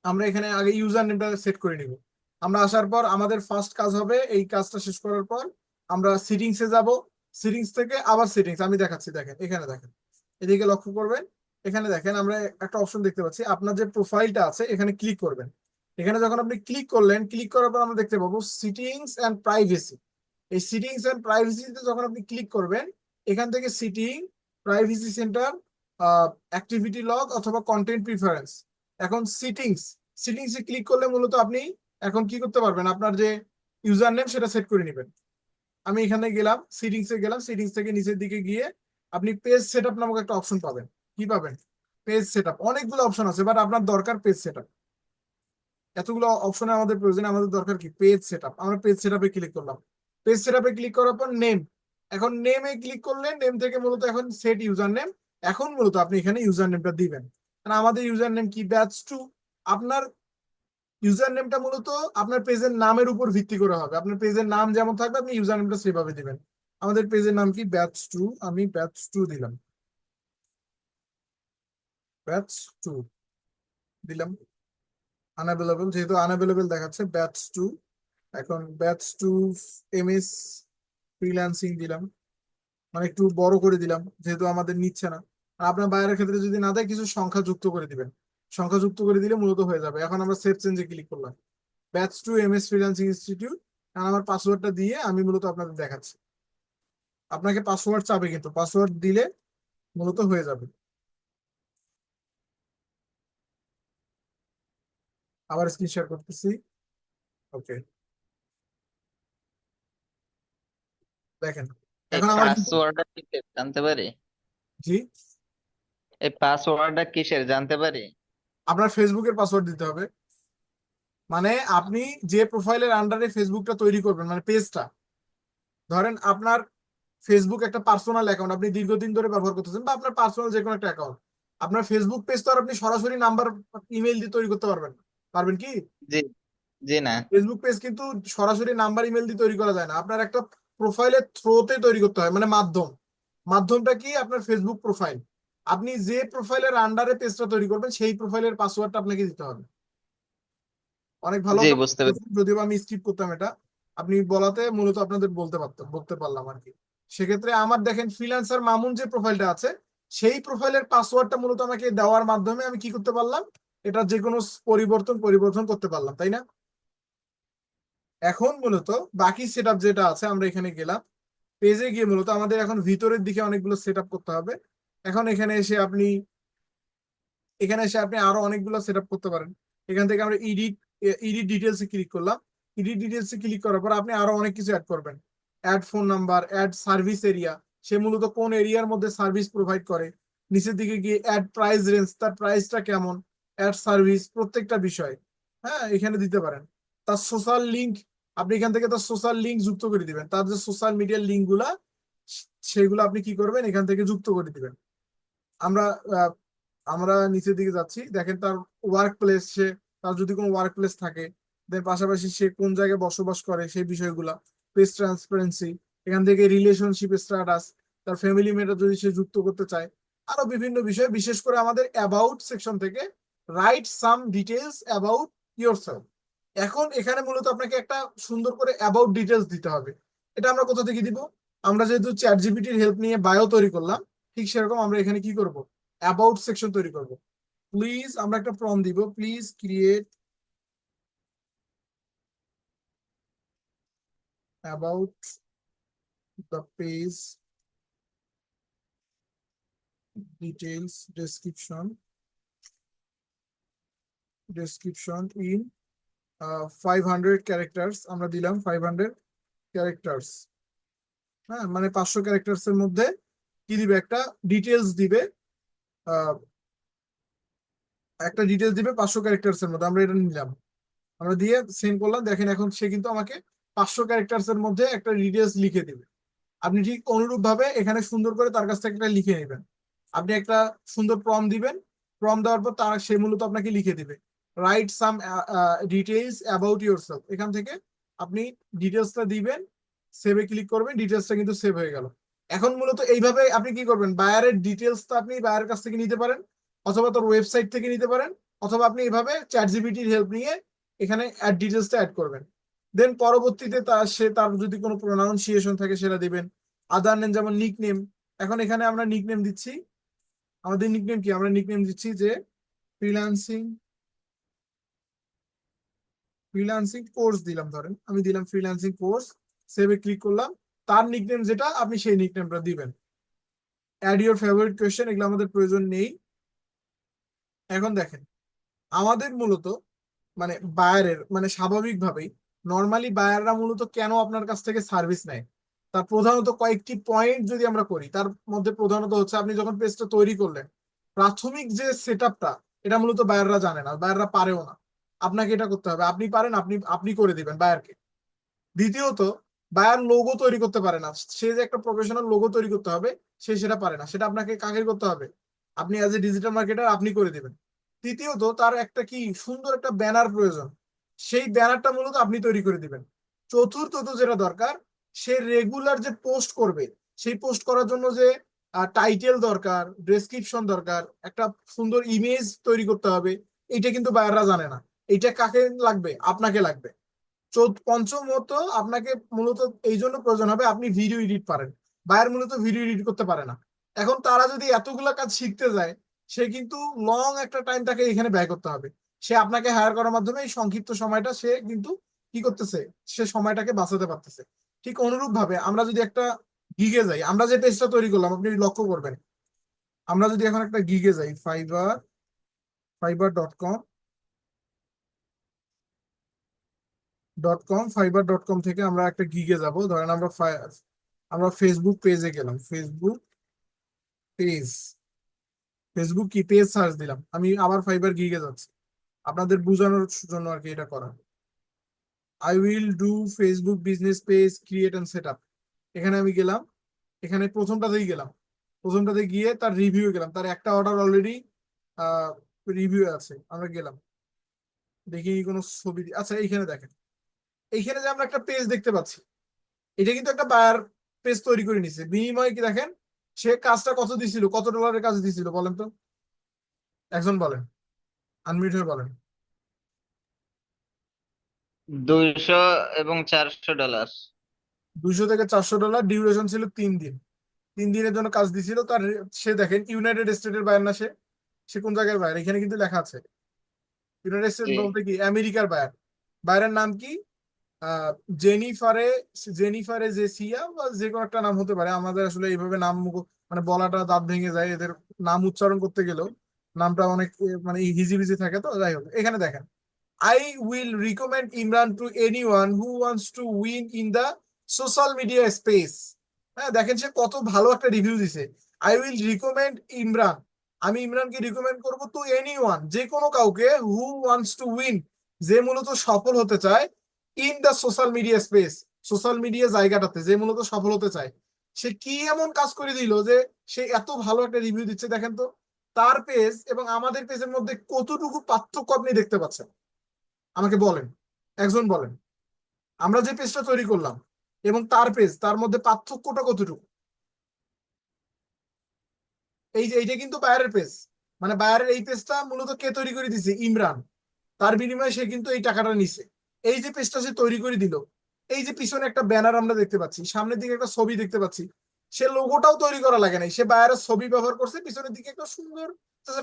Speaker 1: আমরা এখানে আগে ইউজার নেমটা সেট করে নিব। আমরা আসার পর আমাদের ফার্স্ট কাজ হবে এই কাজটা শেষ করার পর আমরা সেটিংসে যাব। সেটিংস থেকে আবার সেটিংস আমি দেখাচ্ছি, দেখেন এখানে দেখেন, এদিকে লক্ষ্য করবেন। এখানে দেখেন আমরা একটা অপশন দেখতে পাচ্ছি, আপনার যে প্রোফাইলটা আছে এখানে ক্লিক করবেন। এখানে যখন আপনি ক্লিক করলেন, ক্লিক করার পর আমরা দেখতে পাবো সিটিংস অ্যান্ড প্রাইভেসি। এই সিটিংস অ্যান্ড প্রাইভেসিতে যখন আপনি ক্লিক করবেন, এখান থেকে setting, privacy center, activity log অথবা কন্টেন্ট প্রিফারেন্স। এখন সিটিংসে ক্লিক করলে মূলত আপনি এখন কি করতে পারবেন, আপনার যে ইউজার নেম সেটা সেট করে নেবেন। আমি এখানে গেলাম, সিটিংস থেকে নিচের দিকে গিয়ে আপনি পেজ সেটআপ নামক একটা অপশন পাবেন। কি পাবেন? Page setup. অনেকগুলো অপশন আছে, বাট আপনার দরকার পেজ সেটআপ। এতগুলো অপশনে আমাদের প্রয়োজনে আমাদের দরকার কি পেজ সেটআপ। আমরা পেজ সেটআপে ক্লিক করলাম, পেজ সেটআপে ক্লিক করার পর নেম। এখন নেমে ক্লিক করলে নেম থেকে মূলত এখন সেট ইউজার নেম। এখন মূলত আপনি এখানে ইউজার নেমটা দিবেন। কারণ আমাদের ইউজার নেম কি ব্যাচ টু। আপনার ইউজার নেমটা মূলত আপনার পেজের নামের উপর ভিত্তি করে হবে, আপনার পেজের নাম যেমন থাকবে আপনি ইউজার নেমটা সেভাবে দিবেন। আমাদের পেজের নাম কি ব্যাচ টু, আমি ব্যাচ টু দিলাম, ব্যাচ টু দিলাম। আনঅ্যাভেলেবল, যেহেতু আনঅ্যাভেলেবল দেখাচ্ছে ব্যাচ টু। এখন ব্যাচ টু এমএস ফ্রিল্যান্সিং দিলাম, মানে একটু বড় করে দিলাম যেহেতু আমাদের নিচ্ছে না। আর আপনার বাইরের ক্ষেত্রে যদি না দেয় কিছু সংখ্যা যুক্ত করে দিবেন, সংখ্যা যুক্ত করে দিলে মূলত হয়ে যাবে। এখন আমরা সেভ চেঞ্জে ক্লিক করলাম, batch two MS freelancing institute. আর আমার পাসওয়ার্ডটা দিয়ে আমি মূলত আপনাদের দেখাচ্ছি। আপনাকে পাসওয়ার্ড চাবে, কিন্তু পাসওয়ার্ড দিলে মূলত হয়ে যাবে। আবার স্ক্রিন শেয়ার করতেছি। ওকে, দেখেন
Speaker 2: এই
Speaker 1: এখন আমার কিন্তু
Speaker 2: পাসওয়ার্ডটা কিসের জানতে পারি?
Speaker 1: জি,
Speaker 2: এই পাসওয়ার্ডটা কিসের জানতে পারি?
Speaker 1: আপনার ফেসবুকের পাসওয়ার্ড দিতে হবে। মানে আপনি যে প্রোফাইলের আন্ডারে ফেসবুকটা তৈরি করবেন, মানে পেজটা, ধরেন আপনার ফেসবুক একটা পার্সোনাল অ্যাকাউন্ট, আপনি দীর্ঘদিন ধরে ব্যবহার করতেছেন, বা আপনার পার্সোনাল যে কোনো একটা অ্যাকাউন্ট। আপনার ফেসবুক পেজ তো আর আপনি সরাসরি নাম্বার ইমেল দিয়ে তৈরি করতে পারবেন না। পারবেন কি?
Speaker 2: জি, জি না।
Speaker 1: ফেসবুক পেজ কিন্তু সরাসরি নাম্বার ইমেল দিয়ে তৈরি করা যায় না, আপনার একটা প্রোফাইলের থ্রোতে তৈরি করতে হয়, মানে মাধ্যম। মাধ্যমটা কি আপনার ফেসবুক প্রোফাইল। আপনি যে প্রোফাইলের আন্ডারে পেজটা তৈরি করবেন সেই প্রোফাইলের পাসওয়ার্ডটা আপনাকে দিতে হবে। অনেক ভালো
Speaker 2: জি,
Speaker 1: একটা
Speaker 2: বুঝতে পেরেছি।
Speaker 1: যদিও বা আমি স্কিপ করতাম এটা, আপনি বলাতে মূলত আপনাদের বলতে পারলাম আর কি। সেক্ষেত্রে আমার দেখেন ফ্রিল্যান্সার মামুন যে প্রোফাইলটা আছে সেই প্রোফাইলের পাসওয়ার্ডটা মূলত আমাকে দেওয়ার মাধ্যমে আমি কি করতে পারলাম, এটা যে কোনো পরিবর্তন করতে পারলাম, তাই না? এখন মূলত বাকি সেটআপ যেটা আছে, আমরা এখানে গেলাম, পেজে গিয়ে মূলত আমাদের এখন ভিতরের দিকে অনেকগুলো সেটআপ করতে হবে। এখন এখানে এসে আপনি আরো অনেকগুলো সেটআপ করতে পারেন। এখান থেকে আমরা এডিট ডিটেলসে ক্লিক করলাম। এডিট ডিটেলসে ক্লিক করার পর আপনি আরো অনেক কিছু অ্যাড করবেন। Add phone number, add service area, সে মূলত কোন এরিয়ার মধ্যে সার্ভিস প্রোভাইড করে। নিচের দিকে গিয়ে অ্যাড প্রাইস রেঞ্জ, তার প্রাইসটা কেমন, অ্যাড সার্ভিস, প্রত্যেকটা বিষয় হ্যাঁ এখানে দিতে পারেন। তার সোশ্যাল লিঙ্ক, আপনি এখান থেকে তার সোশ্যাল লিঙ্ক যুক্ত করে দিবেন। তার যে সোশ্যাল মিডিয়ার লিঙ্ক গুলা সেগুলো আপনি কি করবেন, এখান থেকে যুক্ত করে দিবেন। আমরা আহ, আমরা নিচের দিকে যাচ্ছি, দেখেন তার ওয়ার্ক প্লেস, তার যদি কোনো ওয়ার্ক প্লেস থাকে, দেন পাশাপাশি সে কোন জায়গায় বসবাস করে সেই বিষয়গুলা, পেজ ট্রান্সপারেন্সি, এখান থেকে রিলেশনশিপ স্ট্যাটাস, তার ফ্যামিলি মেম্বার যদি সে যুক্ত করতে চায়, আরো বিভিন্ন বিষয়। বিশেষ করে আমাদের অ্যাবাউট সেকশন থেকে write some details about yourself. এখন এখানে মূলত আপনাকে একটা সুন্দর করে অ্যাবাউট ডিটেলস দিতে হবে। এটা আমরা কোথা থেকে দিব? আমরা যেহেতু চ্যাট জিপিটির হেল্প নিয়ে বায়ো তৈরি করলাম, ঠিক সেরকম আমরা এখানে কি করব, অ্যাবাউট সেকশন তৈরি করব। প্লিজ আমরা একটা প্রম্পট দিব, please create about the page details description in 500 characters. আমরা দিলাম 500 ক্যারেক্টার্স। হ্যাঁ মানে 500 ক্যারেক্টার্স এর মধ্যে কি দিবে, ডিটেলস দিবে আহ, একটা ডিটেলস দিবে 500 ক্যারেক্টার্স এর মধ্যে। আমরা এটা নিলাম, আমরা দিয়ে সেন্ড করলাম। দেখেন এখন সে কিন্তু আমাকে 500 ক্যারেক্টার্স এর মধ্যে একটা ডিটেলস লিখে দিবে। আপনি ঠিক অনুরূপ ভাবে এখানে সুন্দর করে তার কাছ থেকে একটা লিখে নেবেন। আপনি একটা সুন্দর প্রম দিবেন, প্রম দেওয়ার পর তার সে মূলত আপনাকে লিখে দিবে write some details about yourself. এখান থেকে আপনি ডিটেলসটা দিবেন, সেভে ক্লিক করবেন, ডিটেলসটা কিন্তু সেভ হয়ে গেল। এখন মূলত এইভাবে আপনি কি করবেন, বায়ারের ডিটেলসটা আপনি বায়ারের কাছ থেকে নিতে পারেন, অথবা তোর ওয়েবসাইট থেকে নিতে পারেন, অথবা আপনি এইভাবে চ্যাট জিপিটির হেল্প নিয়ে এখানে অ্যাড ডিটেলসটা অ্যাড করবেন। দেন পরবর্তীতে তার যদি কোনো প্রোনাউন্সিয়েশন থাকে সেটা দিবেন। আদার নেম যেমন নিক নেম, এখন এখানে আমরা নিক নেম দিচ্ছি। আমাদের নিক নেম কি, আমরা নিক নেম দিচ্ছি যে ফ্রিল্যান্সিং ফ্রিল্যান্সিং কোর্স দিলাম, ধরেন আমি দিলাম ফ্রিল্যান্সিং কোর্স, সেভে ক্লিক করলাম। তার নিক নেম যেটা আপনি সেই নিক নেমটা দিবেন। অ্যাড ইউর ফেভারিট কোয়েশ্চেন, এগুলো আমাদের প্রয়োজন নেই। এখন দেখেন আমাদের মূলত মানে বায়ারের মানে স্বাভাবিকভাবেই নর্মালি বায়াররা মূলত কেন আপনার কাছ থেকে সার্ভিস নেয়, তার প্রধানত কয়েকটি পয়েন্ট যদি আমরা করি, তার মধ্যে প্রধানত হচ্ছে আপনি যখন পেজটা তৈরি করলেন প্রাথমিক যে সেটআপটা, এটা মূলত বায়াররা জানে না, বায়াররা পারেও না। আপনাকে এটা করতে হবে, আপনি পারেন, আপনি আপনি করে দিবেন বায়ারকে। দ্বিতীয়ত, বায়ার লোগো তৈরি করতে পারে না, সে যে একটা প্রফেশনাল লোগো তৈরি করতে হবে সে সেটা পারে না, সেটা আপনাকে কাকে করতে হবে, আপনি অ্যাজ এ ডিজিটাল মার্কেটার আপনি করে দিবেন। তৃতীয়ত, তার একটা কি সুন্দর একটা ব্যানার প্রয়োজন, সেই ব্যানারটা মূলত আপনি তৈরি করে দিবেন। চতুর্থত যেটা দরকার, সে রেগুলার যে পোস্ট করবে, সেই পোস্ট করার জন্য যে টাইটেল দরকার, ডেসক্রিপশন দরকার, একটা সুন্দর ইমেজ তৈরি করতে হবে, এটা কিন্তু বায়াররা জানে না। এটা কাকে লাগবে, আপনাকে লাগবে। পঞ্চমত, আপনাকে মূলত এই জন্য প্রয়োজন হবে আপনি ভিডিও এডিট পারেন। বায়ার মূলত ভিডিও এডিট করতে পারে না। এখন তারা যদি এতগুলা কাজ শিখতে যায়, সে কিন্তু লং একটা টাইম তাকে এখানে ব্যয় করতে হবে। সে আপনাকে হায়ার করার মাধ্যমে এই সংক্ষিপ্ত সময়টা সে কিন্তু কি করতেছে, সে সময়টাকে বাঁচাতে পারতেছে। ঠিক অনুরূপ ভাবে আমরা যদি একটা গিগে যাই, আমরা যে পেজটা তৈরি করলাম আপনি লক্ষ্য করবেন, আমরা যদি এখন একটা গিগে যাই, ফাইবার ডট কম থেকে আমরা একটা গিগে যাব। ধরেন আমরা ফেসবুক পেজে গেলাম, পেজ ফেসবুক কি পেজ সার্চ দিলাম, আমি আবার ফাইবার গিগে যাচ্ছি আপনাদের বোঝানোর জন্য আর কি এটা করা। I will do Facebook business page create and set up, এখানে আমি গেলাম, এখানে প্রথমটাতেই গেলাম, প্রথমটাতে গিয়ে তার রিভিউ গেলাম, তার একটা অর্ডার অলরেডি রিভিউ আছে, আমরা গেলাম, দেখি কোনো ছবি আচ্ছা এইখানে দেখেন, এইখানে যে আমরা একটা পেজ দেখতে পাচ্ছি, এটা কিন্তু একটা বায়ার পেজ তৈরি করে নিছে। বিনিময়ে কি দেখেন, সে কাজটা কত দিছিল, কত ডলারের কাজ দিছিল বলেন তো, একজন বলেন, আনমিউট হয়ে বলেন।
Speaker 2: 200 এবং 400 ডলার।
Speaker 1: 200 থেকে 400 ডলার, ডিউরেশন ছিল 3 দিন। 3 দিনের জন্য কাজ দিছিল তার। সে দেখেন ইউনাইটেড স্টেটের বাইরে না, সে সে কোন জায়গার বাইরে, এখানে কিন্তু লেখা আছে ইউনাইটেড স্টেট
Speaker 2: জি
Speaker 1: বলতে কি আমেরিকার বাইরে। বাইরের নাম কি? আহ জেনিফারে, জেনিফারে জেসিয়া বা যে কোনো একটা নাম হতে পারে, আমাদের আসলে এইভাবে নাম মানে বলাটা দাঁত ভেঙে যায় এদের, নাম উচ্চারণ করতে গেলেও নামটা অনেক মানে হিজিবিজি থাকে। তো যাই হোক, এখানে দেখেন, I will recommend Imran to anyone who wants to win in the social media space. হ্যাঁ, দেখেন সে কত ভালো একটা রিভিউ দিছে। I will recommend ইমরান, আমি ইমরানকে রিকমেন্ড করব টু এনিওয়ান, যে কোনো কাউকে, হু ওয়ান্টস টু উইন, যে মূলত সফল হতে চায়, in the social media space, social media জায়গাটাতে যে মূলত সফল হতে চায়। সে কি এমন কাজ করে দিল যে সে এত ভালো একটা রিভিউ দিচ্ছে? দেখেন তো তার পেজ এবং আমাদের পেজের মধ্যে কতটুকু পার্থক্য আপনি দেখতে পাচ্ছেন, আমাকে বলেন, একজন বলেন। আমরা যে পেজটা তৈরি করলাম এবং তার পেজ, তার মধ্যে পার্থক্যটা কতটুকু? এই যে এইটা কিন্তু বায়ারের পেজ, মানে বায়ারের এই পেজটা মূলত কে তৈরি করে দিছে? ইমরান। তার বিনিময়ে সে কিন্তু এই টাকাটা নিছে। এই যে পেজটা সে তৈরি করে দিল, এই যে পিছনে একটা ব্যানার আমরা দেখতে পাচ্ছি, সামনের দিকে একটা ছবি দেখতে পাচ্ছি, সে লোগোটাও তৈরি করা লাগে নাই, সে বায়ারের ছবি ব্যবহার করছে, পিছনের দিকে একটা সুন্দর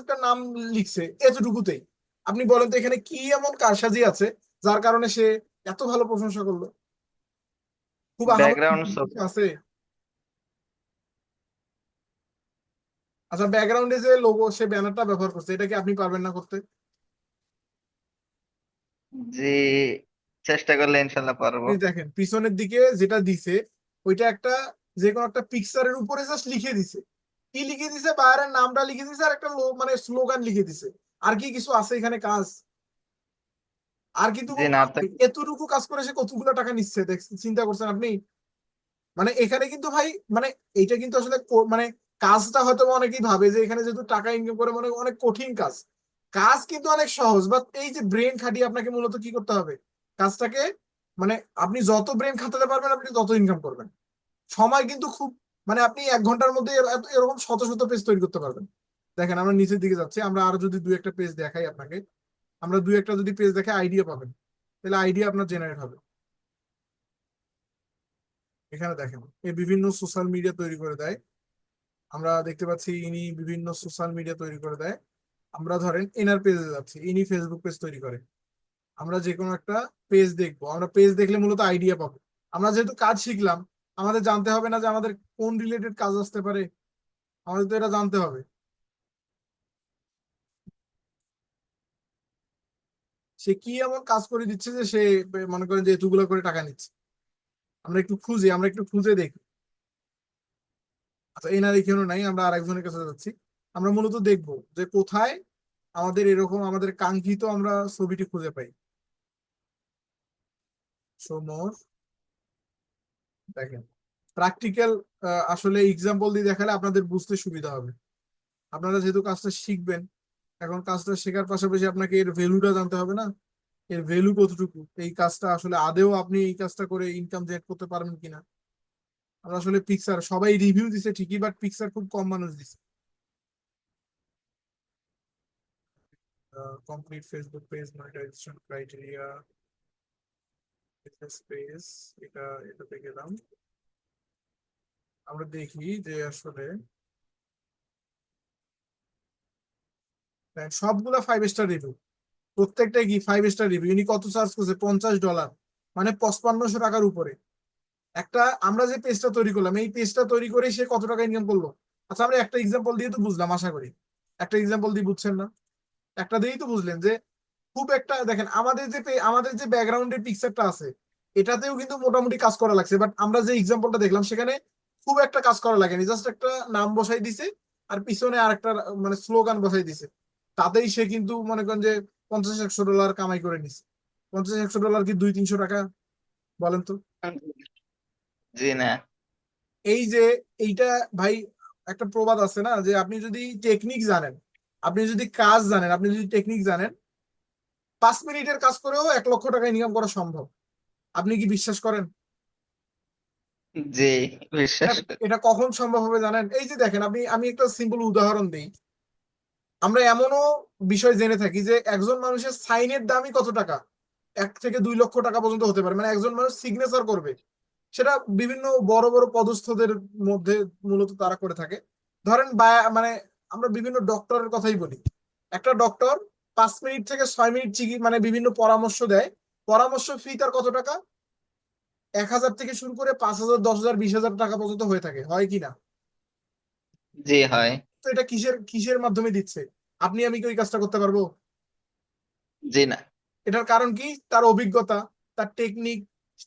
Speaker 1: একটা নাম লিখছে, এতটুকুতেই। আপনি বলেন তো এখানে কি এমন কারসাজি আছে যার কারণে সে এত ভালো প্রশংসা করলো? খুব আহামরি
Speaker 2: ব্যাকগ্রাউন্ড।
Speaker 1: কিছু আছে? আচ্ছা, ব্যাকগ্রাউন্ডে যে লোগো, সে ব্যানারটা ব্যবহার করছে, এটা কি আপনি পারবেন না করতে?
Speaker 2: জি, চেষ্টা করলে ইনশাল্লাহ পারবো।
Speaker 1: আপনি দেখেন পিছনের দিকে যেটা দিছে, ওইটা একটা যে কোনো একটা পিকচারের উপরে জাস্ট লিখে দিছে। কি লিখে দিছে? বায়ারের নামটা লিখে দিছে আর একটা মানে স্লোগান লিখে দিছে। আর কি কিছু আছে এখানে কাজ? আর কিন্তু
Speaker 2: জি
Speaker 1: কোনো
Speaker 2: না
Speaker 1: কাজ
Speaker 2: তো।
Speaker 1: নেই। এতটুকু কাজ করে সে কতগুলো টাকা নিচ্ছে চিন্তা করছেন আপনি? মানে এখানে কিন্তু ভাই, মানে এইটা কিন্তু আসলে মানে কাজটা হয়তো বা অনেকেই ভাবে যে এখানে যেহেতু টাকা ইনকাম করে মানে অনেক কঠিন কাজ। কাজ কিন্তু অনেক সহজ, বাট এই যে ব্রেন খাটিয়ে আপনাকে মূলত কি করতে হবে কাজটাকে, মানে আপনি যত ব্রেন খাটাতে পারবেন আপনি তত ইনকাম করবেন। সময় কিন্তু খুব, মানে আপনি 1 ঘন্টার মধ্যে এরকম শত শত পেজ তৈরি করতে পারবেন। দেখেন আমরা নিচের দিকে যাচ্ছি, আমরা আরো যদি দুই একটা পেজ দেখাই আপনাকে, আমরা দুই একটা যদি পেজ দেখে আইডিয়া পাবেন, তাহলে আইডিয়া আপনার জেনারেট হবে। এখানে দেখেন এই বিভিন্ন সোশ্যাল মিডিয়া তৈরি করে দেয়, আমরা দেখতে পাচ্ছি ইনি বিভিন্ন সোশ্যাল মিডিয়া তৈরি করে দেয়। আমরা ধরেন এনার পেজে যাচ্ছি, ইনি ফেসবুক পেজ তৈরি করে। আমরা যে কোনো একটা পেজ দেখবো, আমরা পেজ দেখলে মূলত আইডিয়া পাবো। আমরা যেহেতু কাজ শিখলাম, আমাদের জানতে হবে না যে আমাদের কোন রিলেটেড কাজ আসতে পারে? আমাদের তো এটা জানতে হবে। সে কি এমন কাজ করে দিচ্ছে যে সে মনে করেন যে এতগুলো করে টাকা নিচ্ছে? আমরা একটু খুঁজে দেখি। আচ্ছা, এনার এখানে নাই, আমরা আরেকজনের কাছে যাচ্ছি। আমরা মূলত দেখবো যে কোথায় আমাদের এরকম আমাদের কাঙ্ক্ষিত আমরা ছবিটি খুঁজে পাই। সো মোর, দেখেন প্র্যাকটিক্যাল, আসলে এক্সাম্পল দিয়ে দেখালে আপনাদের বুঝতে সুবিধা হবে। আপনারা যেহেতু কাজটা শিখবেন, এখন কাজটা শেখার পাশাপাশি আপনাকে এর ভ্যালুটা জানতে হবে না, এর ভ্যালু কতটুকু, এই কাজটা আসলে আদেও আপনি এই কাজটা করে ইনকাম জেনারেট করতে পারবেন কিনা। আমরা আসলে পিক্সার, সবাই রিভিউ দিছে ঠিকই, বাট পিক্সার খুব কম মানুষ দিছে। Complete Facebook page monetization criteria, business page, এটা এটাতে গেলাম, আমরা দেখি যে আসলে সবগুলা 5 স্টার রিভিউ, প্রত্যেকটাই কি 5 স্টার রিভিউ। ইনি কত চার্জ করছে? $50, মানে 5500 টাকার উপরে। একটা আমরা যে পেজটা তৈরি করলাম, এই পেজটা তৈরি করে সে কত টাকা ইনকাম করলো? আচ্ছা, আমরা একটা এক্সাম্পল দিয়ে তো বুঝলাম আশা করি। একটা এক্সাম্পল দিয়ে বুঝছেন না? একটা দিয়েই তো বুঝলেন যে খুব একটা, দেখেন আমাদের যে আমাদের যে ব্যাকগ্রাউন্ডের পিকচারটা আছে, এটাতেও কিন্তু মোটামুটি কাজ করা লাগছে, বাট আমরা যে এক্সাম্পলটা দেখলাম সেখানে খুব একটা কাজ করা লাগেনি, জাস্ট একটা নাম বসাই দিছে আর পিছনে আরেকটা মানে স্লোগান বসাই দিছে। তাতেই সে কিন্তু মনে করেন যে 50-100 ডলার কামাই করে নিছে। 50-100 ডলার কি 200-300 টাকা? বলেন তো।
Speaker 2: জি না।
Speaker 1: এই যে এইটা, ভাই একটা প্রবাদ আছে না যে আপনি যদি টেকনিক জানেন, আপনি যদি কাজ জানেন, আপনি যদি টেকনিক জানেন, 5 মিনিটের কাজ করেও 1 লক্ষ টাকা ইনকাম করা সম্ভব। আপনি কি বিশ্বাস করেন?
Speaker 2: জি, বিশ্বাস
Speaker 1: এটা
Speaker 2: করি।
Speaker 1: এটা কখন সম্ভব হবে জানেন? এই যে দেখেন, আমি একটা সিম্পল উদাহরণ দিই। আমরা এমনও বিষয় জেনে থাকি যে একজন মানুষের সাইনের দামই কত টাকা, 1 থেকে 2 লক্ষ টাকা পর্যন্ত হতে পারে। মানে একজন মানুষ সিগনেচার করবে, সেটা বিভিন্ন বড় বড় পদস্থদের মধ্যে মূলত তারা করে থাকে। ধরেন মানে আমরা বিভিন্ন ডক্টরের কথাই বলি। একটা ডক্টর 5 মিনিট থেকে 6 মিনিট মানে বিভিন্ন পরামর্শ দেয়। পরামর্শ ফি তার কত টাকা? 1,000 থেকে শুরু করে 5,000, 10,000, 20,000 টাকা পর্যন্ত হয়ে থাকে, হয় কি না?
Speaker 2: জি, হয়।
Speaker 1: তো এটা কিসের কিসের মাধ্যমে দিচ্ছে? আপনি আমি কি ওই কাজটা করতে পারবো?
Speaker 2: জি না।
Speaker 1: এটার কারণ কি? তার অভিজ্ঞতা, তার টেকনিক,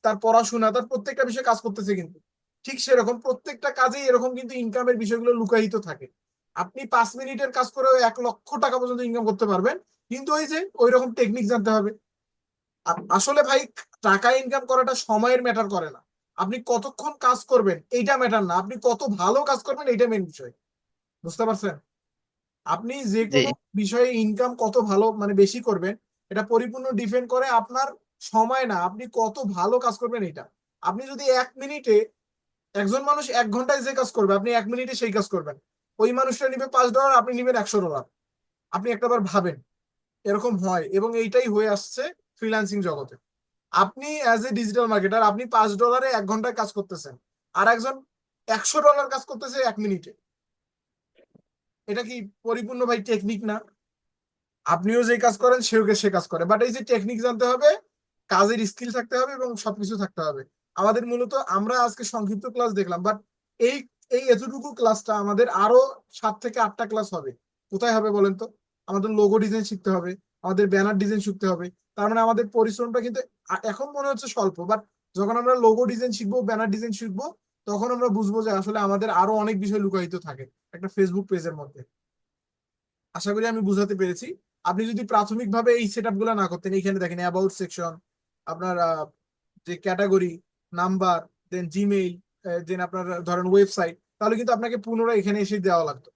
Speaker 1: তার পড়াশোনা, তার প্রত্যেকটা বিষয়ে কাজ করতেছে কিন্তু। ঠিক সেরকম প্রত্যেকটা কাজেই এরকম কিন্তু ইনকামের বিষয়গুলো লুকায়িত থাকে। আপনি 5 মিনিটের কাজ করে 1 লক্ষ টাকা পর্যন্ত ইনকাম করতে পারবেন, কিন্তু ওই যে ওই রকম টেকনিক জানতে হবে। আসলে ভাই, টাকা ইনকাম করাটা সময়ের ম্যাটার করে না। আপনি কতক্ষণ কাজ করবেন এইটা ম্যাটার না, আপনি কত ভালো কাজ করবেন এইটা মেন বিষয়। বুঝতে পারছেন? আপনি যে
Speaker 2: জি,
Speaker 1: কোনো বিষয়ে ইনকাম কত ভালো মানে বেশি করবেন, এটা পরিপূর্ণ ডিপেন্ড করে আপনার সময় না, আপনি কত ভালো কাজ করবেন এটা। আপনি যদি 1 মিনিটে, একজন মানুষ 1 ঘন্টায় যে কাজ করবে আপনি 1 মিনিটে সেই কাজ করবেন, ওই মানুষটা নিবে $5, আপনি নিবেন $100। আপনি একটাবার ভাবেন, এরকম হয় এবং এইটাই হয়ে আসছে ফ্রিল্যান্সিং জগতে। আপনি অ্যাজ এ ডিজিটাল মার্কেটার আপনি $5 1 ঘন্টায় কাজ করতেছেন, আর একজন $100 কাজ করতেছে 1 মিনিটে। এটা কি পরিপূর্ণ ভাই টেকনিক না? আপনিও যে কাজ করেন সেও সে কাজ করে, বাট এই যে টেকনিক জানতে হবে, কাজের স্কিল থাকতে হবে এবং সবকিছু থাকতে হবে। আমাদের মূলত আমরা আজকে সংক্ষিপ্ত ক্লাস দেখলাম, বাট এই এই এতটুকু ক্লাসটা আমাদের আরো 7 থেকে 8টা ক্লাস হবে। কোথায় হবে বলেন তো? আমাদের লোগো ডিজাইন শিখতে হবে, আমাদের ব্যানার ডিজাইন শিখতে হবে। তার মানে আমাদের পরিশ্রমটা কিন্তু এখন মনে হচ্ছে স্বল্প, বাট যখন আমরা লোগো ডিজাইন শিখবো, ব্যানার ডিজাইন শিখবো, তখন আমরা বুঝবো যে আসলে আমাদের আরো অনেক বিষয় লুকায়িত থাকে একটা ফেসবুক পেজের মধ্যে। আশা করি আমি বুঝাতে পেরেছি। আপনি যদি প্রাথমিকভাবে এই সেট আপ গুলা না করতেন, এইখানে দেখেন অ্যাবাউট সেকশন, আপনার যে ক্যাটাগরি, নাম্বার, দেন জিমেইল, দেন আপনার ধরেন ওয়েবসাইট, তাহলে কিন্তু আপনাকে পুনরায় এখানে এসে দেওয়া লাগতো।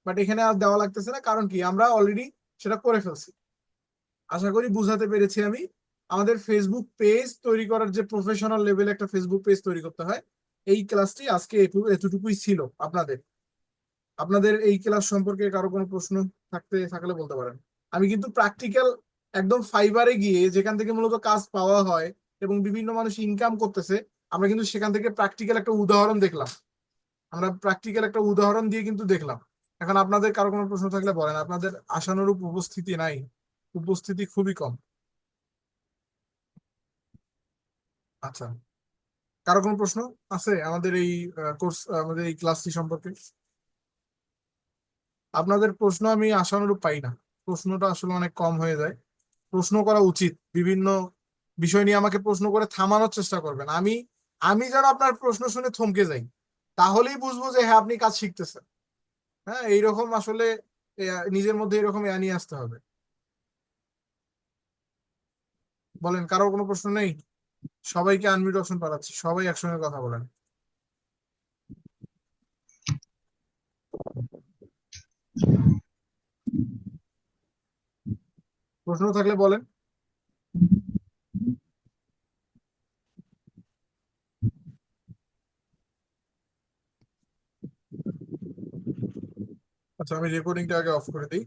Speaker 1: বাট এখানে আর দেওয়া লাগতেছে না, কারণ কি? আমরা অলরেডি সেটা করে ফেলছি। আশা করি বুঝাতে পেরেছি আমি। আমাদের ফেসবুক পেজ তৈরি করার যে প্রফেশনাল লেভেলে একটা ফেসবুক পেজ তৈরি করতে হয়, এই ক্লাসটি আজকে এতটুকুই ছিল আপনাদের। আপনাদের এই ক্লাস সম্পর্কে কারো কোনো প্রশ্ন থাকলে বলতে পারেন। আমি কিন্তু প্র্যাকটিক্যাল একদম ফাইবারে গিয়ে যেখান থেকে মূলত কাজ পাওয়া হয় এবং বিভিন্ন মানুষ ইনকাম করতেছে, আমরা কিন্তু সেখান থেকে প্র্যাকটিক্যাল একটা উদাহরণ দেখলাম। আমরা প্র্যাকটিক্যাল একটা উদাহরণ দিয়ে কিন্তু দেখলাম। এখন আপনাদের কারো কোনো প্রশ্ন থাকলে বলেন। আপনাদের আশানুরূপ উপস্থিতি নাই, উপস্থিতি খুবই কম। আচ্ছা, কারো কোনো প্রশ্ন আছে আমাদের এই কোর্স, আমাদের এই ক্লাসটি সম্পর্কে? আপনাদের প্রশ্ন আমি আশানুরূপ পাই না, প্রশ্নটা আসলে অনেক কম হয়ে যায়। প্রশ্ন করা উচিত, বিভিন্ন বিষয় নিয়ে আমাকে প্রশ্ন করে থামানোর চেষ্টা করবেন। আমি আমি যেন আপনার প্রশ্ন শুনে থমকে যাই, তাহলেই বুঝবো যে হ্যাঁ আপনি কাজ শিখতেছেন। হ্যাঁ, এইরকম আসলে নিজের মধ্যে এরকম নিয়ে আসতে হবে। বলেন, কারো কোনো প্রশ্ন নেই? সবাইকে আনমিউট অপশন পাঠাচ্ছি, সবাই একসঙ্গে কথা বলেন। প্রশ্ন থাকলে বলেন। আচ্ছা, আমি রেকর্ডিংটা আগে অফ করে দিই।